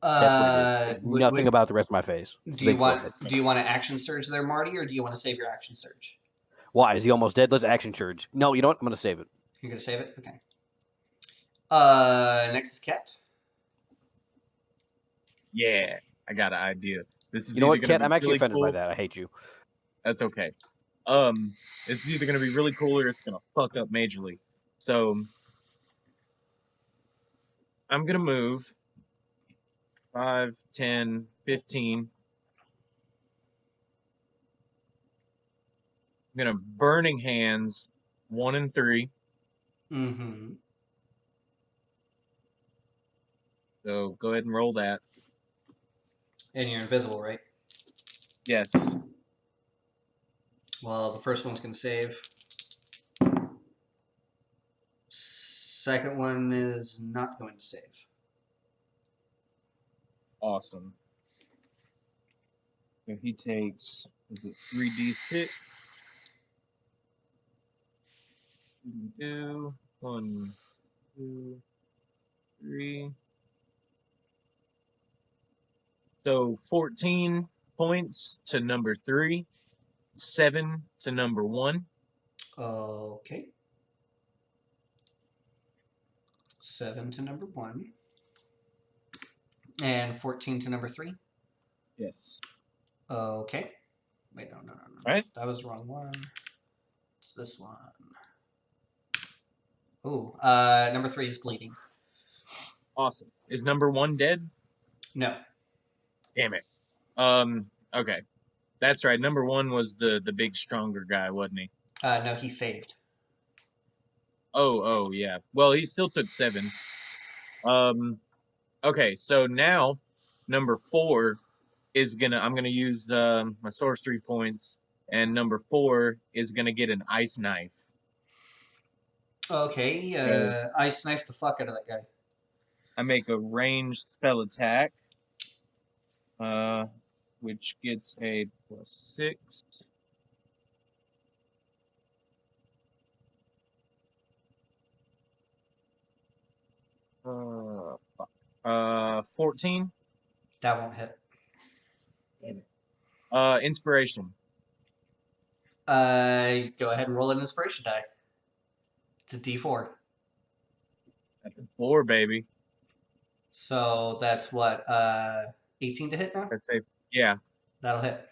That's what it is. It's nothing about the rest of my face. It's the big forehead. Do you want an action surge there, Marty, or do you want to save your action surge? Why? Is he almost dead? Let's action surge. No, you know what? I'm going to save it. You're gonna save it? Okay. Next is Cat. Yeah, I got an idea. This is You know either what, gonna Kat? be I'm actually really offended cool. by that. I hate you. That's okay. It's either gonna be really cool or it's gonna fuck up majorly. So I'm gonna move 5, 10, 15. I'm gonna burning hands 1 and 3. Mm-hmm. So go ahead and roll that. And you're invisible, right? Yes. Well, the first one's gonna save. Second one is not going to save. Awesome. So he takes, is it 3d6? 2, 1, 2, 3. So 14 points to number 3, 7 to number 1. Okay. 7 to number 1. And 14 to number 3. Yes. Okay. Wait, no. Right? That was the wrong one. It's this one. Ooh, number 3 is bleeding. Awesome. Is number 1 dead? No. Damn it. Okay. That's right. Number 1 was the big stronger guy, wasn't he? No, he saved. Oh, yeah. Well, he still took 7. Okay, so now number 4 is I'm gonna use my sorcery points, and number 4 is gonna get an ice knife. Okay, I sniped the fuck out of that guy. I make a ranged spell attack, which gets a +6. Fuck. 14. That won't hit. Inspiration. Go ahead and roll an inspiration die. It's a D4. That's a 4, baby. So that's what, 18 to hit now? That's a yeah. That'll hit.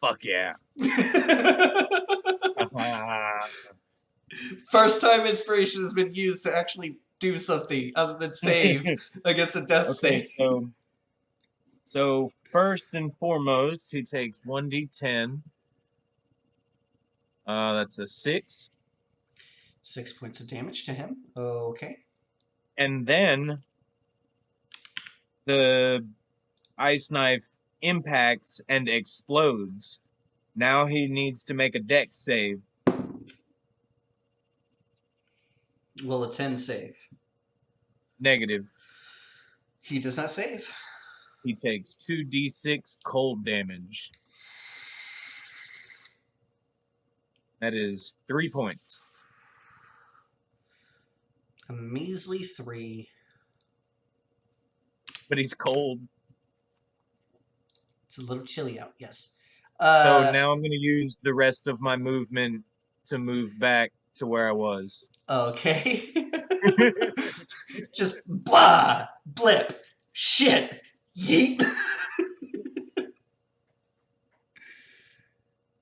Fuck yeah. First time inspiration has been used to actually do something other than save against a death Okay, save. so first and foremost, he takes 1d10. That's a 6. 6 points of damage to him. Okay. And then the ice knife impacts and explodes. Now he needs to make a dex save. Will a 10 save? Negative. He does not save. He takes 2d6 cold damage. That is 3 points. A measly 3. But he's cold. It's a little chilly out, yes. So now I'm going to use the rest of my movement to move back to where I was. Okay. Just blah, blip, shit, yeet.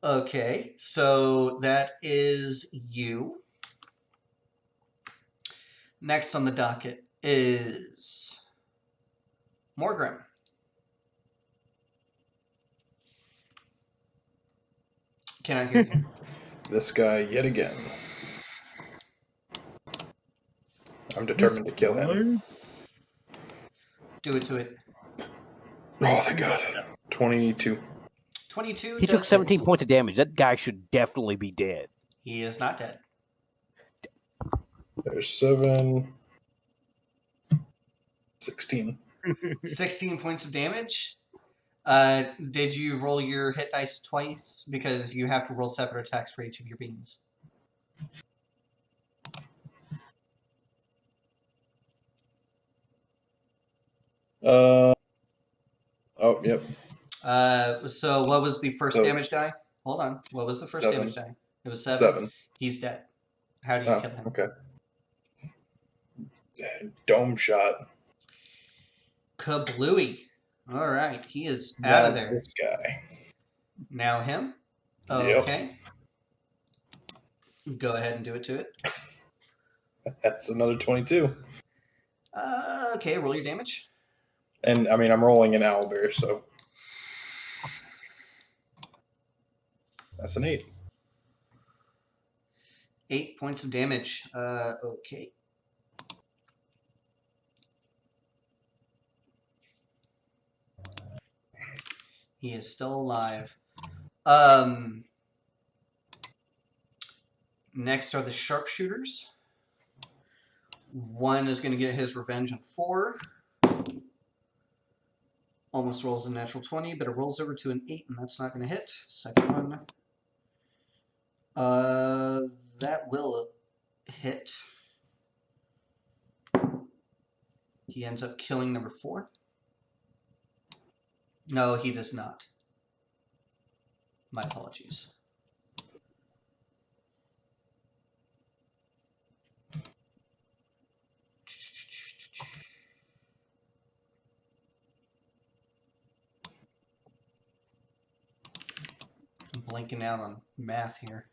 Okay, so that is you. Next on the docket is Morgrim. Can I hear you? This guy yet again. I'm determined to kill him. Do it to it. Oh, thank God. 22. 22 He does took 17 hit. points of damage. That guy should definitely be dead. He is not dead. There's 7. 16. 16 points of damage. Did you roll your hit dice twice? Because you have to roll separate attacks for each of your beans. Oh, yep. So what was the first So, damage die? Hold on. What was the first 7. damage die? It was 7. 7. He's dead. How do you Oh, kill him? okay. Dome shot. Kablooey. All right. He is Now out of there. This guy. Now him? Yep. Okay. Go ahead and do it to it. That's another 22. Okay, roll your damage. And, I mean, I'm rolling an owlbear, so. That's an 8. 8 points of damage. Okay. He is still alive. Next are the sharpshooters. One is going to get his revenge on 4. Almost rolls a natural 20, but it rolls over to an 8, and that's not going to hit. Second one. That will hit. He ends up killing number 4. No, he does not. My apologies. I'm blanking out on math here.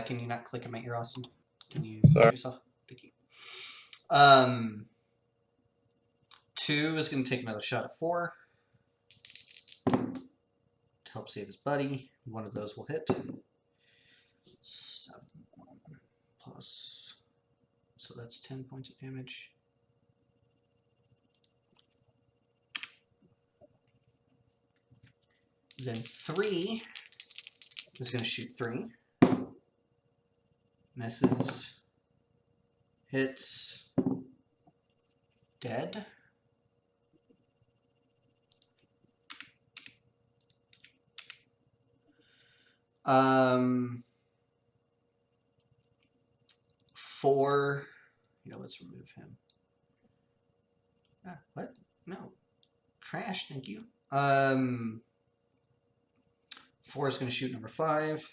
Can you not click in my ear, Austin? Can you mute Sorry. yourself? Thank you. 2 is going to take another shot at 4 to help save his buddy. One of those will hit. 7 plus, so that's 10 points of damage. Then 3 is going to shoot 3. Misses. Hits. Dead. Um, 4. Let's remove him. What? No. Trash, thank you. 4 is going to shoot number 5.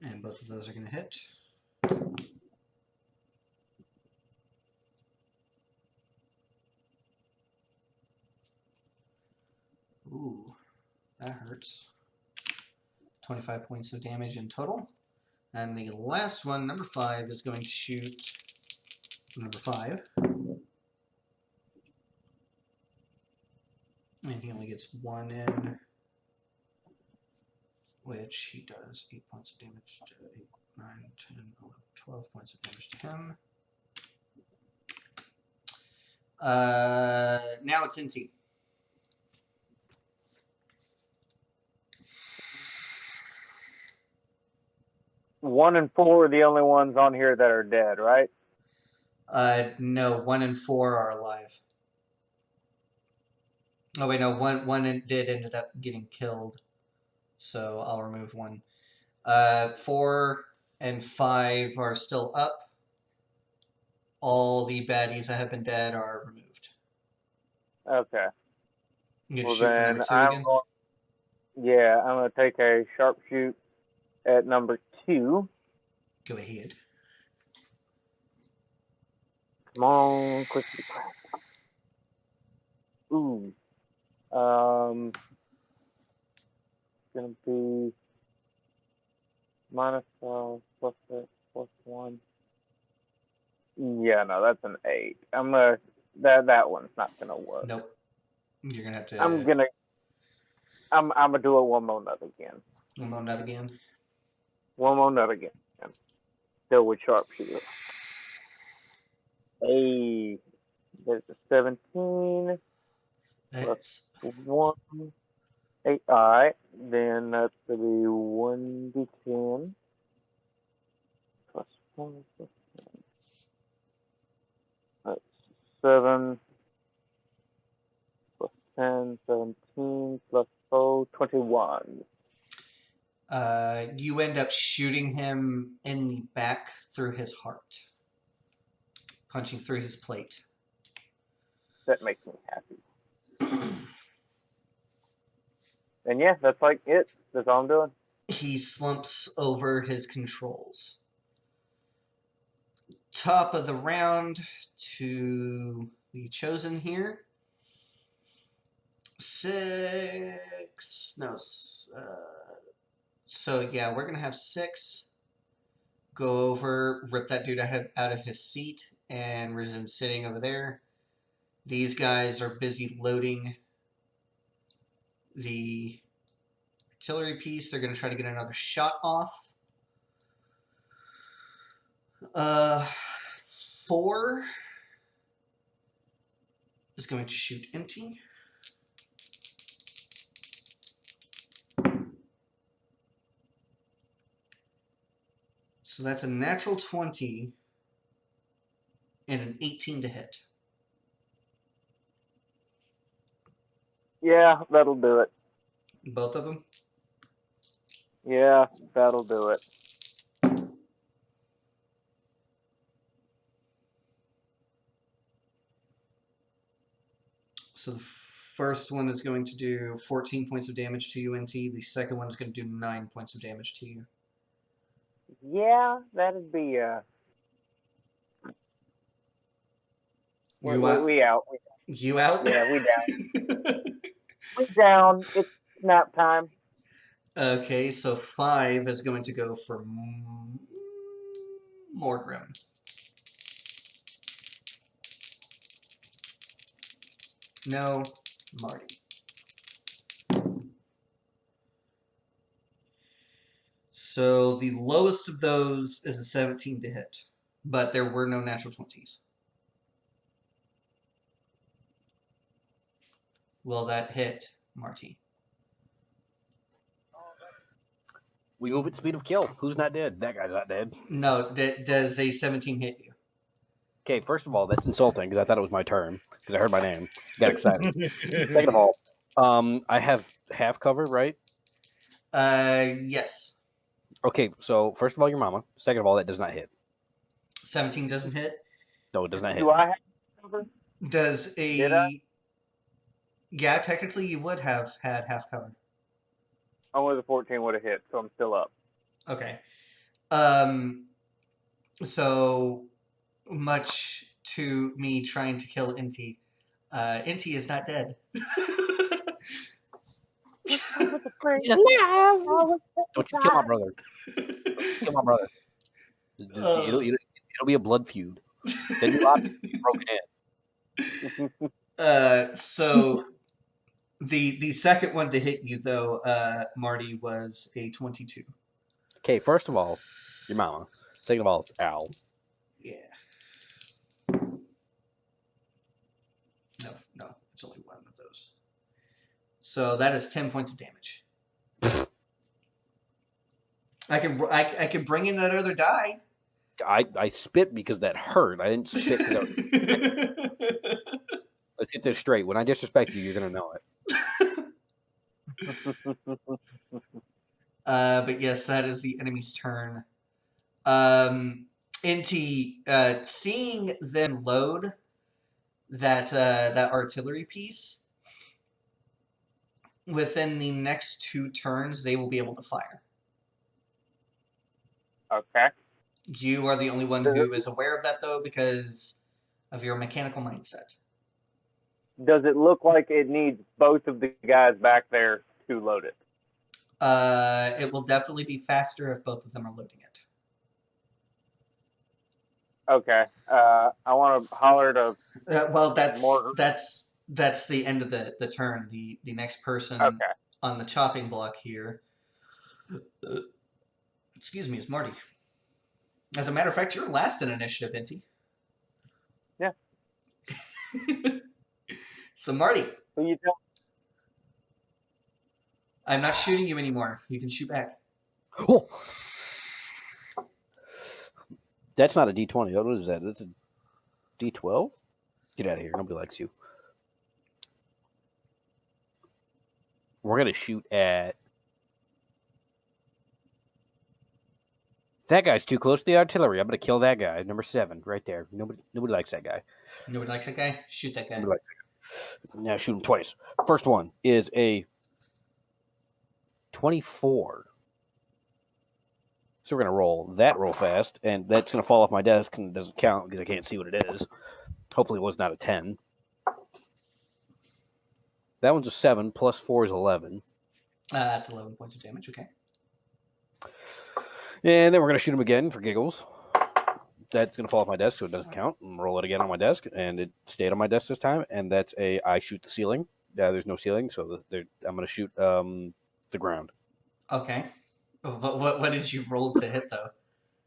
And both of those are going to hit. Ooh, that hurts. 25 points of damage in total. And the last one, number 5, is going to shoot number 5. And he only gets 1 in, which he does 8 points of damage to 8, 9, 10, 11, 12 points of damage to him. Now it's NT. One and 4 are the only ones on here that are dead, right? No, 1 and 4 are alive. Oh wait, no, one ended up getting killed, so I'll remove 1. 4 and 5 are still up. All the baddies that have been dead are removed. Okay. You get to Well, shoot for then number 2 again. I'm going to take a sharpshoot at number 2. Go ahead. Come on, quickly. Ooh. going to be minus 12 plus 6 plus 1. Yeah, no, that's an 8. That one's not gonna work. Nope. You're gonna have to. I'm gonna do a one more nut again. One more nut again. One more nut again. Still with sharpshooter. Hey, there's a 17 That's plus 1. 8. All right, then that's gonna be 1d10 plus 1 plus 1. That's 7 plus 10, 17 plus 4, 21. you end up shooting him in the back through his heart, punching through his plate. That makes me happy. And yeah, that's like it. That's all I'm doing. He slumps over his controls. Top of the round to the chosen here. 6. No. So yeah, we're gonna have 6 go over, rip that dude out of his seat, and resume sitting over there. These guys are busy loading the artillery piece. They're gonna try to get another shot off. 4 is going to shoot empty. So that's a natural 20 and an 18 to hit. Yeah, that'll do it. Both of them? Yeah, that'll do it. So the first one is going to do 14 points of damage to you, NT. The second one is going to do 9 points of damage to you. Yeah, that'd be You out? we out. You out? Yeah, we down. We down. It's nap time. Okay, so 5 is going to go for Morgrim. No, Marty. So the lowest of those is a 17 to hit, but there were no natural 20s. Will that hit, Marty? We move at speed of kill. Who's not dead? That guy's not dead. No, does a 17 hit you? Okay, first of all, that's insulting because I thought it was my turn because I heard my name. Got excited. Second of all, I have half cover, right? Yes. Okay, so first of all, your mama. Second of all, that does not hit. 17 doesn't hit. No, it does not hit. Do I have cover? Does a... Did I? Yeah, technically you would have had half cover. Only the 14 would have hit, so I'm still up. Okay. So much to me trying to kill Inti, Inti is not dead. He's alive. Don't you kill my brother. Kill my brother. It'll be a blood feud. Then you obviously broken in. So the second one to hit you though, Marty, was a 22. Okay, first of all, your mama. Second of all, ow. Yeah. No, it's only one of those. So that is 10 points of damage. I can bring in that other die. I spit because that hurt. I didn't spit because let's get this straight. When I disrespect you, you're gonna know it. But yes, that is the enemy's turn. Inti, seeing them load that artillery piece, within the next 2 turns, they will be able to fire. Okay. You are the only one who is aware of that, though, because of your mechanical mindset. Does it look like it needs both of the guys back there to load it? It will definitely be faster if both of them are loading it. Okay. I want to holler to. Well, that's More- that's the end of the turn. The next person Okay. on the chopping block here, excuse me, is Marty. As a matter of fact, you're last in initiative, Inti. Yeah. So Marty, Who you tell? I'm not shooting you anymore. You can shoot back. Oh. That's not a D20. What is that? That's a D12? Get out of here. Nobody likes you. We're going to shoot at... That guy's too close to the artillery. I'm going to kill that guy. Number 7, right there. Nobody likes that guy. Nobody likes that guy? Shoot that guy. Nobody likes that guy. Now shoot him twice. First one is a 24. So we're going to roll that real fast, and that's going to fall off my desk, and it doesn't count because I can't see what it is. Hopefully it was not a 10. That one's a 7, plus 4 is 11. That's 11 points of damage, okay. And then we're going to shoot him again for giggles. That's going to fall off my desk, so it doesn't count. And roll it again on my desk, and it stayed on my desk this time. And that's a I shoot the ceiling. There's no ceiling, so I'm going to shoot the ground. Okay. What did you roll to hit, though?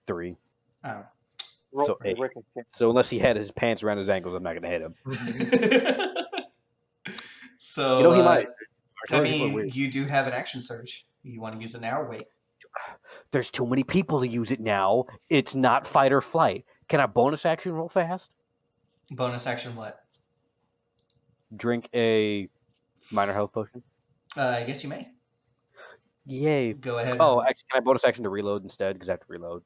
3. Oh. Roll So, for eight. ricochet. So unless he had his pants around his ankles, I'm not going to hit him. So, You know, he might. I mean, you do have an action surge. You want to use it now or wait? There's too many people to use it now. It's not fight or flight. Can I bonus action roll fast? Bonus action what? Drink a minor health potion. Yes, you may. Yay. Go ahead. Oh, actually, can I bonus action to reload instead? Because I have to reload.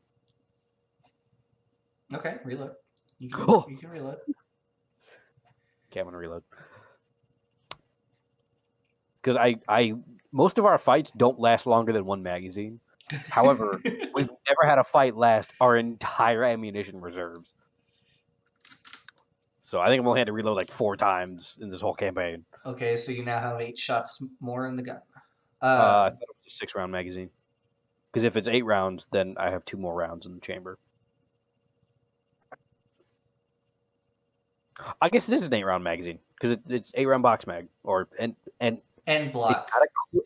Okay, reload. You can, Oh. you can reload. Okay, I'm going to reload. Because I most of our fights don't last longer than one magazine. However, we've never had a fight last our entire ammunition reserves. So I think I'm only had to reload like 4 times in this whole campaign. Okay, so you now have 8 shots more in the gun. I thought it was a 6-round magazine. Because if it's 8 rounds, then I have 2 more rounds in the chamber. I guess it is an 8-round magazine because it's 8-round box mag End block.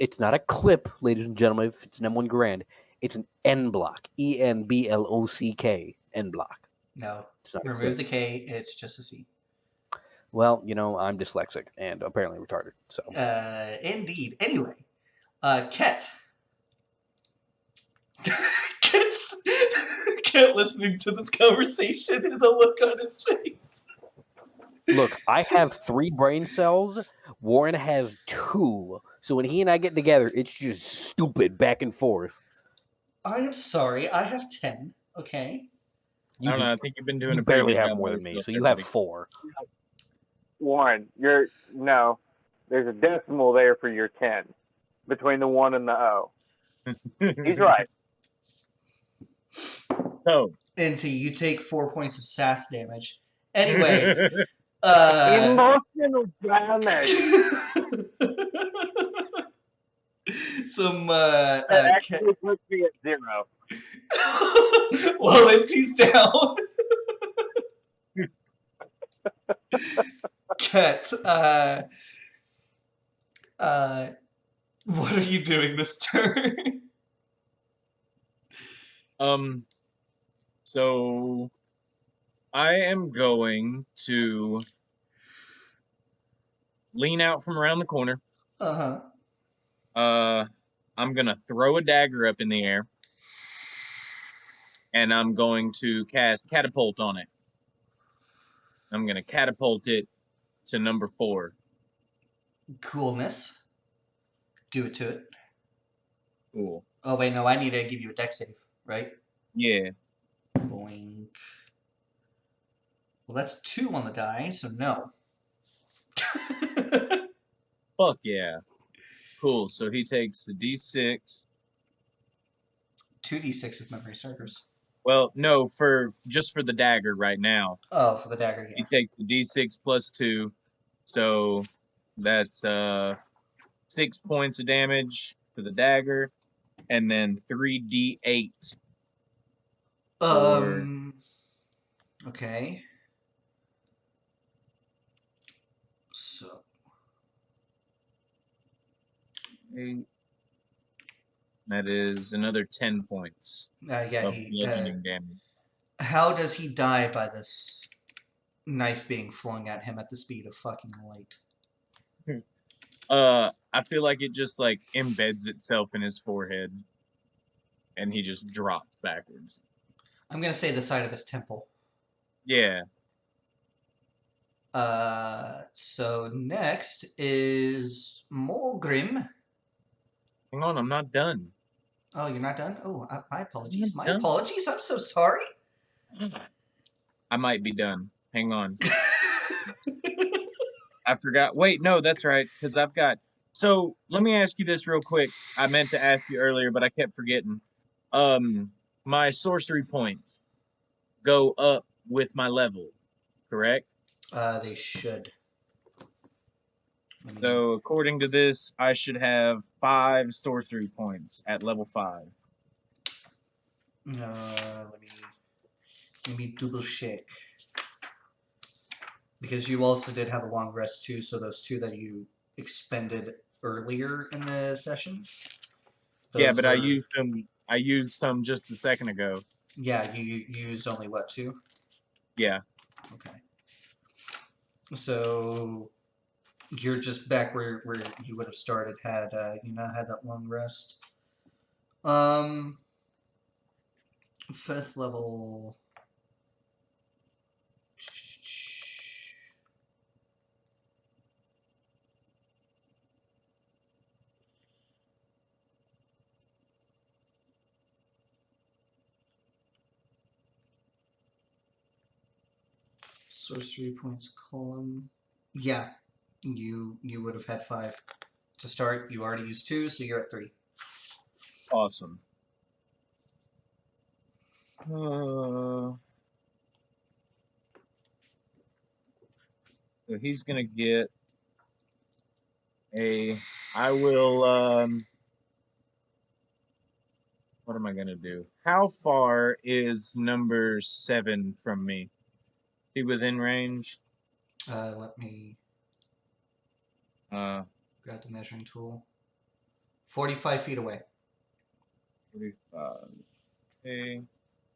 It's not a clip, ladies and gentlemen. If it's an M1 Grand, it's an N block. ENBLOCK. N block. No. It's not a Remove clip. the K. It's just a C. Well, you know, I'm dyslexic and apparently retarded. So Indeed. Anyway, Ket. Ket listening to this conversation and the look on his face. look, I have 3 brain cells. Warren has 2. So when he and I get together, it's just stupid back and forth. I am sorry. I have 10. Okay. You I don't do- know. I think you've been doing you a pretty barely good have job more of than me, yourself so there, you have buddy. 4. Warren, no. There's a decimal there for your 10 between the 1 and the O. He's right. So, Inti, you take 4 points of sass damage. Anyway, Emotional damage. some That actually puts me at 0. well, Inti's down. Ket, what are you doing this turn? so I am going to lean out from around the corner. Uh-huh. I'm gonna throw a dagger up in the air, and I'm going to cast catapult on it. I'm gonna catapult it to number 4. Coolness. Do it to it. Cool. Oh, wait, no, I need to give you a dex save, right? Yeah. Boink. Well, that's 2 on the die, so no. Fuck yeah. Cool. So he takes the D6. 2d6 if memory serves. Well, no, for the dagger right now. Oh, for the dagger, He yeah. takes the D6 plus 2. So that's 6 points of damage. for the dagger, and then 3d8 for Okay. So, 8. That is another 10 points yeah, of bludgeoning damage. how does he die by this knife being flung at him at the speed of fucking light? I feel like it just like embeds itself in his forehead, and he just drops backwards. I'm gonna say the side of his temple. Yeah. So next is Molgrim. Hang on, I'm not done. Oh, you're not done? Oh, my apologies. I'm My done. apologies. I'm so sorry. I might be done. Hang on. I forgot. Wait, no, that's right. Because I've got. So let me ask you this real quick. I meant to ask you earlier, but I kept forgetting. My sorcery points go up with my level, correct? They should. So according to this, I should have 5 sorcery points at level 5. Let me double check. Because you also did have a long rest too, so those 2 that you expended earlier in the session. Yeah, but I used them. I used some just a second ago. Yeah, you used only what, 2? Yeah. Okay. So you're just back where you would have started had you not had that long rest. 5th level. Sorcery points column. Yeah, you would have had 5 to start. You already used 2, so you're at 3. Awesome. So he's gonna get a. I will. What am I gonna do? How far is number 7 from me? Is he within range? Let me Uh, grab the measuring tool. 45 feet away. 45. Okay.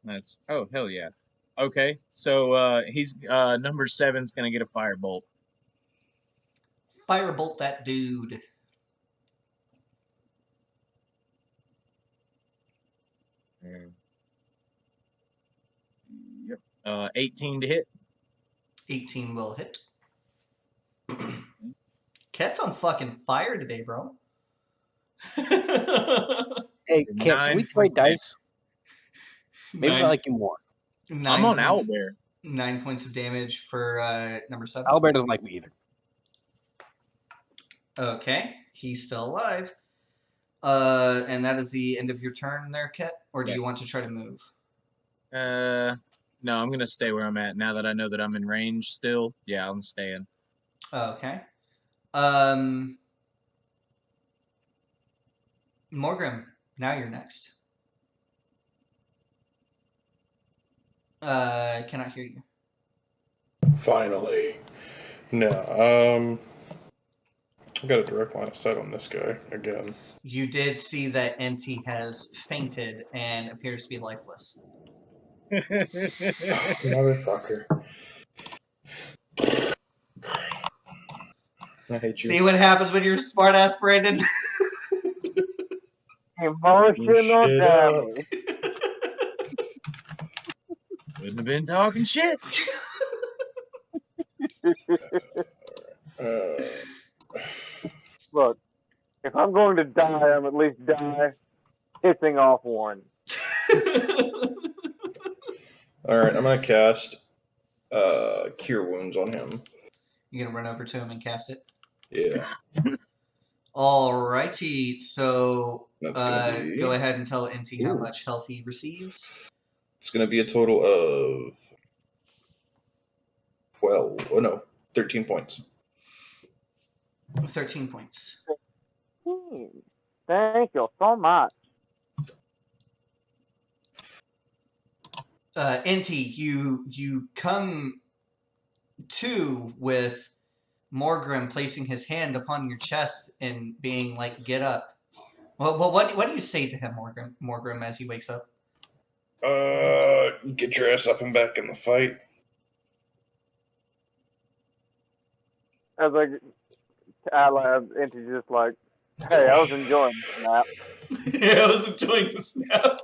That's. Oh hell yeah. Okay, so he's number 7's gonna get a firebolt. Firebolt that dude. Yep. 18 to hit. 18 will hit. Ket's on fucking fire today, bro. Hey, Kat, can we trade dice? Maybe if I like you more. I'm on Owlbear. 9 points of damage for number 7. Albert doesn't like me either. Okay, he's still alive. And that is the end of your turn there, Ket? Or do you want to try to move? No, I'm gonna stay where I'm at now that I know that I'm in range still. Yeah, I'm staying. Okay. Morgrim, now you're next. I cannot hear you. Finally. No, I've got a direct line of sight on this guy again. You did see that NT has fainted and appears to be lifeless. Motherfucker. I hate you. See what happens when you're smart ass, Brandon? Emotional Shit damage. Wouldn't have been talking shit. Look, if I'm going to die, I'm at least die pissing off one. Alright, I'm gonna cast Cure Wounds on him. You gonna run over to him and cast it? Yeah. Alrighty, so That's gonna be... go ahead and tell NT how much health he receives. It's gonna be a total of 13 points. 13 points. Thank you so much. Inti, you come to with Morgrim placing his hand upon your chest and being like, "Get up." Well, what do you say to him, Morgrim, as he wakes up? Get your ass up and back in the fight. As I laugh, and she's just like, "Hey, I was enjoying this nap." I was enjoying the snap.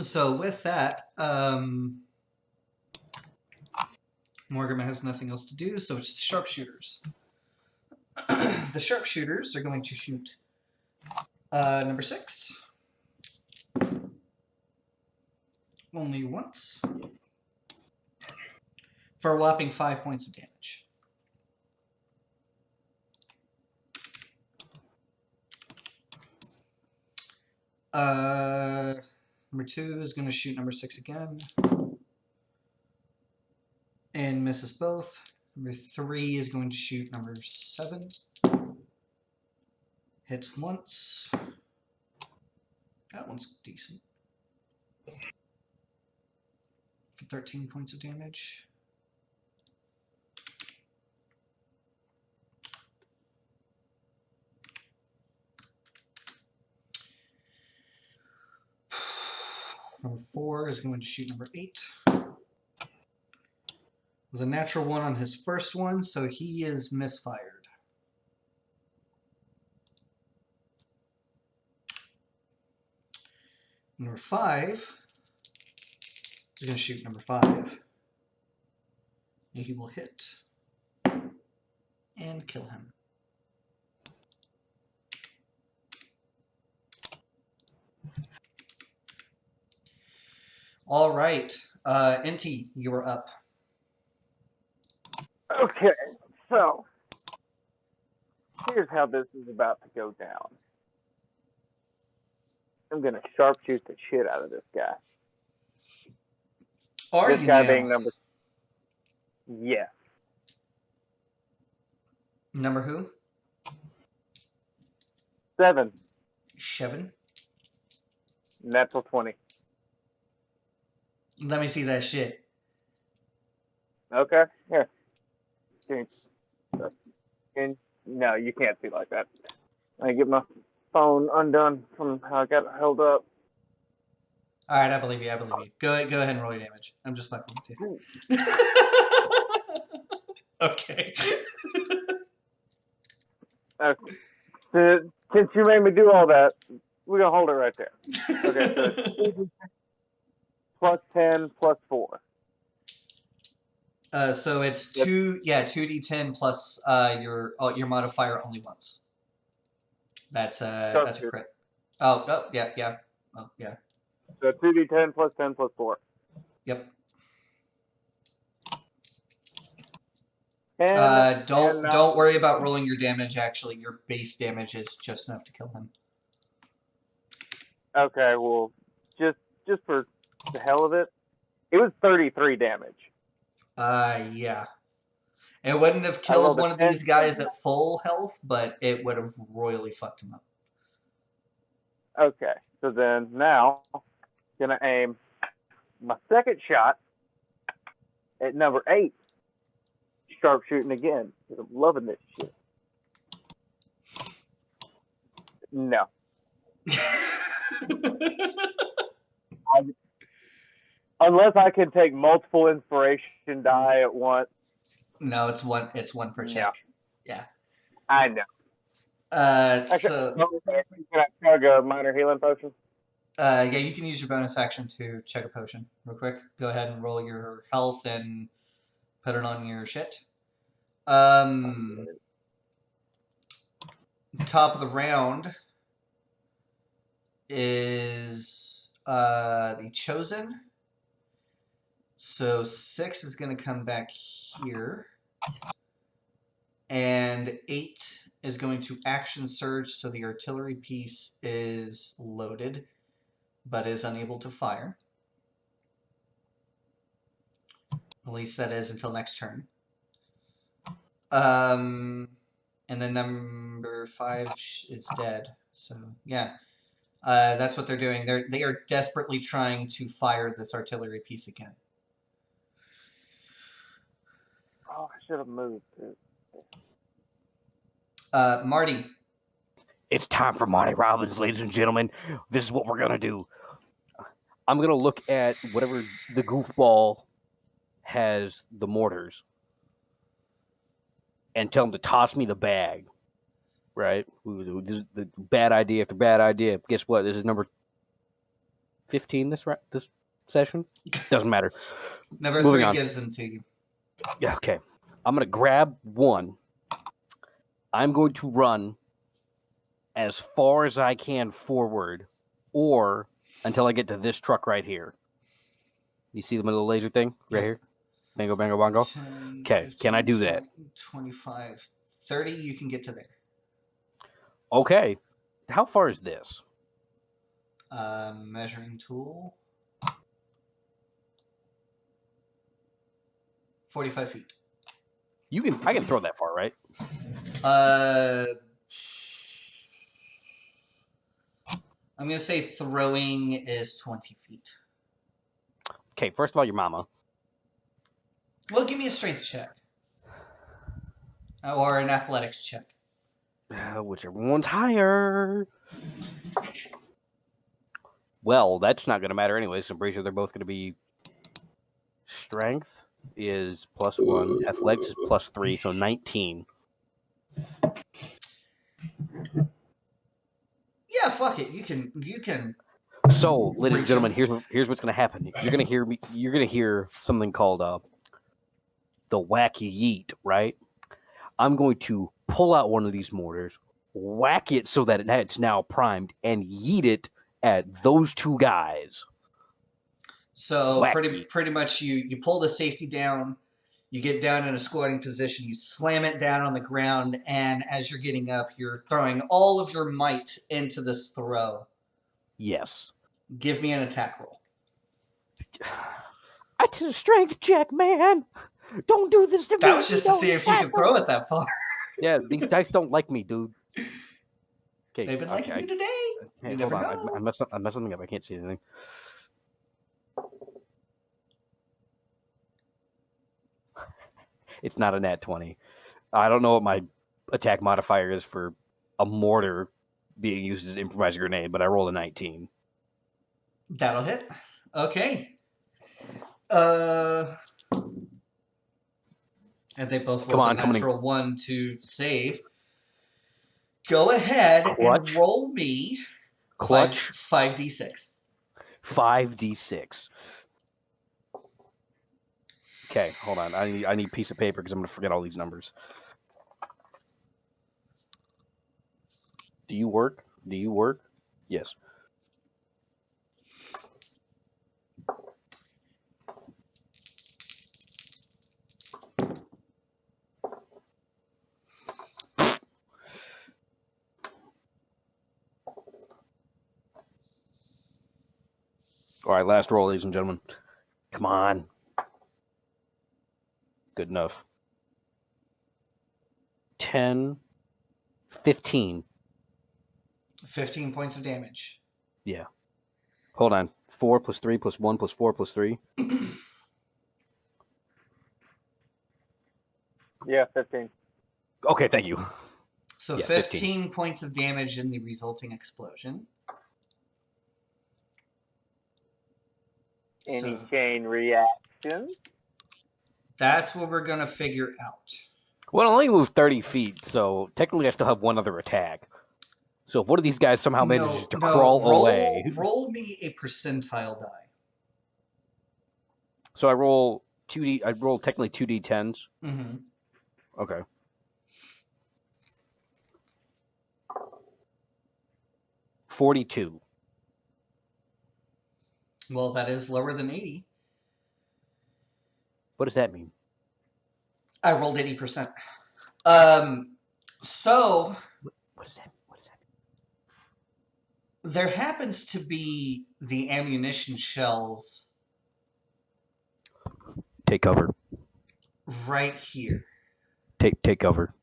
So with that, Morgan has nothing else to do, so it's the sharpshooters. The sharpshooters are going to shoot number 6. Only once. For a whopping 5 points of damage. Number 2 is going to shoot number 6 again. And misses both. Number 3 is going to shoot number 7. Hits once. That one's decent. For 13 points of damage. Number 4 is going to shoot number 8. With a natural 1 on his first one, so he is misfired. Number 5 is going to shoot number 5. And he will hit and kill him. All right. NT, you are up. Okay, so here's how this is about to go down. I'm gonna sharpshoot the shit out of this guy. Are This you guy now? being number. Yeah. Number who? 7. Shevin. Natural 20. Let me see that shit. Okay, here. No, you can't see like that. I get my phone undone from how I got it held up. All right, I believe you. Go ahead and roll your damage. I'm just fucking with you. Okay. Since you made me do all that, we're gonna hold it right there. Okay, so it's plus 10 plus 4. So it's 2d10 plus your modifier only once. That's a crit. Oh yeah. Oh yeah. So 2d10 plus 10 plus 4. Yep. And Don't worry about rolling your damage. Actually, your base damage is just enough to kill him. Okay, well, just for the hell of it, it was 33 damage. Yeah. It wouldn't have killed rolled a one of 10. these guys at full health, but it would have royally fucked him up. Okay, so then now, gonna aim my second shot at number 8. Sharpshooting again, because I'm loving this shit. No. Unless I can take multiple inspiration die at once. No, it's one per check. No. Yeah. I know. So Can I chug a minor healing potion? yeah, you can use your bonus action to check a potion real quick. Go ahead and roll your health and put it on your shit. Top of the round is the Chosen. So 6 is going to come back here. And 8 is going to action surge, so the artillery piece is loaded, but is unable to fire. At least that is until next turn. And then number 5 is dead. So yeah, that's what they're doing. They are desperately trying to fire this artillery piece again. Oh, I should have moved. Marty. It's time for Monty Robbins, ladies and gentlemen. This is what we're gonna do. I'm gonna look at whatever the goofball has the mortars and tell him to toss me the bag. Right? This is the bad idea after bad idea. Guess what? This is number 15 this session. Doesn't matter. Number Moving 3 on. gives them to you. Yeah, okay. I'm gonna grab one. I'm going to run as far as I can forward, or until I get to this truck right here. You see the little laser thing right here? Bango, bango, bongo. 10, Okay, 15, can I do that? 25, 30, you can get to there. Okay. How far is this? Measuring tool. 45 feet. I can throw that far, right? I'm going to say throwing is 20 feet. Okay, first of all, your mama. Well, give me a strength check. Or an athletics check. Whichever one's higher. Well, that's not going to matter anyway, so I'm pretty sure they're both going to be... Strength is +1. Athletics is +3, so 19. Yeah, fuck it. You can. So, ladies and Reach gentlemen, them. here's what's going to happen. You're going to hear something called the wacky yeet, right? I'm going to pull out one of these mortars, whack it so that it's now primed, and yeet it at those two guys. So Wacky. pretty much you pull the safety down, you get down in a squatting position, you slam it down on the ground, and as you're getting up, you're throwing all of your might into this throw. Yes. Give me an attack roll. It's a strength check, man. Don't do this to me. That was just to see if you could throw it that far. Yeah, these dice don't like me, dude. Okay, They've been liking you today. Hey, You hold never on. know. I messed something up. I can't see anything. It's not a nat 20. I don't know what my attack modifier is for a mortar being used as an improvised grenade, but I rolled a 19. That'll hit. Okay. And they both rolled a natural 1 to save. Go ahead and roll me Clutch 5d6. 5d6. Okay, hold on. I need a piece of paper because I'm going to forget all these numbers. Do you work? Yes. All right, last roll, ladies and gentlemen. Come on. Good enough. 10, 15. 15 points of damage. Yeah. Hold on. 4 plus 3 plus 1 plus 4 plus 3. Yeah, 15. Okay, thank you. So Yeah, 15 points of damage in the resulting explosion. Any So chain reaction? that's what we're going to figure out. Well, I only moved 30 feet, so technically I still have one other attack. So if one of these guys somehow manages to crawl away... Roll me a percentile die. So I roll 2D... I roll technically 2d10s. Mm-hmm. Okay. $42. Well, that is lower than 80. What does that mean? I rolled 80%. So What does that mean? there happens to be the ammunition shells Take cover. Right here. Take cover.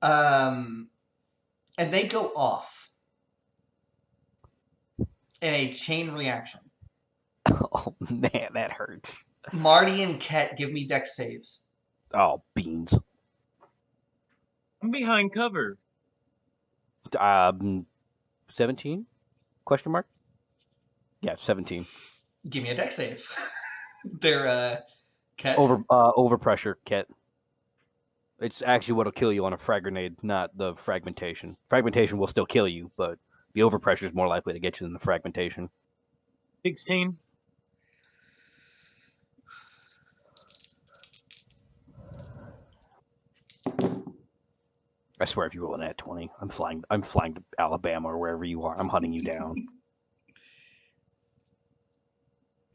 And they go off in a chain reaction. Oh man, that hurts. Marty and Ket, give me dex saves. Oh, beans. I'm behind cover. 17? Question mark? Yeah, 17. Give me a dex save. They're Ket. Overpressure, Ket. It's actually what'll kill you on a frag grenade, not the fragmentation. Fragmentation will still kill you, but the overpressure is more likely to get you than the fragmentation. 16. I swear, if you roll an at 20, I'm flying to Alabama or wherever you are. I'm hunting you down.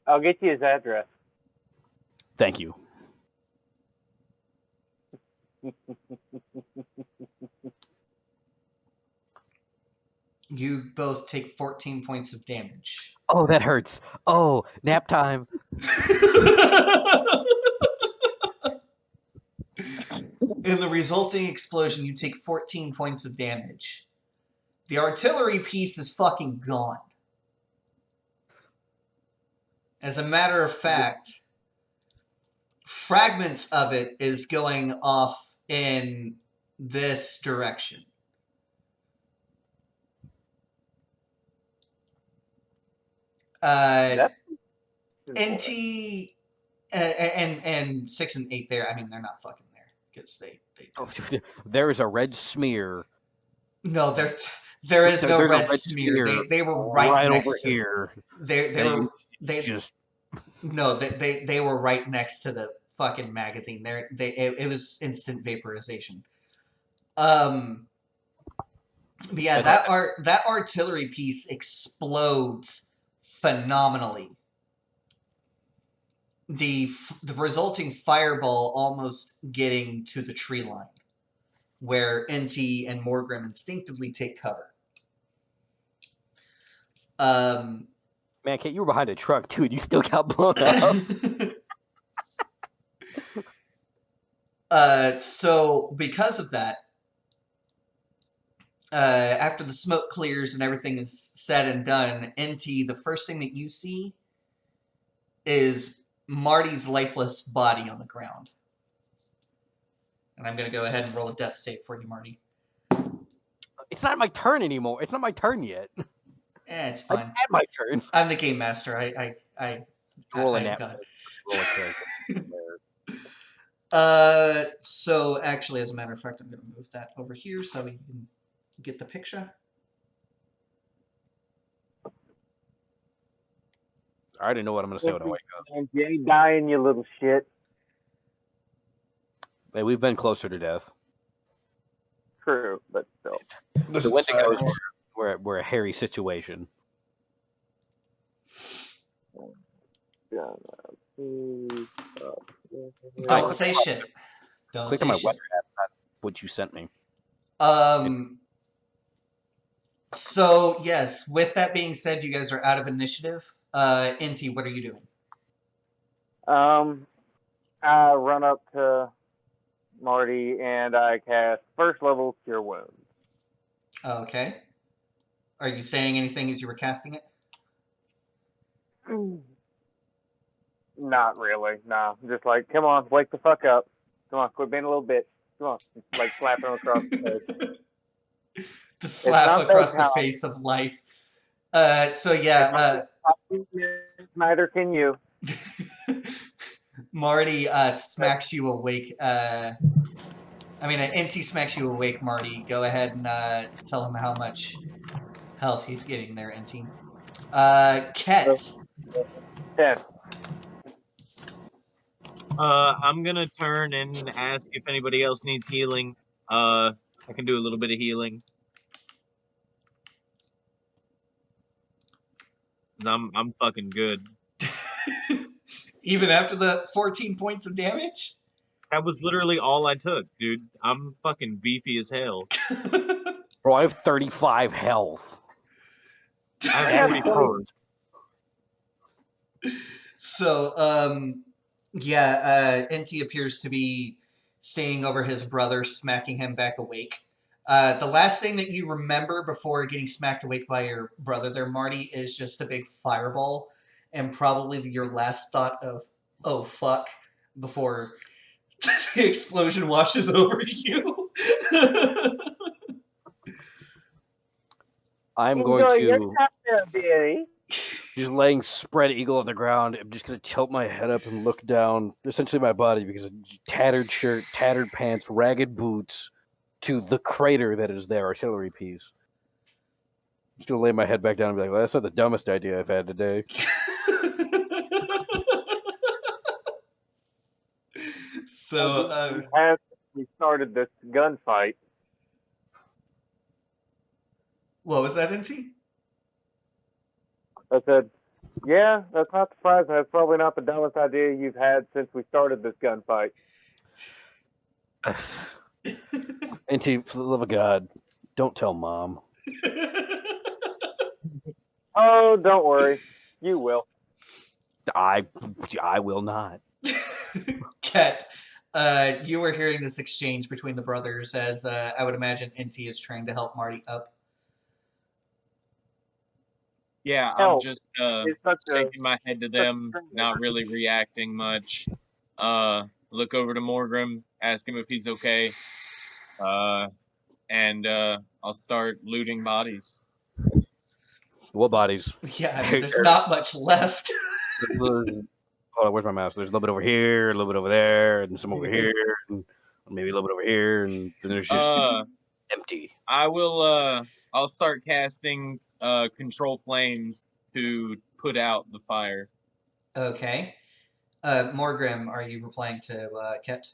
I'll get you his address. Thank you. You both take 14 points of damage. Oh, that hurts. Oh, nap time. In the resulting explosion, you take 14 points of damage. The artillery piece is fucking gone. As a matter of fact, fragments of it is going off in this direction. NT and 6 and 8 there. I mean, they're not fucking there because they. There is a red smear. No, there is no red smear. They were right next over to here. They were right next to the fucking magazine. It was instant vaporization. But yeah, that artillery piece explodes phenomenally. The resulting fireball almost getting to the tree line, where NT and Morgrim instinctively take cover. Man, Kate, you were behind a truck too, and you still got blown up. So because of that, after the smoke clears and everything is said and done, NT, the first thing that you see is Marty's lifeless body on the ground. And I'm going to go ahead and roll a death save for you, Marty. It's not my turn anymore. It's not my turn yet. It's fine. I had my turn. I'm the game master. Roll a nap. Roll a character. So actually, as a matter of fact, I'm going to move that over here so you can get the picture. I already know what I'm going to say when I wake up. You ain't dying, you little shit. Hey, we've been closer to death. True, but still. The Wendigo, we're a hairy situation. Don't say shit. Don't click say on my shit. weather app, not what you sent me. So yes, with that being said, you guys are out of initiative. Inti, what are you doing? I run up to Marty and I cast first level Cure Wounds. Okay. Are you saying anything as you were casting it? Not really, no. Just like, come on, wake the fuck up. Come on, quit being a little bitch. Come on, like slapping him across the face. The slap across the face of life. So yeah. Neither can you. Marty smacks you awake. NT smacks you awake, Marty. Go ahead and tell him how much health he's getting there, NT. Ket. 10. I'm gonna turn and ask if anybody else needs healing. I can do a little bit of healing. I'm fucking good. Even after the 14 points of damage? That was literally all I took, dude. I'm fucking beefy as hell. Bro, I have 35 health. I have 44. So, yeah, NT appears to be seeing over his brother, smacking him back awake. The last thing that you remember before getting smacked awake by your brother there, Marty, is just a big fireball, and probably your last thought of, oh fuck, before the explosion washes over you. I'm going Enjoy your to, cocktail, dearie. just laying spread eagle on the ground. I'm just going to tilt my head up and look down, essentially my body, because of tattered shirt, tattered pants, ragged boots, to the crater that is their artillery piece. I'm just going to lay my head back down and be like, well, that's not the dumbest idea I've had today. So, As we started this gunfight, what was that, NT? I said, yeah, that's not surprising. That's probably not the dumbest idea you've had since we started this gunfight. NT, for the love of God, don't tell Mom. Oh, don't worry. You will. I will not. Ket, you were hearing this exchange between the brothers as I would imagine NT is trying to help Marty up. Yeah, I'm Hell, just it's such a shaking my head to them, strange. not really reacting much. Look over to Morgrim, ask him if he's okay. And I'll start looting bodies. What bodies? Yeah, I mean, there's not much left. Hold on, where's my mouse? There's a little bit over here, a little bit over there, and some over here, and maybe a little bit over here, and then there's just empty. I will. I'll start casting control flames to put out the fire. Okay. Morgrim, are you replying to Ket?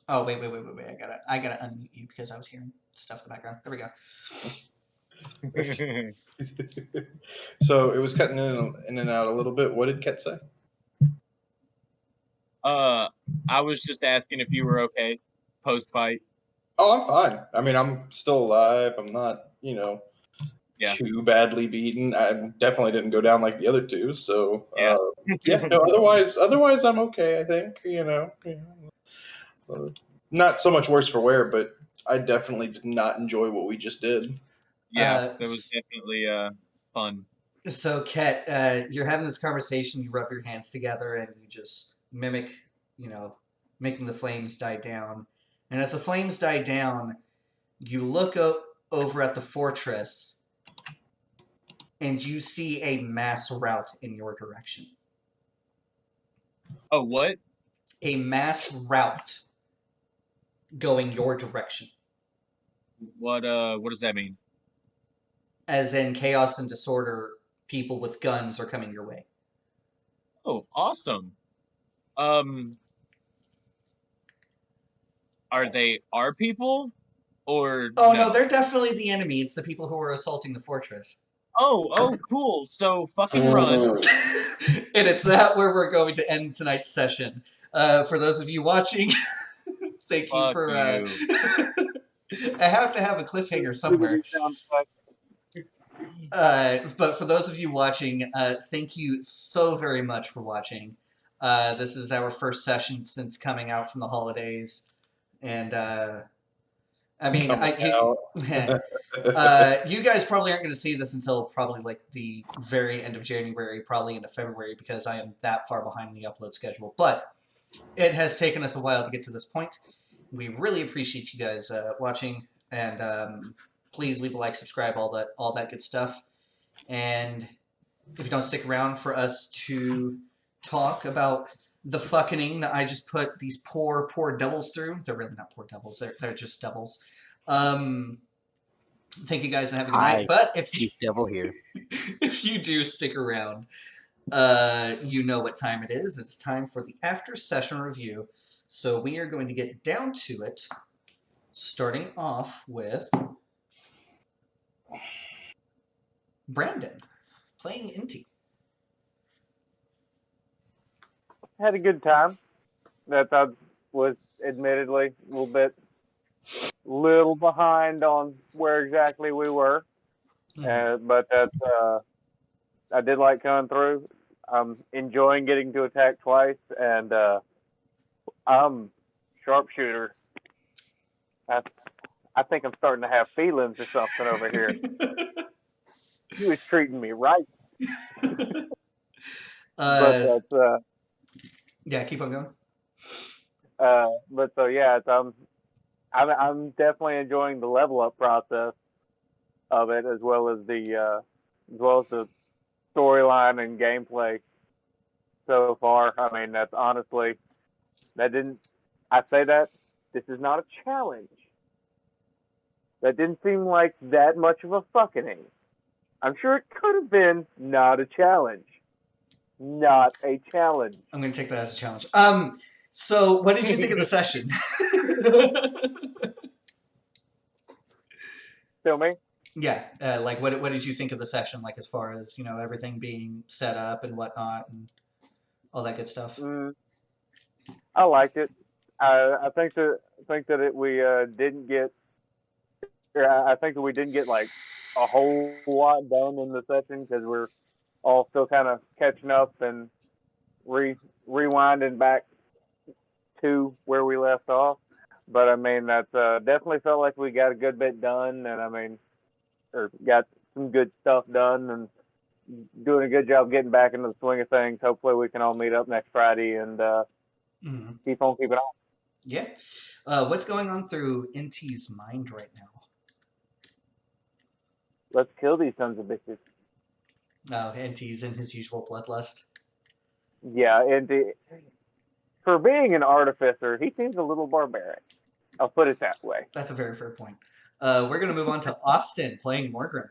Oh, wait. I gotta unmute you because I was hearing stuff in the background. There we go. So it was cutting in and out a little bit. What did Ket say? I was just asking if you were okay post fight. Oh, I'm fine. I mean, I'm still alive. I'm not, Yeah. too badly beaten. I definitely didn't go down like the other two. So Yeah. yeah. No. Otherwise, I'm okay. I think. Not so much worse for wear, but I definitely did not enjoy what we just did. Yeah, that was definitely fun. So, Ket, you're having this conversation. You rub your hands together and you just mimic, making the flames die down. And as the flames die down, you look over at the fortress and you see a mass rout in your direction. Oh, what? A mass rout going your direction. What does that mean? As in chaos and disorder, people with guns are coming your way. Oh, awesome. Are they our people? Or Oh no, they're definitely the enemy. It's the people who are assaulting the fortress. Oh, cool. So fucking run. And it's that where we're going to end tonight's session. For those of you watching, thank you Fuck for. you. I have to have a cliffhanger somewhere. But for those of you watching, thank you so very much for watching. This is our first session since coming out from the holidays, and I mean, you guys probably aren't going to see this until probably like the very end of January, probably into February, because I am that far behind the upload schedule. But it has taken us a while to get to this point. We really appreciate you guys watching, and please leave a like, subscribe, all that good stuff. And if you don't stick around for us to talk about the fucking that I just put these poor devils through, they're really not poor devils. They're just devils. Thank you guys and have a good night. But if you devil here, if you do stick around, you know what time it is. It's time for the after session review. So we are going to get down to it, starting off with Brandon playing Inti. Had a good time. That I was admittedly a little behind on where exactly we were, but that's I did like coming through. I'm enjoying getting to attack twice, and I'm sharpshooter. I think I'm starting to have feelings or something over here. He was treating me right, but that's yeah, keep on going. but so yeah, I'm definitely enjoying the level up process of it as well as the storyline and gameplay so far. I mean, that's honestly that didn't. I say that this is not a challenge. That didn't seem like that much of a fucking. I'm sure it could have been not a challenge. Not a challenge. I'm going to take that as a challenge. So what did you think of the session? Feel me? Yeah, like what did you think of the session? Like as far as everything being set up and whatnot and all that good stuff. I liked it. I think that we didn't get. I think that we didn't get like a whole lot done in the session because we're all still kind of catching up and rewinding back to where we left off. But I mean, that's definitely felt like we got a good bit done, and I mean, or got some good stuff done, and doing a good job getting back into the swing of things. Hopefully, we can all meet up next Friday and keep on keeping on. Yeah. What's going on through NT's mind right now? Let's kill these sons of bitches. Oh, NT's in his usual bloodlust. Yeah, and for being an artificer, he seems a little barbaric. I'll put it that way. That's a very fair point. We're going to move on to Austin playing Morgrim.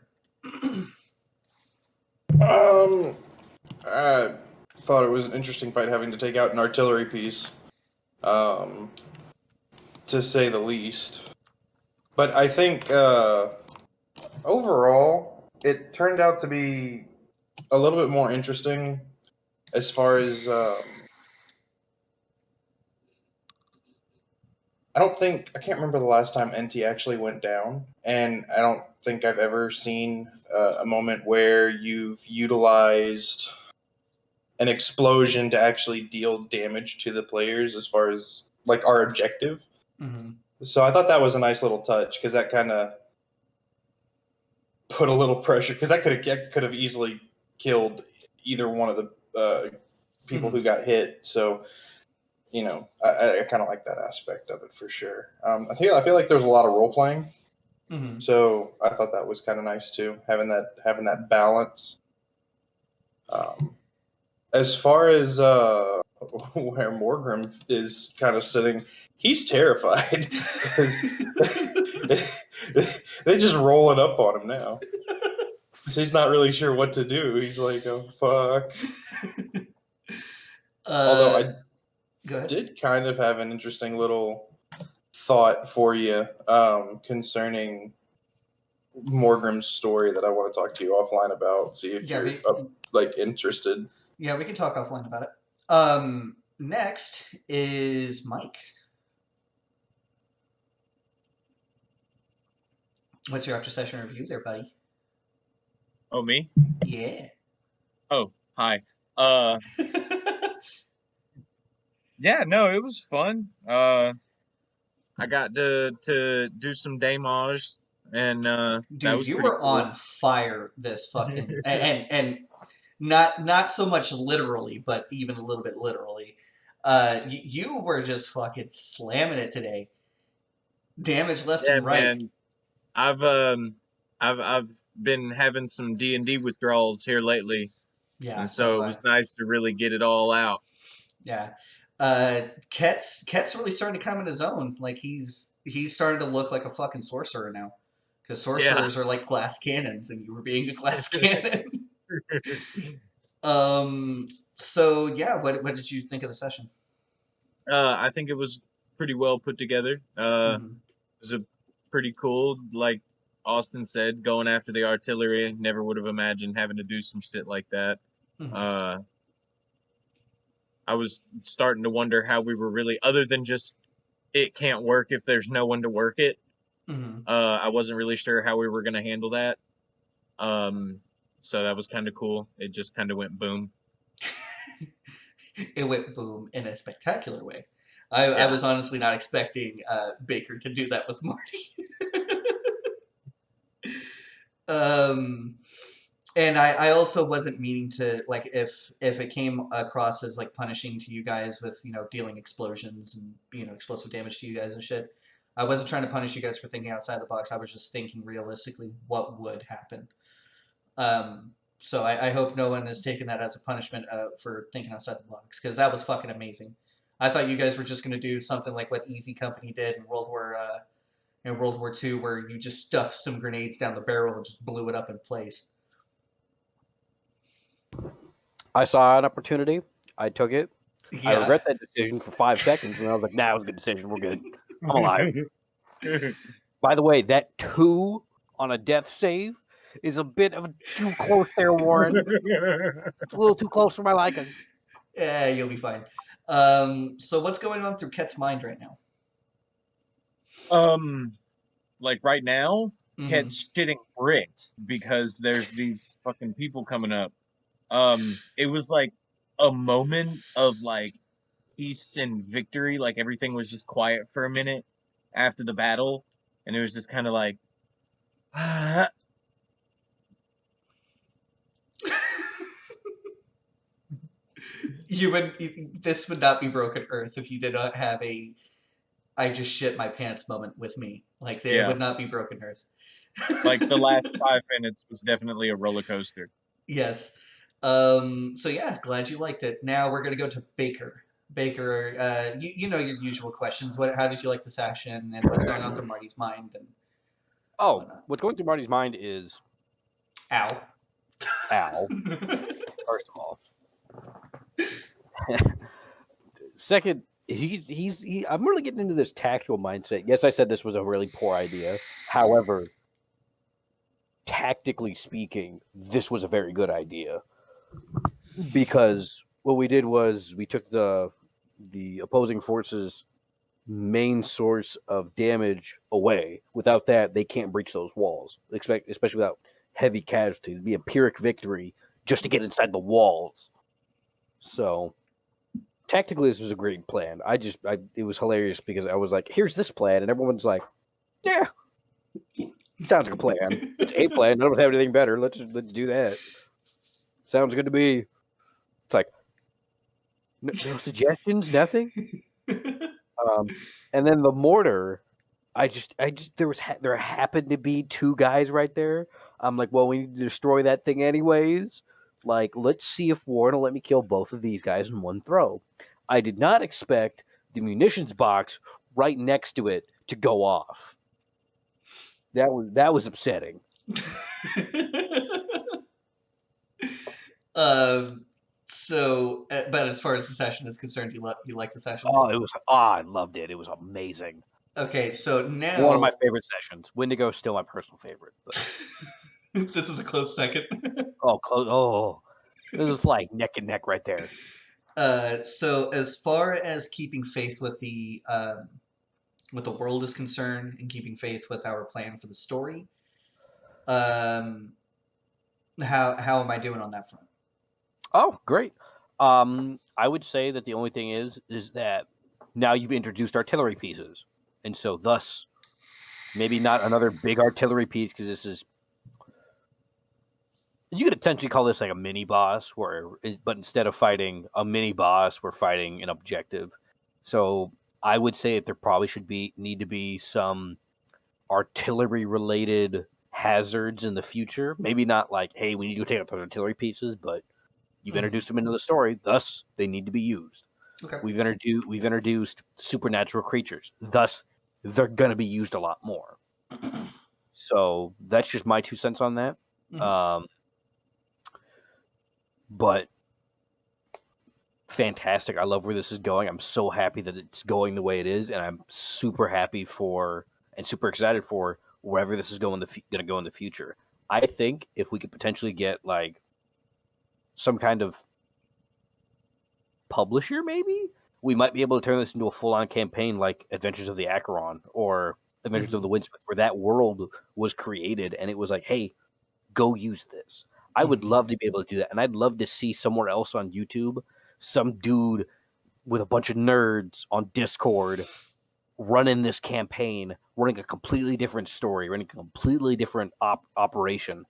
I thought it was an interesting fight having to take out an artillery piece, to say the least. But I think overall, it turned out to be a little bit more interesting as far as I can't remember the last time NT actually went down, and I don't think I've ever seen a moment where you've utilized an explosion to actually deal damage to the players as far as like our objective. Mm-hmm. So I thought that was a nice little touch because that kind of put a little pressure because that could have easily killed either one of the people who got hit. So I kind of like that aspect of it for sure. I feel like there was a lot of role playing, so I thought that was kind of nice too, having that balance. As far as where Morgrim is kind of sitting, he's terrified because they just roll it up on him now. So he's not really sure what to do. He's like, "Oh fuck." Although I did kind of have an interesting little thought for you concerning Morgrim's story that I want to talk to you offline about. See if you're interested. Yeah, we can talk offline about it. Next is Mike. What's your after session review there, buddy? Oh, me? Yeah. Oh, hi. Yeah, no, it was fun. I got to do some damage, and dude, that was you pretty were cool. on fire this fucking and not so much literally, but even a little bit literally. You were just fucking slamming it today. Damage left and right. Man. I've been having some D&D withdrawals here lately. Yeah. And so it was nice to really get it all out. Yeah. Ket's really starting to come in his own. Like he's starting to look like a fucking sorcerer now. Because sorcerers are like glass cannons, and you were being a glass cannon. So yeah, what did you think of the session? I think it was pretty well put together. It was a pretty cool, like Austin said, going after the artillery. Never would have imagined having to do some shit like that. I was starting to wonder how we were really, other than just it can't work if there's no one to work it. I wasn't really sure how we were going to handle that. So that was kind of cool. It just kind of went boom. It went boom in a spectacular way. I Yeah. was honestly not expecting Baker to do that with Marty. And I also wasn't meaning to, like, if it came across as like punishing to you guys with, you know, dealing explosions and, you know, explosive damage to you guys and shit. I wasn't trying to punish you guys for thinking outside the box. I was just thinking realistically what would happen. So I hope no one has taken that as a punishment for thinking outside the box, because that was fucking amazing. I thought you guys were just going to do something like what Easy Company did in World War II, where you just stuffed some grenades down the barrel and just blew it up in place. I saw an opportunity. I took it. I Yeah. regret that decision for 5 seconds, and I was like, "Nah, it was a good decision. We're good. I'm alive." By the way, that 2 on a death save is a bit of too close there, Warren. It's a little too close for my liking. Yeah, you'll be fine. So what's going on through Ket's mind right now? Like right now, Mhm. Ket's shitting bricks because there's these fucking people coming up. It was like a moment of like peace and victory. Like everything was just quiet for a minute after the battle, and it was just kind of like, This would not be Broken Earth if you did not have a I just shit my pants moment with me. Like, there yeah. would not be Broken Earth. Like the last 5 minutes was definitely a roller coaster. Yes. So yeah, glad you liked it. Now we're gonna go to Baker. Baker, you know your usual questions. How did you like this action, and what's going on through Marty's mind? And Oh, what's going through Marty's mind is ow. First of all. Second, I'm really getting into this tactical mindset. Yes, I said this was a really poor idea. However, tactically speaking, this was a very good idea. Because what we did was we took the opposing forces' main source of damage away. Without that, they can't breach those walls. Especially without heavy casualties. It'd be a Pyrrhic victory just to get inside the walls. So tactically, this was a great plan. It was hilarious because I was like, "Here's this plan," and everyone's like, "Yeah, sounds like a plan. It's a plan. None of us have anything better. Let's do that. Sounds good to me." It's like no suggestions, nothing. And then the mortar, there happened to be 2 guys right there. I'm like, well, we need to destroy that thing anyways. Like, let's see if Warren will let me kill both of these guys in one throw. I did not expect the munitions box right next to it to go off. That was upsetting. So, but as far as the session is concerned, you like the session? I loved it. It was amazing. Okay, so now One of my favorite sessions. Wendigo's still my personal favorite. But... this is a close second. close. Oh, it was like neck and neck right there. So as far as keeping faith with the world is concerned, and keeping faith with our plan for the story, how am I doing on that front? Oh, great. I would say that the only thing is that now you've introduced artillery pieces, and so thus maybe not another big artillery piece, because this is, you could potentially call this like a mini boss, but instead of fighting a mini boss, we're fighting an objective. So I would say that there probably need to be some artillery related hazards in the future. Maybe not like, hey, we need to take out those artillery pieces, but you've introduced them into the story, thus they need to be used. Okay. We've introduced supernatural creatures, thus they're going to be used a lot more. So that's just my 2 cents on that. Mhm. But fantastic. I love where this is going. I'm so happy that it's going the way it is, and I'm super happy and super excited for wherever this is going to go in the future. I think if we could potentially get like some kind of publisher, maybe we might be able to turn this into a full-on campaign like Adventures of the Acheron or Adventures of the Windsmith, where that world was created and it was like, hey, go use this. I would love to be able to do that, and I'd love to see somewhere else on YouTube some dude with a bunch of nerds on Discord running this campaign, running a completely different story, running a completely different operation.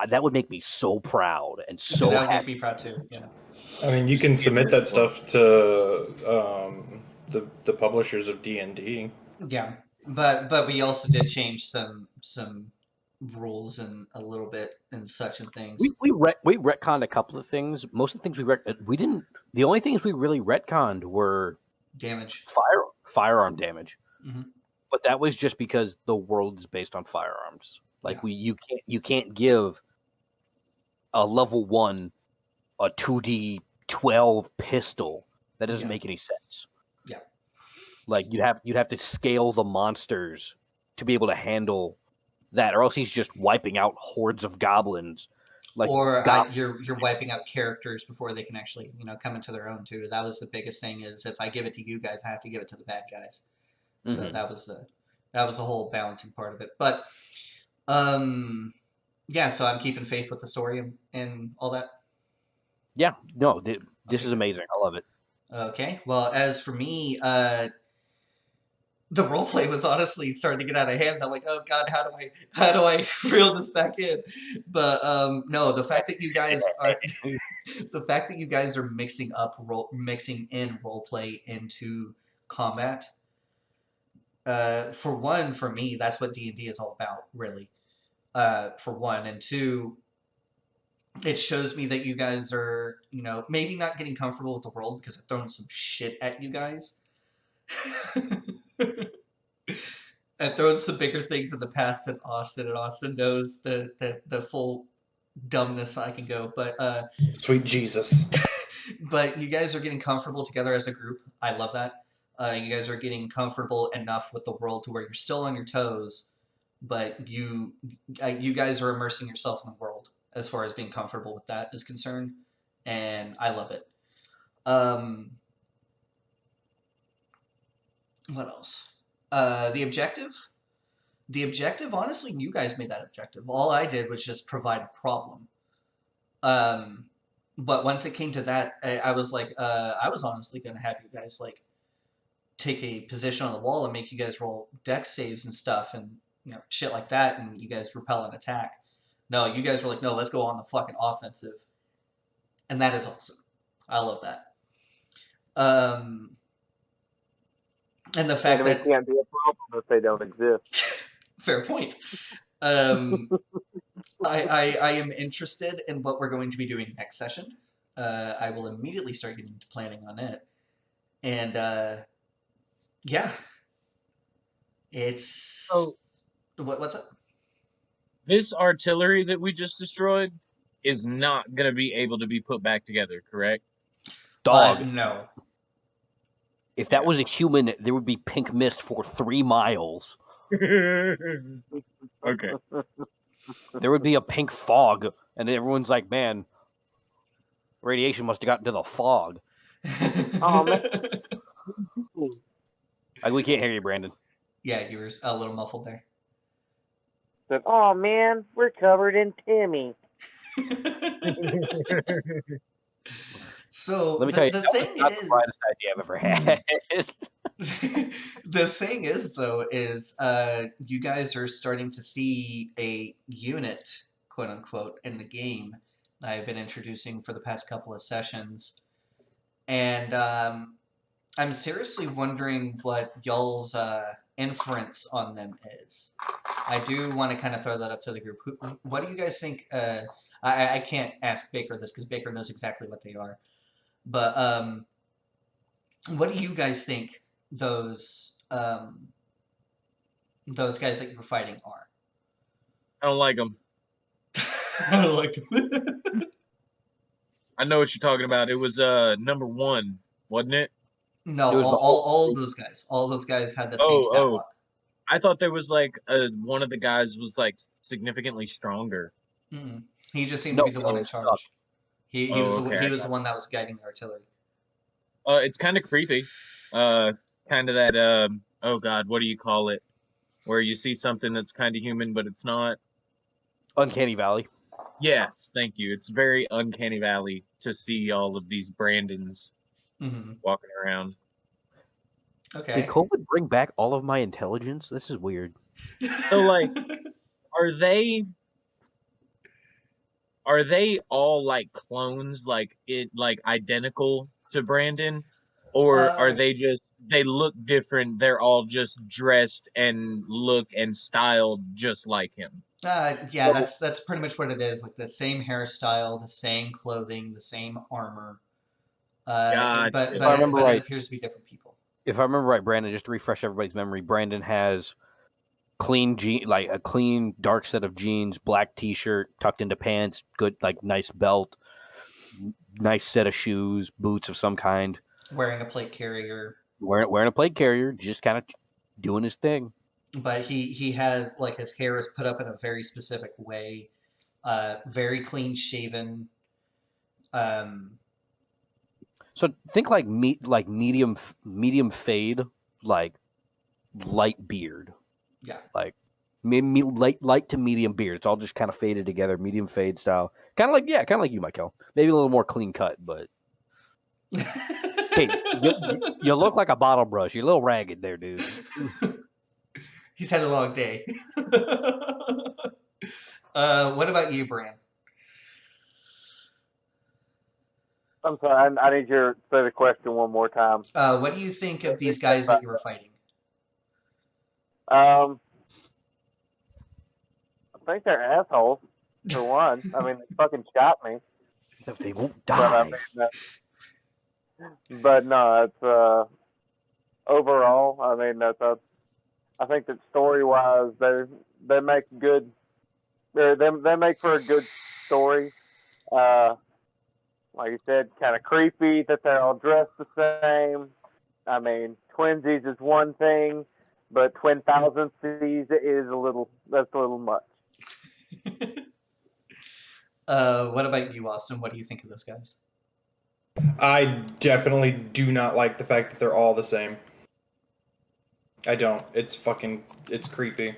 That would make me so proud and so that would make happy. me proud too. Yeah. I mean, you can submit that stuff to the publishers of D&D. Yeah, but we also did change some rules and a little bit and such and things. We retconned a couple of things. Most of the things we didn't. The only things we really retconned were Damage. firearm damage. Mhm. But that was just because the world is based on firearms. Like Yeah. you can't give a level 1 a 2d12 pistol. That doesn't make any sense. Yeah. Like you'd have to scale the monsters to be able to handle that, or else he's just wiping out hordes of goblins. Like Or you're wiping out characters before they can actually come into their own too. That was the biggest thing. Is if I give it to you guys, I have to give it to the bad guys. So that was the whole balancing part of it. But yeah. So I'm keeping faith with the story and all that. Yeah, no, this is amazing. I love it. Okay. Well, as for me, the roleplay was honestly starting to get out of hand. I'm like, oh god, how do I reel this back in? But no, the fact that you guys are mixing in roleplay into combat. For one, for me, that's what D&D is all about, really. For one, and two, it shows me that you guys are, maybe not getting comfortable with the world because I've thrown some shit at you guys. I've thrown some bigger things in the past than Austin, and Austin knows the full dumbness I can go. But Sweet Jesus. but you guys are getting comfortable together as a group. I love that. You guys are getting comfortable enough with the world to where you're still on your toes, but you guys are immersing yourself in the world as far as being comfortable with that is concerned, and I love it. What else? The objective. The objective, honestly, you guys made that objective. All I did was just provide a problem. But once it came to that, I was like, I was honestly going to have you guys like take a position on the wall and make you guys roll dex saves and stuff and shit like that, and you guys repel an attack. No, you guys were like, no, let's go on the fucking offensive, and that is awesome. I love that. And the fact Enemies that can't be a problem if they don't exist. fair point. I am interested in what we're going to be doing next session. I will immediately start getting into planning on it, and yeah, it's what's up? This artillery that we just destroyed is not going to be able to be put back together, correct? Dog. No. If that was a human, there would be pink mist for 3 miles. Okay. There would be a pink fog, and everyone's like, man, radiation must have gotten to the fog. Oh, man. Like, we can't hear you, Brandon. Yeah, you were a little muffled there. Said, oh man, we're covered in Timmy. So Let me tell you, the that thing was not the brightest idea I've ever had. the thing is, though, is you guys are starting to see a unit, quote unquote, in the game that I've been introducing for the past couple of sessions, and I'm seriously wondering what y'all's inference on them is. I do want to kind of throw that up to the group. What do you guys think? I can't ask Baker this because Baker knows exactly what they are. But what do you guys think those guys that you were fighting are? I don't like them. I don't like them. I know what you're talking about. It was number 1, wasn't it? No, It was all of those guys. All of those guys had the same stat block. I thought there was like one of the guys was like significantly stronger. Mm-mm. He just seemed to be the one in charge. He was the one that was guiding the artillery. It's kind of creepy. Kind of that oh god, what do you call it? Where you see something that's kind of human but it's not. Uncanny Valley. Yes, thank you. It's very uncanny valley to see all of these Brandons Hmm. walking around. Okay. Did COVID bring back all of my intelligence? This is weird. So, like, are they all like clones, like identical to Brandon, or are Uh, they look different? They're all just dressed and look and styled just like him. yeah, So, that's pretty much what it is. Like the same hairstyle, the same clothing, the same armor. Gotcha. if I remember But it right, appears to be different people. Brandon, just to refresh everybody's memory, Brandon has like a clean dark set of jeans, black t-shirt tucked into pants, good like nice belt, nice set of shoes, boots of some kind, Wearing a plate carrier, wearing a plate carrier, just kind of doing his thing. but he has like his hair is put up in a very specific way, very clean shaven. Um, So think like medium fade, like light beard, yeah. like light to medium beard. It's all just kind of faded together, medium fade style. Kind of like you, Mykel. Maybe a little more clean cut, but hey, you look like a bottle brush. You're a little ragged there, dude. He's had a long day. What about you, Bran? I'm sorry. I need you to say the question one more time. What do you think of these guys that you were fighting? I think they're assholes for one. I mean, they fucking shot me, They won't but I die. mean, but no, it's overall. I mean, I think that story wise, they make good. They make for a good story. Uh, like you said, kind of creepy that they're all dressed the same. I mean, twinsies is one thing, but twin thousandsies is that's a little much. What about you, Austin? What do you think of those guys? I definitely do not like the fact that they're all the same. I don't. It's creepy.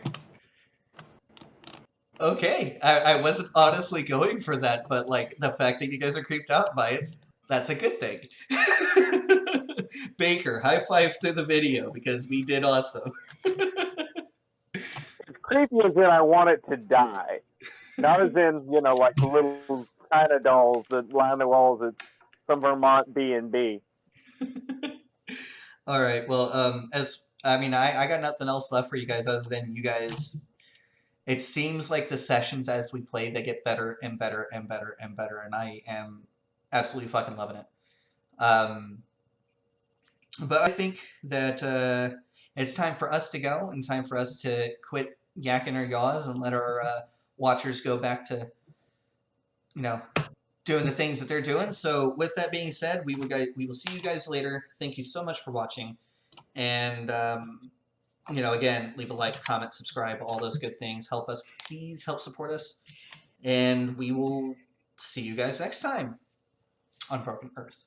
Okay, I wasn't honestly going for that, but like the fact that you guys are creeped out by it, that's a good thing. Baker, high five through the video because we did awesome. It's creepy as in I want it to die, not as in like little China dolls that line the walls at some Vermont B&B. All right, well, I got nothing else left for you guys other than you guys. It seems like the sessions as we play, they get better and better and better and better, and I am absolutely fucking loving it. But I think that it's time for us to go and time for us to quit yakking our yaws and let our watchers go back to, doing the things that they're doing. So with that being said, we will see you guys later. Thank you so much for watching, and again, leave a like, comment, subscribe, all those good things. Help us, please help support us, and we will see you guys next time on Broken Earth.